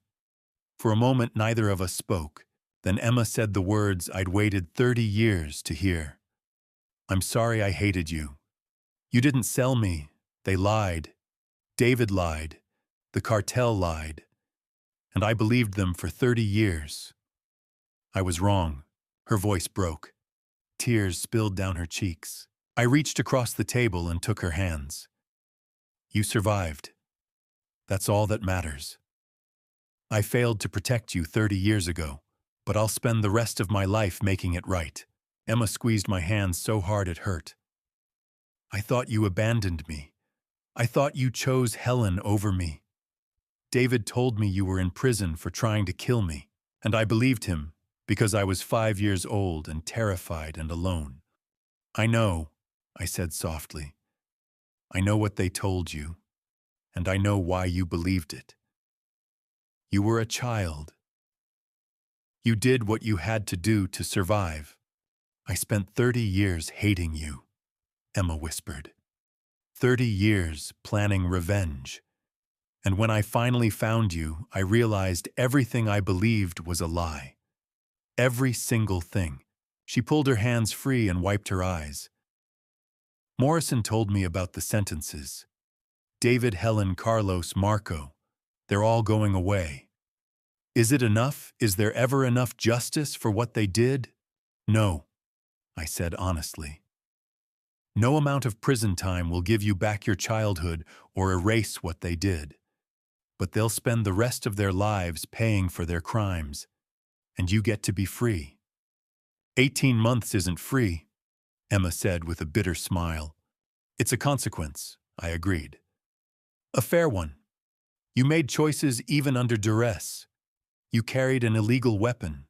For a moment, neither of us spoke. Then Emma said the words I'd waited 30 years to hear. "I'm sorry I hated you. You didn't sell me. They lied. David lied. The cartel lied. And I believed them for 30 years. I was wrong." Her voice broke. Tears spilled down her cheeks. I reached across the table and took her hands. "You survived. That's all that matters. I failed to protect you 30 years ago, but I'll spend the rest of my life making it right." Emma squeezed my hands so hard it hurt. "I thought you abandoned me. I thought you chose Helen over me. David told me you were in prison for trying to kill me, and I believed him because I was 5 years old and terrified and alone." "I know," I said softly. "I know what they told you, and I know why you believed it. You were a child. You did what you had to do to survive. I spent 30 years hating you," Emma whispered. 30 years planning revenge. And when I finally found you, I realized everything I believed was a lie. Every single thing. She pulled her hands free and wiped her eyes. "Morrison told me about the sentences. David, Helen, Carlos, Marco. They're all going away. Is it enough? Is there ever enough justice for what they did?" "No," I said honestly. No amount of prison time will give you back your childhood or erase what they did. But they'll spend the rest of their lives paying for their crimes, and you get to be free. 18 months isn't free, Emma said with a bitter smile. It's a consequence, I agreed. A fair one. You made choices even under duress. You carried an illegal weapon.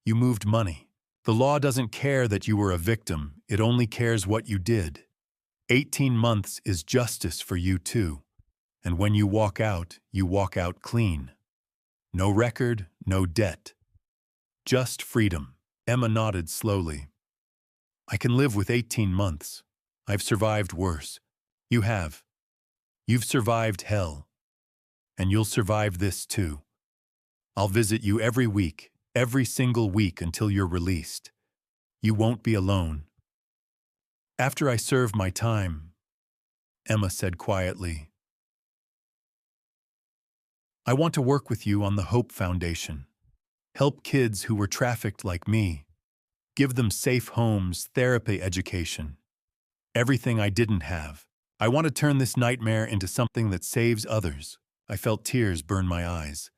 You moved money. The law doesn't care that you were a victim, it only cares what you did. 18 months is justice for you too, and when you walk out clean. No record, no debt. Just freedom. Emma nodded slowly. I can live with 18 months. I've survived worse. You have. You've survived hell. And you'll survive this too. I'll visit you every week, every single week until you're released. You won't be alone. After I serve my time, Emma said quietly, I want to work with you on the Hope Foundation. Help kids who were trafficked like me. Give them safe homes, therapy, education. Everything I didn't have. I want to turn this nightmare into something that saves others. I felt tears burn my eyes.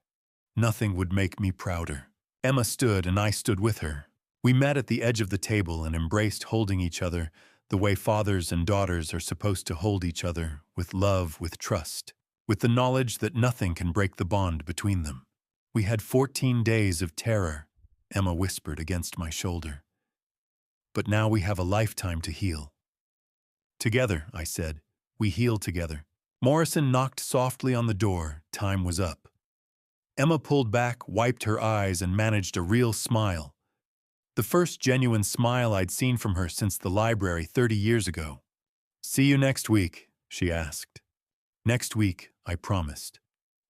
Nothing would make me prouder. Emma stood and I stood with her. We met at the edge of the table and embraced, holding each other the way fathers and daughters are supposed to hold each other, with love, with trust, with the knowledge that nothing can break the bond between them. We had 14 days of terror, Emma whispered against my shoulder. But now we have a lifetime to heal. Together, I said, we heal together. Morrison knocked softly on the door. Time was up. Emma pulled back, wiped her eyes, and managed a real smile. The first genuine smile I'd seen from her since the library 30 years ago. See you next week, she asked. Next week, I promised.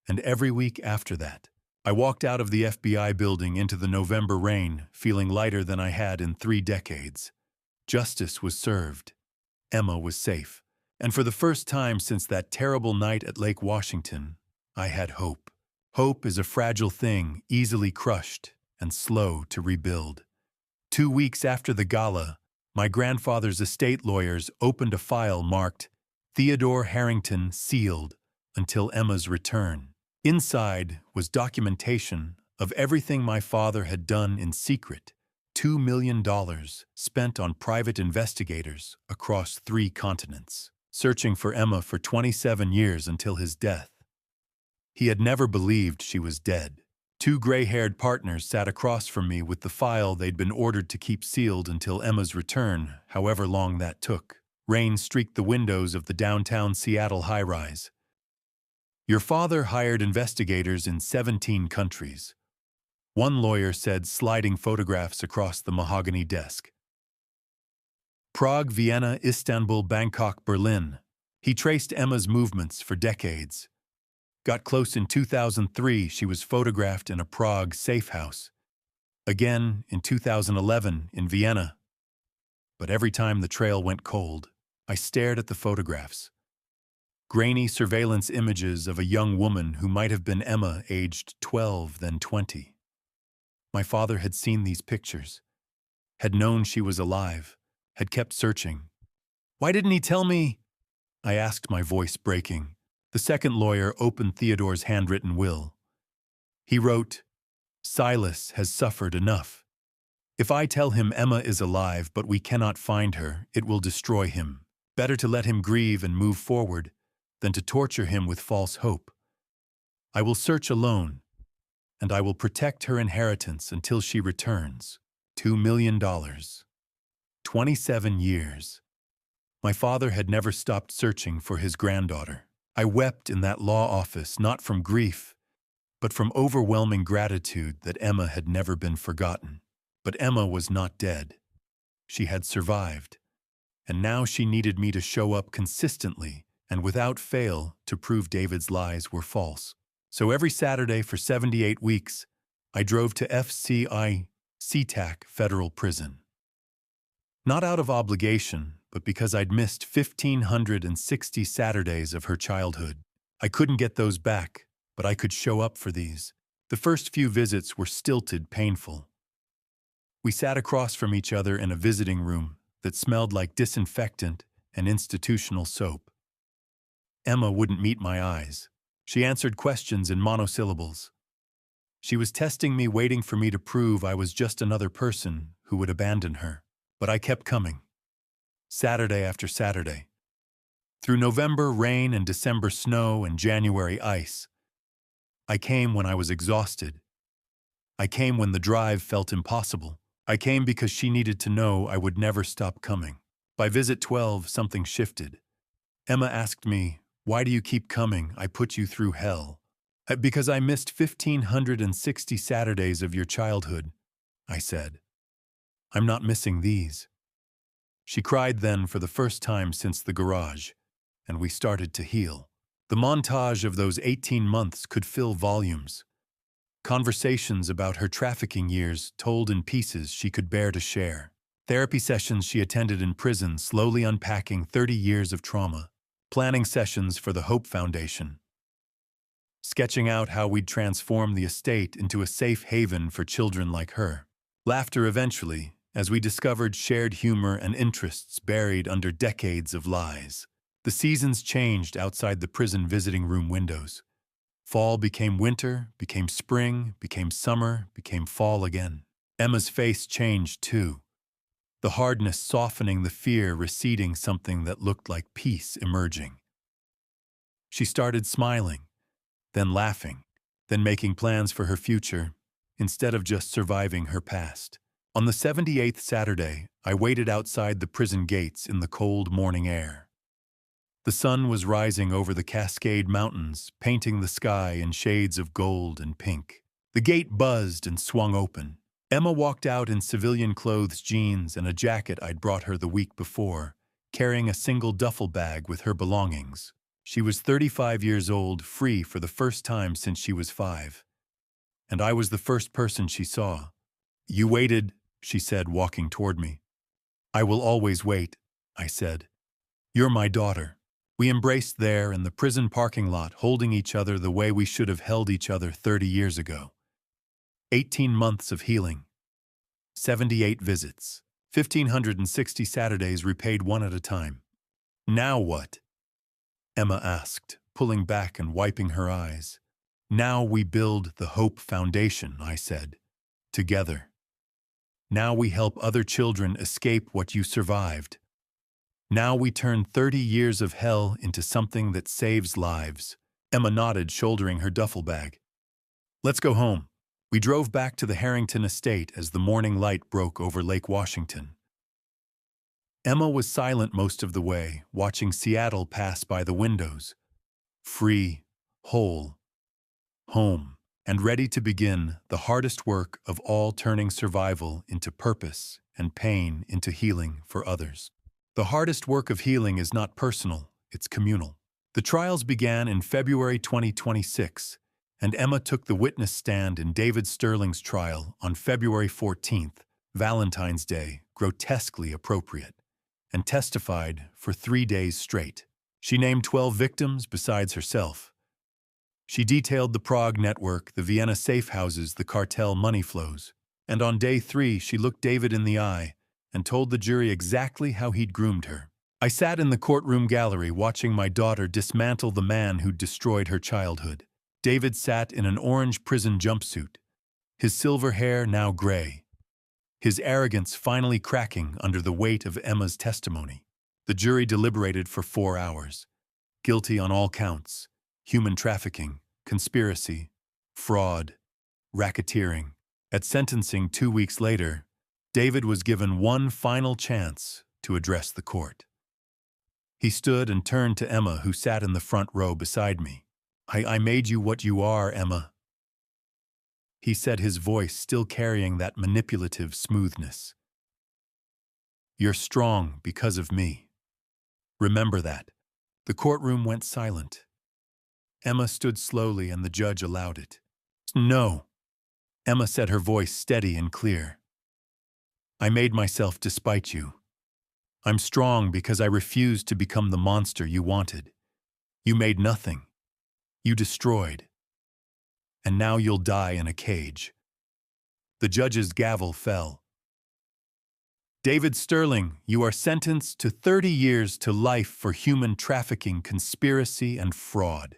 And every week after that. I walked out of the FBI building into the November rain, feeling lighter than I had in 3 decades. Justice was served. Emma was safe. And for the first time since that terrible night at Lake Washington, I had hope. Hope is a fragile thing, easily crushed and slow to rebuild. 2 weeks after the gala, my grandfather's estate lawyers opened a file marked Theodore Harrington sealed until Emma's return. Inside was documentation of everything my father had done in secret. $2 million spent on private investigators across 3 continents, searching for Emma for 27 years until his death. He had never believed she was dead. 2 gray-haired partners sat across from me with the file they'd been ordered to keep sealed until Emma's return, however long that took. Rain streaked the windows of the downtown Seattle high-rise. Your father hired investigators in 17 countries. One lawyer said, sliding photographs across the mahogany desk. Prague, Vienna, Istanbul, Bangkok, Berlin. He traced Emma's movements for decades. Got close in 2003, she was photographed in a Prague safe house. Again in 2011 in Vienna. But every time the trail went cold, I stared at the photographs. Grainy surveillance images of a young woman who might have been Emma, aged 12, then 20. My father had seen these pictures, had known she was alive, had kept searching. Why didn't he tell me? I asked, my voice breaking. The second lawyer opened Theodore's handwritten will. He wrote, Silas has suffered enough. If I tell him Emma is alive but we cannot find her, it will destroy him. Better to let him grieve and move forward than to torture him with false hope. I will search alone, and I will protect her inheritance until she returns. $2 million. 27 years. My father had never stopped searching for his granddaughter. I wept in that law office, not from grief, but from overwhelming gratitude that Emma had never been forgotten. But Emma was not dead. She had survived, and now she needed me to show up consistently and without fail to prove David's lies were false. So every Saturday for 78 weeks, I drove to FCI SeaTac Federal Prison. Not out of obligation, but because I'd missed 1,560 Saturdays of her childhood. I couldn't get those back, but I could show up for these. The first few visits were stilted, painful. We sat across from each other in a visiting room that smelled like disinfectant and institutional soap. Emma wouldn't meet my eyes. She answered questions in monosyllables. She was testing me, waiting for me to prove I was just another person who would abandon her. But I kept coming. Saturday after Saturday. Through November rain and December snow and January ice. I came when I was exhausted. I came when the drive felt impossible. I came because she needed to know I would never stop coming. By visit 12, something shifted. Emma asked me, "Why do you keep coming? I put you through hell." "Because I missed 1,560 Saturdays of your childhood," I said. "I'm not missing these." She cried then for the first time since the garage, and we started to heal. The montage of those 18 months could fill volumes. Conversations about her trafficking years told in pieces she could bear to share. Therapy sessions she attended in prison, slowly unpacking 30 years of trauma. Planning sessions for the Hope Foundation. Sketching out how we'd transform the estate into a safe haven for children like her. Laughter eventually, as we discovered shared humor and interests buried under decades of lies. The seasons changed outside the prison visiting room windows. Fall became winter, became spring, became summer, became fall again. Emma's face changed too. The hardness softening, the fear receding, something that looked like peace emerging. She started smiling, then laughing, then making plans for her future, instead of just surviving her past. On the 78th Saturday, I waited outside the prison gates in the cold morning air. The sun was rising over the Cascade Mountains, painting the sky in shades of gold and pink. The gate buzzed and swung open. Emma walked out in civilian clothes, jeans, and a jacket I'd brought her the week before, carrying a single duffel bag with her belongings. She was 35 years old, free for the first time since she was 5. And I was the first person she saw. "You waited," she said, walking toward me. "I will always wait," I said. "You're my daughter." We embraced there in the prison parking lot, holding each other the way we should have held each other 30 years ago. 18 months of healing. 78 visits. 1,560 Saturdays repaid one at a time. Now what? Emma asked, pulling back and wiping her eyes. "Now we build the Hope Foundation," I said. "Together. Now we help other children escape what you survived. Now we turn 30 years of hell into something that saves lives." Emma nodded, shouldering her duffel bag. "Let's go home." We drove back to the Harrington estate as the morning light broke over Lake Washington. Emma was silent most of the way, watching Seattle pass by the windows. Free, whole, home, and ready to begin the hardest work of all, turning survival into purpose and pain into healing for others. The hardest work of healing is not personal, it's communal. The trials began in February 2026, and Emma took the witness stand in David Sterling's trial on February 14th, Valentine's Day, grotesquely appropriate, and testified for 3 days straight. She named 12 victims besides herself. She detailed the Prague network, the Vienna safe houses, the cartel money flows. And on day 3, she looked David in the eye and told the jury exactly how he'd groomed her. I sat in the courtroom gallery watching my daughter dismantle the man who'd destroyed her childhood. David sat in an orange prison jumpsuit, his silver hair now gray, his arrogance finally cracking under the weight of Emma's testimony. The jury deliberated for 4 hours. Guilty on all counts: human trafficking, conspiracy, fraud, racketeering. At sentencing 2 weeks later, David was given one final chance to address the court. He stood and turned to Emma, who sat in the front row beside me. I made you what you are, Emma," he said, his voice still carrying that manipulative smoothness. "You're strong because of me. Remember that." The courtroom went silent. Emma stood slowly and the judge allowed it. "No," Emma said, her voice steady and clear. "I made myself despite you. I'm strong because I refused to become the monster you wanted. You made nothing. You destroyed. And now you'll die in a cage." The judge's gavel fell. David Sterling, you are sentenced to 30 years to life for human trafficking, conspiracy, and fraud.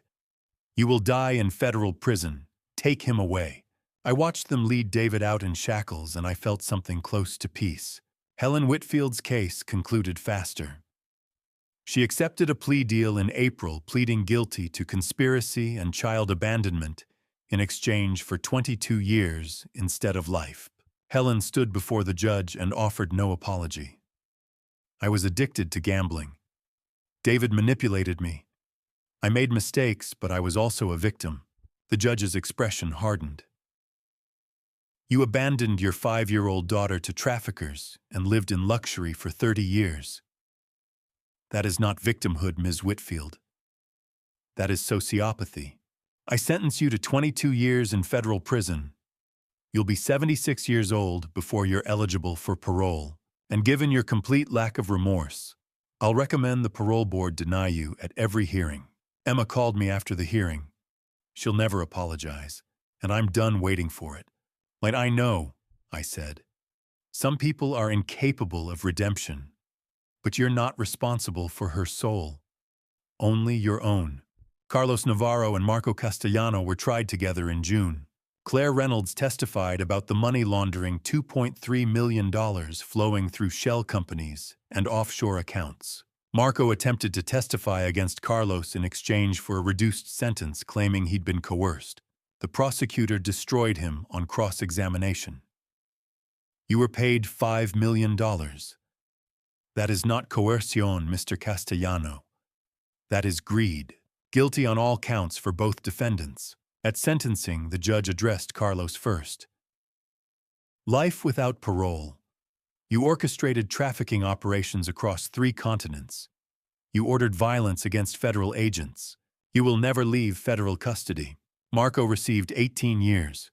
You will die in federal prison. Take him away. I watched them lead David out in shackles, and I felt something close to peace. Helen Whitfield's case concluded faster. She accepted a plea deal in April, pleading guilty to conspiracy and child abandonment in exchange for 22 years instead of life. Helen stood before the judge and offered no apology. I was addicted to gambling. David manipulated me. I made mistakes, but I was also a victim. The judge's expression hardened. You abandoned your 5-year-old daughter to traffickers and lived in luxury for 30 years. That is not victimhood, Ms. Whitfield. That is sociopathy. I sentence you to 22 years in federal prison. You'll be 76 years old before you're eligible for parole, and given your complete lack of remorse, I'll recommend the parole board deny you at every hearing. Emma called me after the hearing. She'll never apologize, and I'm done waiting for it. Like, I know, I said. Some people are incapable of redemption, but you're not responsible for her soul. Only your own. Carlos Navarro and Marco Castellano were tried together in June. Claire Reynolds testified about the money laundering $2.3 million flowing through shell companies and offshore accounts. Marco attempted to testify against Carlos in exchange for a reduced sentence, claiming he'd been coerced. The prosecutor destroyed him on cross-examination. You were paid $5 million. That is not coercion, Mr. Castellano. That is greed. Guilty on all counts for both defendants. At sentencing, the judge addressed Carlos first. Life without parole. You orchestrated trafficking operations across 3 continents. You ordered violence against federal agents. You will never leave federal custody. Marco received 18 years.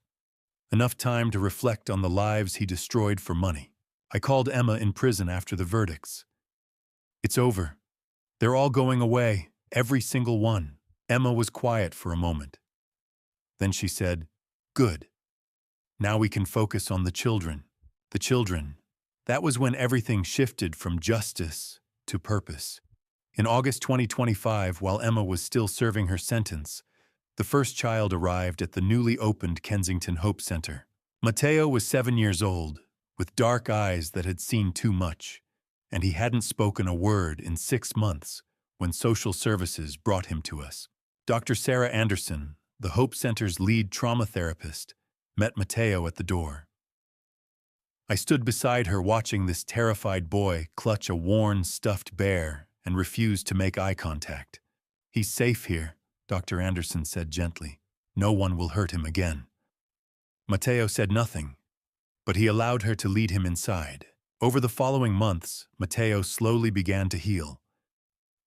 Enough time to reflect on the lives he destroyed for money. I called Emma in prison after the verdicts. It's over. They're all going away, every single one. Emma was quiet for a moment. Then she said, "Good. Now we can focus on the children." The children. That was when everything shifted from justice to purpose. In August 2025, while Emma was still serving her sentence, the first child arrived at the newly opened Kensington Hope Center. Mateo was 7 years old, with dark eyes that had seen too much, and he hadn't spoken a word in 6 months when social services brought him to us. Dr. Sarah Anderson, the Hope Center's lead trauma therapist, met Mateo at the door. I stood beside her watching this terrified boy clutch a worn, stuffed bear and refuse to make eye contact. "He's safe here," Dr. Anderson said gently. "No one will hurt him again." Mateo said nothing, but he allowed her to lead him inside. Over the following months, Mateo slowly began to heal.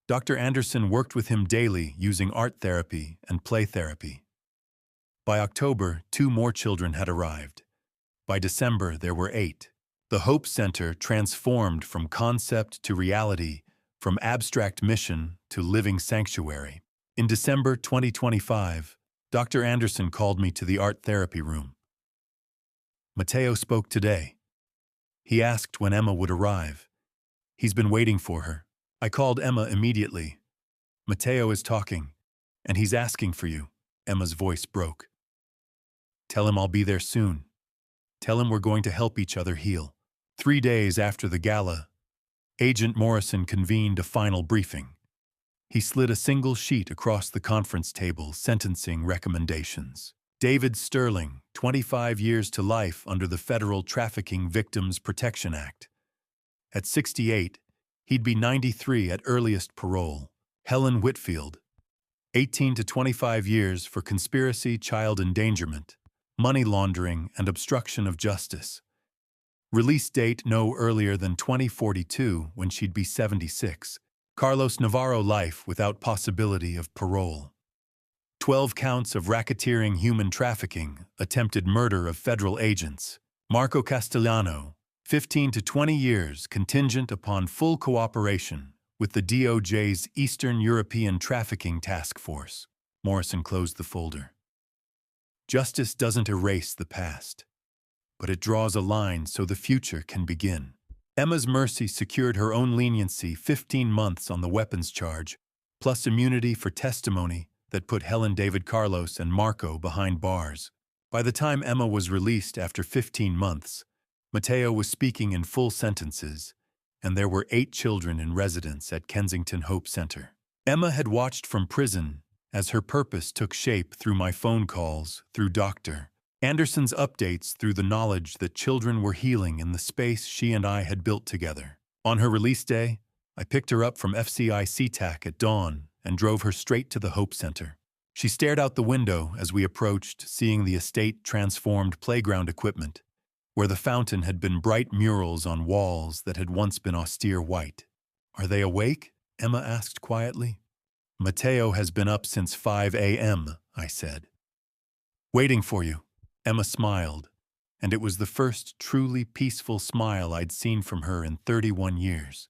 Dr. Anderson worked with him daily using art therapy and play therapy. By October, 2 more children had arrived. By December, there were 8. The Hope Center transformed from concept to reality, from abstract mission to living sanctuary. In December 2025, Dr. Anderson called me to the art therapy room. Mateo spoke today. He asked when Emma would arrive. He's been waiting for her. I called Emma immediately. "Mateo is talking, and he's asking for you." Emma's voice broke. "Tell him I'll be there soon. Tell him we're going to help each other heal." 3 days after the gala, Agent Morrison convened a final briefing. He slid a single sheet across the conference table, sentencing recommendations. David Sterling, 25 years to life under the Federal Trafficking Victims Protection Act. At 68, he'd be 93 at earliest parole. Helen Whitfield, 18 to 25 years for conspiracy, child endangerment, money laundering, and obstruction of justice. Release date no earlier than 2042, when she'd be 76. Carlos Navarro, life without possibility of parole. 12 counts of racketeering, human trafficking, attempted murder of federal agents. Marco Castellano, 15 to 20 years, contingent upon full cooperation with the DOJ's Eastern European Trafficking Task Force. Morrison closed the folder. Justice doesn't erase the past, but it draws a line so the future can begin. Emma's mercy secured her own leniency, 15 months on the weapons charge, plus immunity for testimony that put Helen David Carlos and Marco behind bars. By the time Emma was released after 15 months, Mateo was speaking in full sentences, and there were 8 children in residence at Kensington Hope Center. Emma had watched from prison as her purpose took shape through my phone calls, through Dr. Anderson's updates, through the knowledge that children were healing in the space she and I had built together. On her release day, I picked her up from FCI SeaTac at dawn and drove her straight to the Hope Center. She stared out the window as we approached, seeing the estate transformed playground equipment, where the fountain had been bright murals on walls that had once been austere white. "Are they awake?" Emma asked quietly. "Mateo has been up since 5 a.m., I said. "Waiting for you." Emma smiled, and it was the first truly peaceful smile I'd seen from her in 31 years.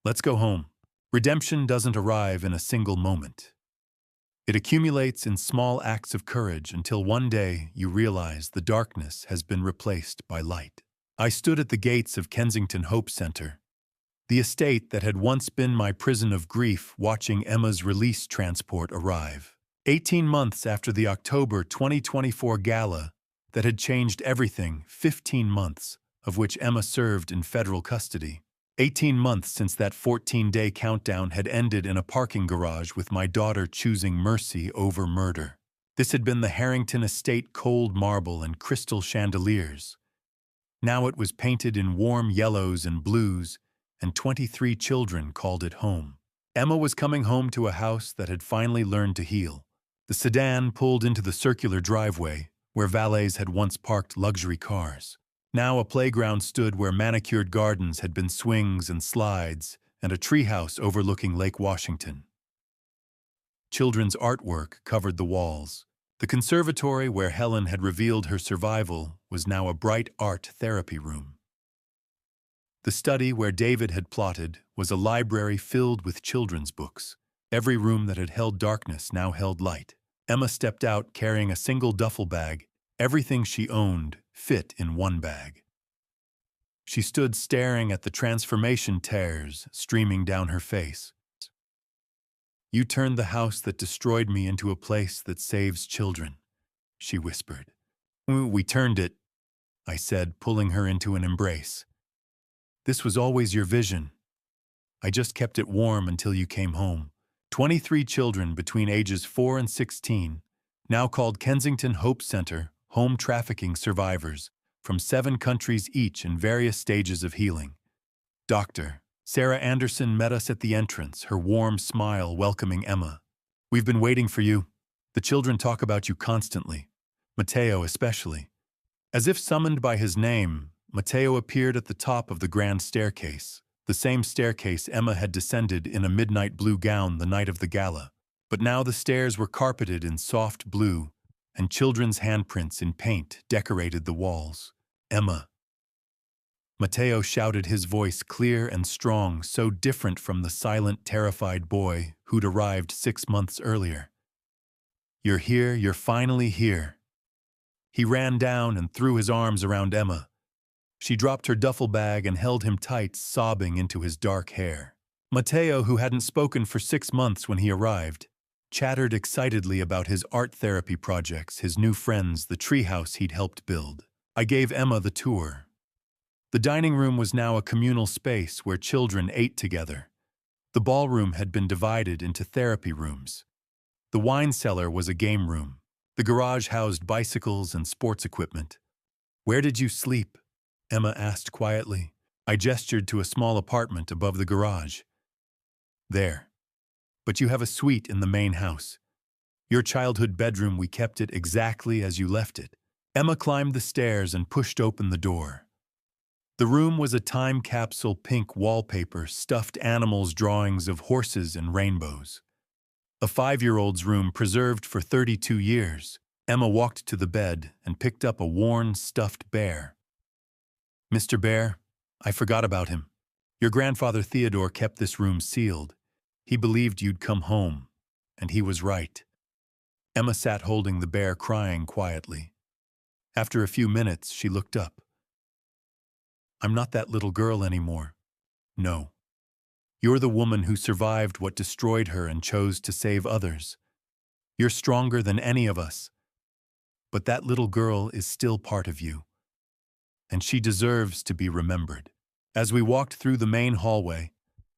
"Let's go home." Redemption doesn't arrive in a single moment. It accumulates in small acts of courage until one day you realize the darkness has been replaced by light. I stood at the gates of Kensington Hope Center, the estate that had once been my prison of grief, watching Emma's release transport arrive. 18 months after the October 2024 gala that had changed everything, 15 months of which Emma served in federal custody. 18 months since that 14-day countdown had ended in a parking garage with my daughter choosing mercy over murder. This had been the Harrington estate, cold marble and crystal chandeliers. Now it was painted in warm yellows and blues, and 23 children called it home. Emma was coming home to a house that had finally learned to heal. The sedan pulled into the circular driveway, where valets had once parked luxury cars. Now a playground stood where manicured gardens had been swings and slides, and a treehouse overlooking Lake Washington. Children's artwork covered the walls. The conservatory where Helen had revealed her survival was now a bright art therapy room. The study where David had plotted was a library filled with children's books. Every room that had held darkness now held light. Emma stepped out carrying a single duffel bag. Everything she owned fit in one bag. She stood staring at the transformation tears streaming down her face. "You turned the house that destroyed me into a place that saves children," she whispered. "We turned it," I said, pulling her into an embrace. "This was always your vision. I just kept it warm until you came home." 23 children between ages 4 and 16, now called Kensington Hope Center, home trafficking survivors, from 7 countries each in various stages of healing. Dr. Sarah Anderson met us at the entrance, her warm smile welcoming Emma. "We've been waiting for you. The children talk about you constantly, Mateo especially." As if summoned by his name, Mateo appeared at the top of the grand staircase, the same staircase Emma had descended in a midnight blue gown the night of the gala. But now the stairs were carpeted in soft blue, and children's handprints in paint decorated the walls. "Emma." Mateo shouted, his voice clear and strong, so different from the silent, terrified boy who'd arrived 6 months earlier. "You're here, you're finally here." He ran down and threw his arms around Emma. She dropped her duffel bag and held him tight, sobbing into his dark hair. Mateo, who hadn't spoken for 6 months when he arrived, chattered excitedly about his art therapy projects, his new friends, the treehouse he'd helped build. I gave Emma the tour. The dining room was now a communal space where children ate together. The ballroom had been divided into therapy rooms. The wine cellar was a game room. The garage housed bicycles and sports equipment. "Where did you sleep?" Emma asked quietly. I gestured to a small apartment above the garage. "There. But you have a suite in the main house. Your childhood bedroom, we kept it exactly as you left it." Emma climbed the stairs and pushed open the door. The room was a time capsule, pink wallpaper, stuffed animals, drawings of horses and rainbows. A 5-year-old's room preserved for 32 years. Emma walked to the bed and picked up a worn, stuffed bear. "Mr. Bear, I forgot about him. Your grandfather Theodore kept this room sealed. He believed you'd come home, and he was right." Emma sat holding the bear, crying quietly. After a few minutes, she looked up. I'm not that little girl anymore. No. You're the woman who survived what destroyed her and chose to save others. You're stronger than any of us. But that little girl is still part of you, and she deserves to be remembered. As we walked through the main hallway,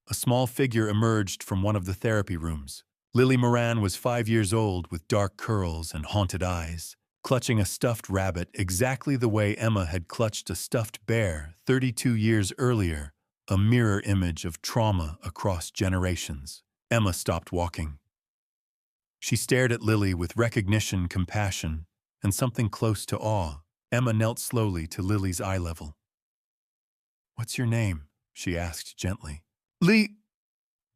a small figure emerged from one of the therapy rooms. Lily Moran was 5 years old with dark curls and haunted eyes, clutching a stuffed rabbit exactly the way Emma had clutched a stuffed bear 32 years earlier, a mirror image of trauma across generations. Emma stopped walking. She stared at Lily with recognition, compassion, and something close to awe. Emma knelt slowly to Lily's eye level. "What's your name?" she asked gently. "Lee,"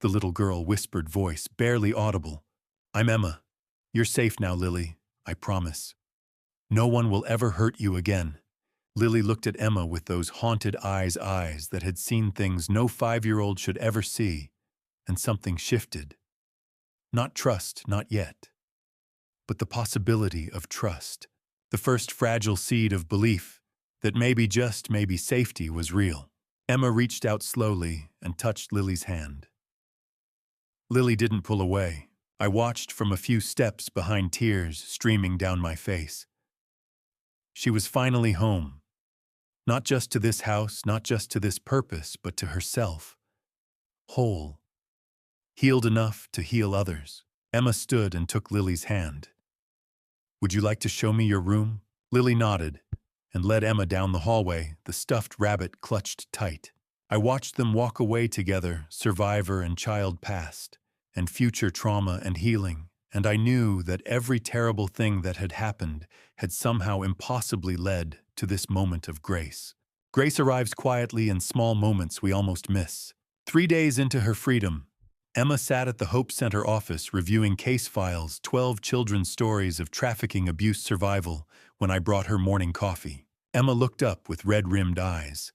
the little girl whispered, voice barely audible. "I'm Emma. You're safe now, Lily, I promise. No one will ever hurt you again." Lily looked at Emma with those haunted eyes that had seen things no 5-year-old should ever see, and something shifted. Not trust, not yet, but the possibility of trust. The first fragile seed of belief that maybe, just maybe, safety was real. Emma reached out slowly and touched Lily's hand. Lily didn't pull away. I watched from a few steps behind, tears streaming down my face. She was finally home. Not just to this house, not just to this purpose, but to herself. Whole. Healed enough to heal others. Emma stood and took Lily's hand. "Would you like to show me your room?" Lily nodded and led Emma down the hallway, the stuffed rabbit clutched tight. I watched them walk away together, survivor and child past, and future trauma and healing, and I knew that every terrible thing that had happened had somehow impossibly led to this moment of grace. Grace arrives quietly in small moments we almost miss. 3 days into her freedom, Emma sat at the Hope Center office reviewing case files, 12 children's stories of trafficking abuse survival, when I brought her morning coffee. Emma looked up with red-rimmed eyes.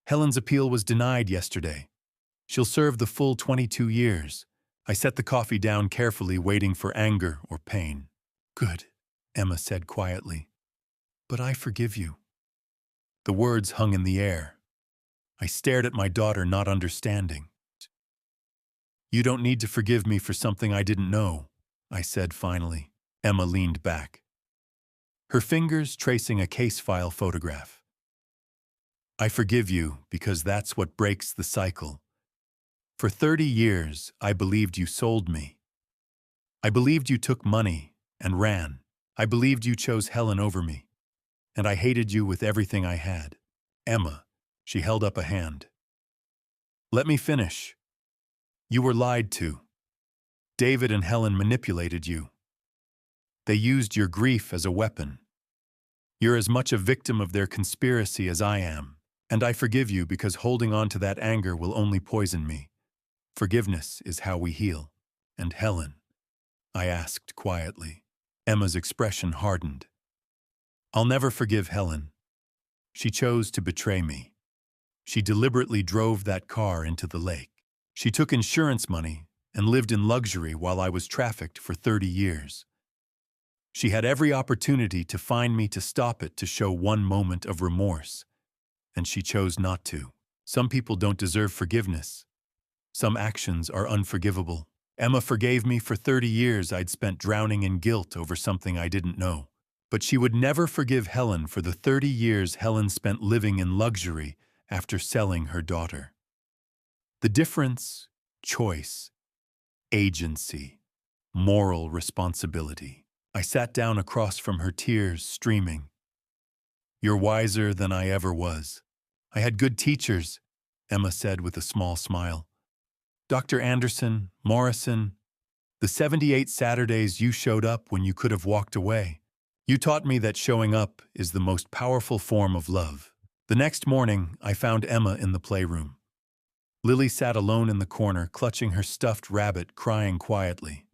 "Helen's appeal was denied yesterday. She'll serve the full 22 years. I set the coffee down carefully, waiting for anger or pain. "Good," Emma said quietly. "But I forgive you." The words hung in the air. I stared at my daughter, not understanding. "You don't need to forgive me for something I didn't know," I said finally. Emma leaned back, her fingers tracing a case file photograph. "I forgive you because that's what breaks the cycle. For 30 years, I believed you sold me. I believed you took money and ran. I believed you chose Helen over me. And I hated you with everything I had." "Emma," she held up a hand. "Let me finish. You were lied to. David and Helen manipulated you. They used your grief as a weapon. You're as much a victim of their conspiracy as I am. And I forgive you because holding on to that anger will only poison me. Forgiveness is how we heal." "And Helen?" I asked quietly. Emma's expression hardened. "I'll never forgive Helen. She chose to betray me. She deliberately drove that car into the lake. She took insurance money and lived in luxury while I was trafficked for 30 years. She had every opportunity to find me, to stop it, to show one moment of remorse. And she chose not to. Some people don't deserve forgiveness. Some actions are unforgivable. Emma forgave me for 30 years I'd spent drowning in guilt over something I didn't know. But she would never forgive Helen for the 30 years Helen spent living in luxury after selling her daughter. The difference: choice, agency, moral responsibility. I sat down across from her, tears streaming. "You're wiser than I ever was. I had good teachers," Emma said with a small smile. "Dr. Anderson, Morrison, the 78 Saturdays you showed up when you could have walked away. You taught me that showing up is the most powerful form of love." The next morning, I found Emma in the playroom. Lily sat alone in the corner, clutching her stuffed rabbit, crying quietly.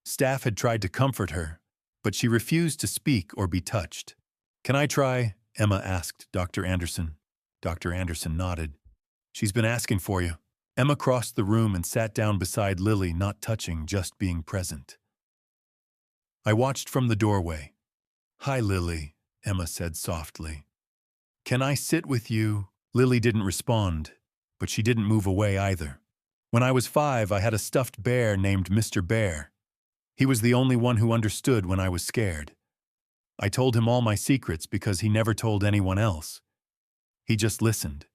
Staff had tried to comfort her, but she refused to speak or be touched. "Can I try?" Emma asked Dr. Anderson. Dr. Anderson nodded. "She's been asking for you." Emma crossed the room and sat down beside Lily, not touching, just being present. I watched from the doorway. "Hi, Lily," Emma said softly. "Can I sit with you?" Lily didn't respond, but she didn't move away either. When I was 5, I had a stuffed bear named Mr. Bear. He was the only one who understood when I was scared. I told him all my secrets because he never told anyone else. He just listened.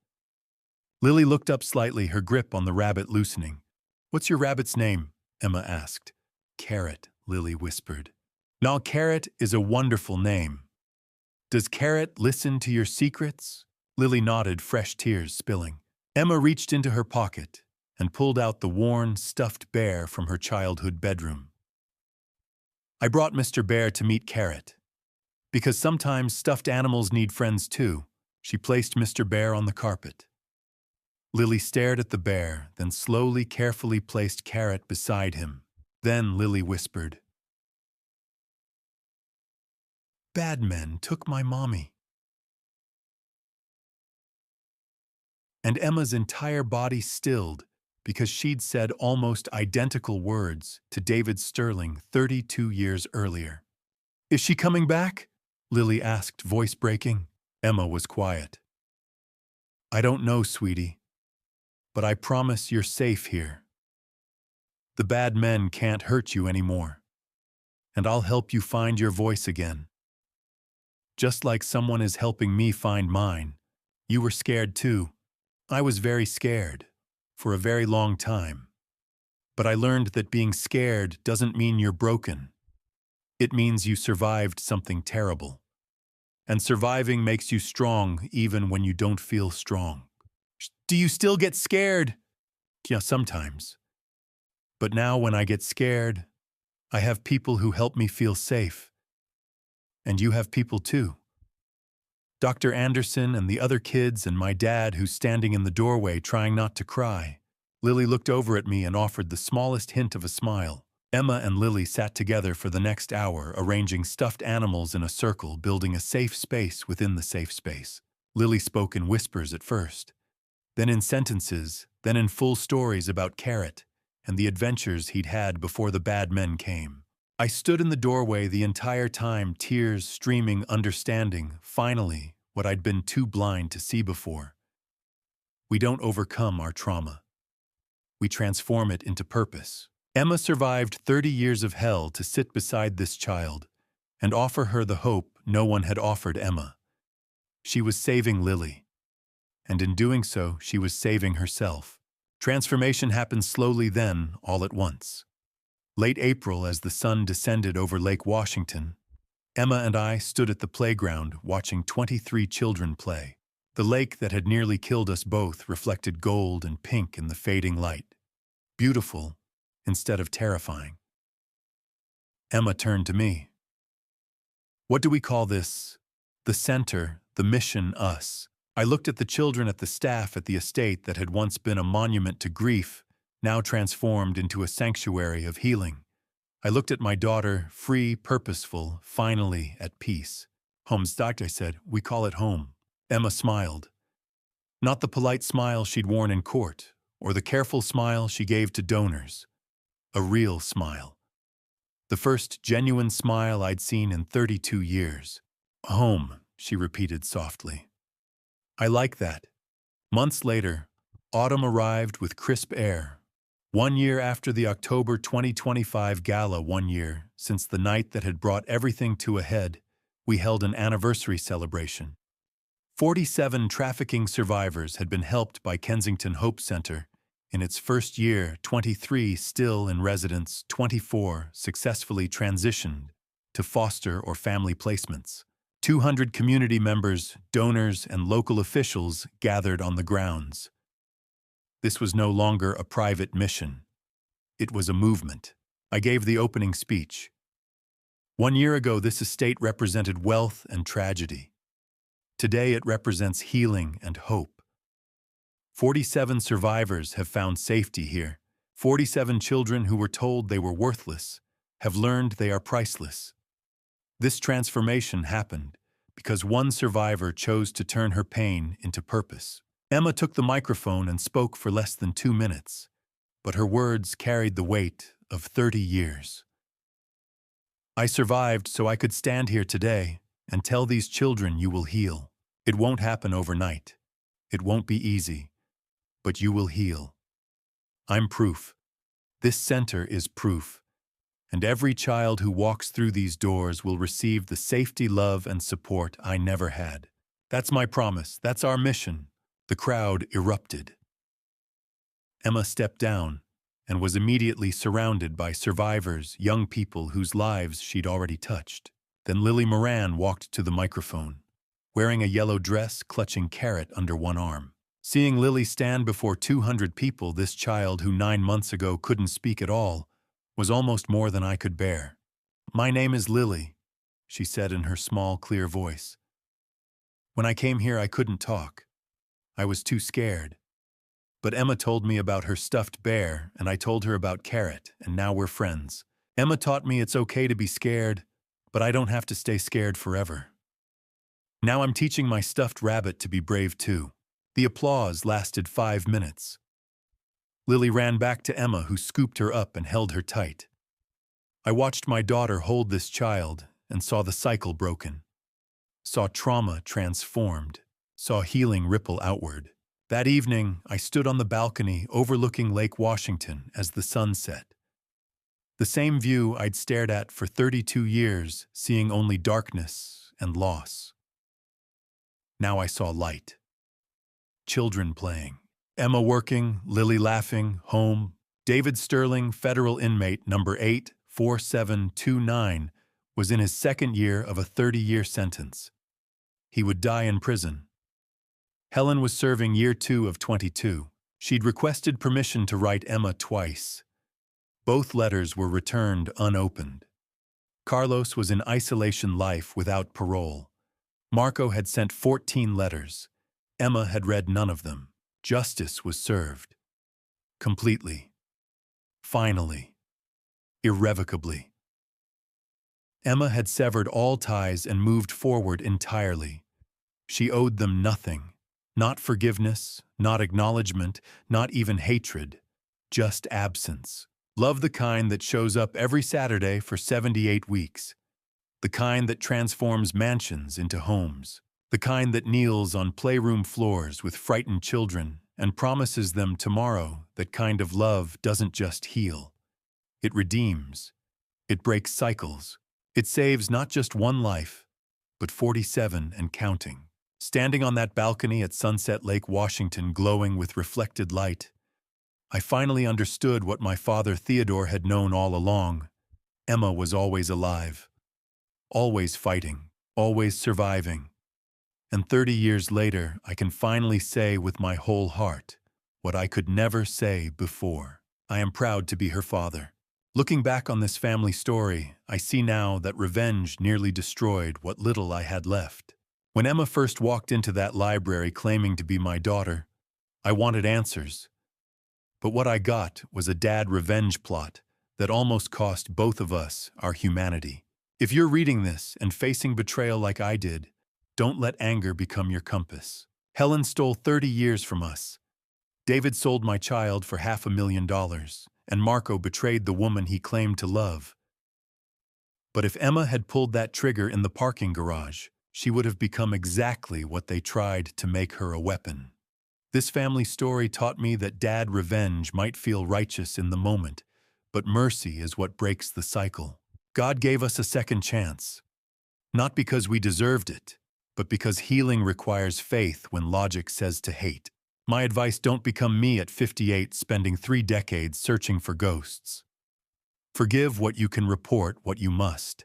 Lily looked up slightly, her grip on the rabbit loosening. "What's your rabbit's name?" Emma asked. "Carrot," Lily whispered. "Now, Carrot is a wonderful name. Does Carrot listen to your secrets?" Lily nodded, fresh tears spilling. Emma reached into her pocket and pulled out the worn, stuffed bear from her childhood bedroom. "I brought Mr. Bear to meet Carrot. Because sometimes stuffed animals need friends too." She placed Mr. Bear on the carpet. Lily stared at the bear, then slowly, carefully placed Carrot beside him. Then Lily whispered, "Bad men took my mommy." And Emma's entire body stilled because she'd said almost identical words to David Sterling 32 years earlier. "Is she coming back?" Lily asked, voice breaking. Emma was quiet. "I don't know, sweetie, but I promise you're safe here. The bad men can't hurt you anymore, and I'll help you find your voice again. Just like someone is helping me find mine. You were scared too. I was very scared, for a very long time. But I learned that being scared doesn't mean you're broken. It means you survived something terrible. And surviving makes you strong even when you don't feel strong." "Do you still get scared?" "Yeah, sometimes. But now when I get scared, I have people who help me feel safe. And you have people too. Dr. Anderson and the other kids and my dad who's standing in the doorway trying not to cry." Lily looked over at me and offered the smallest hint of a smile. Emma and Lily sat together for the next hour, arranging stuffed animals in a circle, building a safe space within the safe space. Lily spoke in whispers at first, then in sentences, then in full stories about Carrot and the adventures he'd had before the bad men came. I stood in the doorway the entire time, tears streaming, understanding, finally, what I'd been too blind to see before. We don't overcome our trauma. We transform it into purpose. Emma survived 30 years of hell to sit beside this child and offer her the hope no one had offered Emma. She was saving Lily, and in doing so, she was saving herself. Transformation happened slowly then, all at once. Late April, as the sun descended over Lake Washington, Emma and I stood at the playground watching 23 children play. The lake that had nearly killed us both reflected gold and pink in the fading light. Beautiful instead of terrifying. Emma turned to me. "What do we call this? The center, the mission, us." I looked at the children, at the staff at the estate that had once been a monument to grief, now transformed into a sanctuary of healing. I looked at my daughter, free, purposeful, finally at peace. "Home's doctor," I said. "We call it home." Emma smiled. Not the polite smile she'd worn in court, or the careful smile she gave to donors. A real smile. The first genuine smile I'd seen in 32 years. "Home," she repeated softly. "I like that." Months later, autumn arrived with crisp air. 1 year after the October 2025 gala, 1 year since the night that had brought everything to a head, we held an anniversary celebration. 47 trafficking survivors had been helped by Kensington Hope Center. In its first year, 23 still in residence, 24 successfully transitioned to foster or family placements. 200 community members, donors, and local officials gathered on the grounds. This was no longer a private mission. It was a movement. I gave the opening speech. 1 year ago, this estate represented wealth and tragedy. Today, it represents healing and hope. 47 survivors have found safety here. 47 children who were told they were worthless have learned they are priceless. This transformation happened because one survivor chose to turn her pain into purpose. Emma took the microphone and spoke for less than 2 minutes, but her words carried the weight of 30 years. "I survived so I could stand here today and tell these children you will heal. It won't happen overnight. It won't be easy, but you will heal. I'm proof. This center is proof. And every child who walks through these doors will receive the safety, love, and support I never had. That's my promise. That's our mission. The crowd erupted. Emma stepped down and was immediately surrounded by survivors, young people whose lives she'd already touched. Then Lily Moran walked to the microphone, wearing a yellow dress, clutching carrot under one arm. Seeing Lily stand before 200 people, this child who 9 months ago couldn't speak at all, was almost more than I could bear. "My name is Lily," she said in her small, clear voice. "When I came here, I couldn't talk. I was too scared. But Emma told me about her stuffed bear, and I told her about Carrot, and now we're friends. Emma taught me it's okay to be scared, but I don't have to stay scared forever. Now I'm teaching my stuffed rabbit to be brave too." The applause lasted 5 minutes. Lily ran back to Emma, who scooped her up and held her tight. I watched my daughter hold this child and saw the cycle broken, saw trauma transformed, saw healing ripple outward. That evening, I stood on the balcony overlooking Lake Washington as the sun set. The same view I'd stared at for 32 years, seeing only darkness and loss. Now I saw light. Children playing. Emma working, Lily laughing, home. David Sterling, federal inmate number 84729, was in his second year of a 30-year sentence. He would die in prison. Helen was serving year 2 of 22. She'd requested permission to write Emma twice. Both letters were returned unopened. Carlos was in isolation life without parole. Marco had sent 14 letters. Emma had read none of them. Justice was served. Completely. Finally. Irrevocably. Emma had severed all ties and moved forward entirely. She owed them nothing. Not forgiveness, not acknowledgement, not even hatred. Just absence. Love, the kind that shows up every Saturday for 78 weeks. The kind that transforms mansions into homes. The kind that kneels on playroom floors with frightened children and promises them tomorrow. That kind of love doesn't just heal. It redeems. It breaks cycles. It saves not just one life, but 47 and counting. Standing on that balcony at Sunset Lake Washington, glowing with reflected light, I finally understood what my father Theodore had known all along. Emma was always alive, always fighting, always surviving. And 30 years later, I can finally say with my whole heart what I could never say before. I am proud to be her father. Looking back on this family story, I see now that revenge nearly destroyed what little I had left. When Emma first walked into that library claiming to be my daughter, I wanted answers. But what I got was a dad revenge plot that almost cost both of us our humanity. If you're reading this and facing betrayal like I did, don't let anger become your compass. Helen stole 30 years from us. David sold my child for $500,000, and Marco betrayed the woman he claimed to love. But if Emma had pulled that trigger in the parking garage, she would have become exactly what they tried to make her, a weapon. This family story taught me that dad revenge might feel righteous in the moment, but mercy is what breaks the cycle. God gave us a second chance, not because we deserved it, but because healing requires faith when logic says to hate. My advice: don't become me at 58, spending 3 decades searching for ghosts. Forgive what you can, report what you must,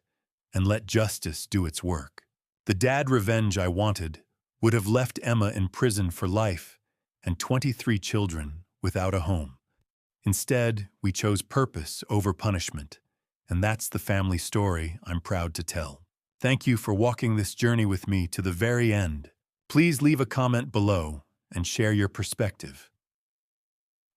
and let justice do its work. The dad revenge I wanted would have left Emma in prison for life and 23 children without a home. Instead, we chose purpose over punishment, and that's the family story I'm proud to tell. Thank you for walking this journey with me to the very end. Please leave a comment below and share your perspective.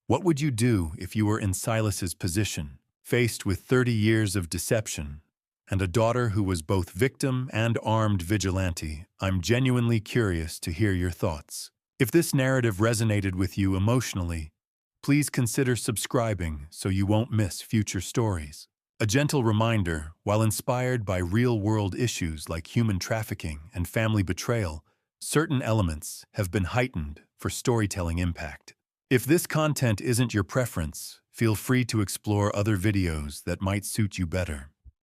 What would you do if you were in Silas's position, faced with 30 years of deception and a daughter who was both victim and armed vigilante? I'm genuinely curious to hear your thoughts. If this narrative resonated with you emotionally, please consider subscribing so you won't miss future stories. A gentle reminder: while inspired by real-world issues like human trafficking and family betrayal, Certain elements have been heightened for storytelling impact. If this content isn't your preference, feel free to explore other videos that might suit you better.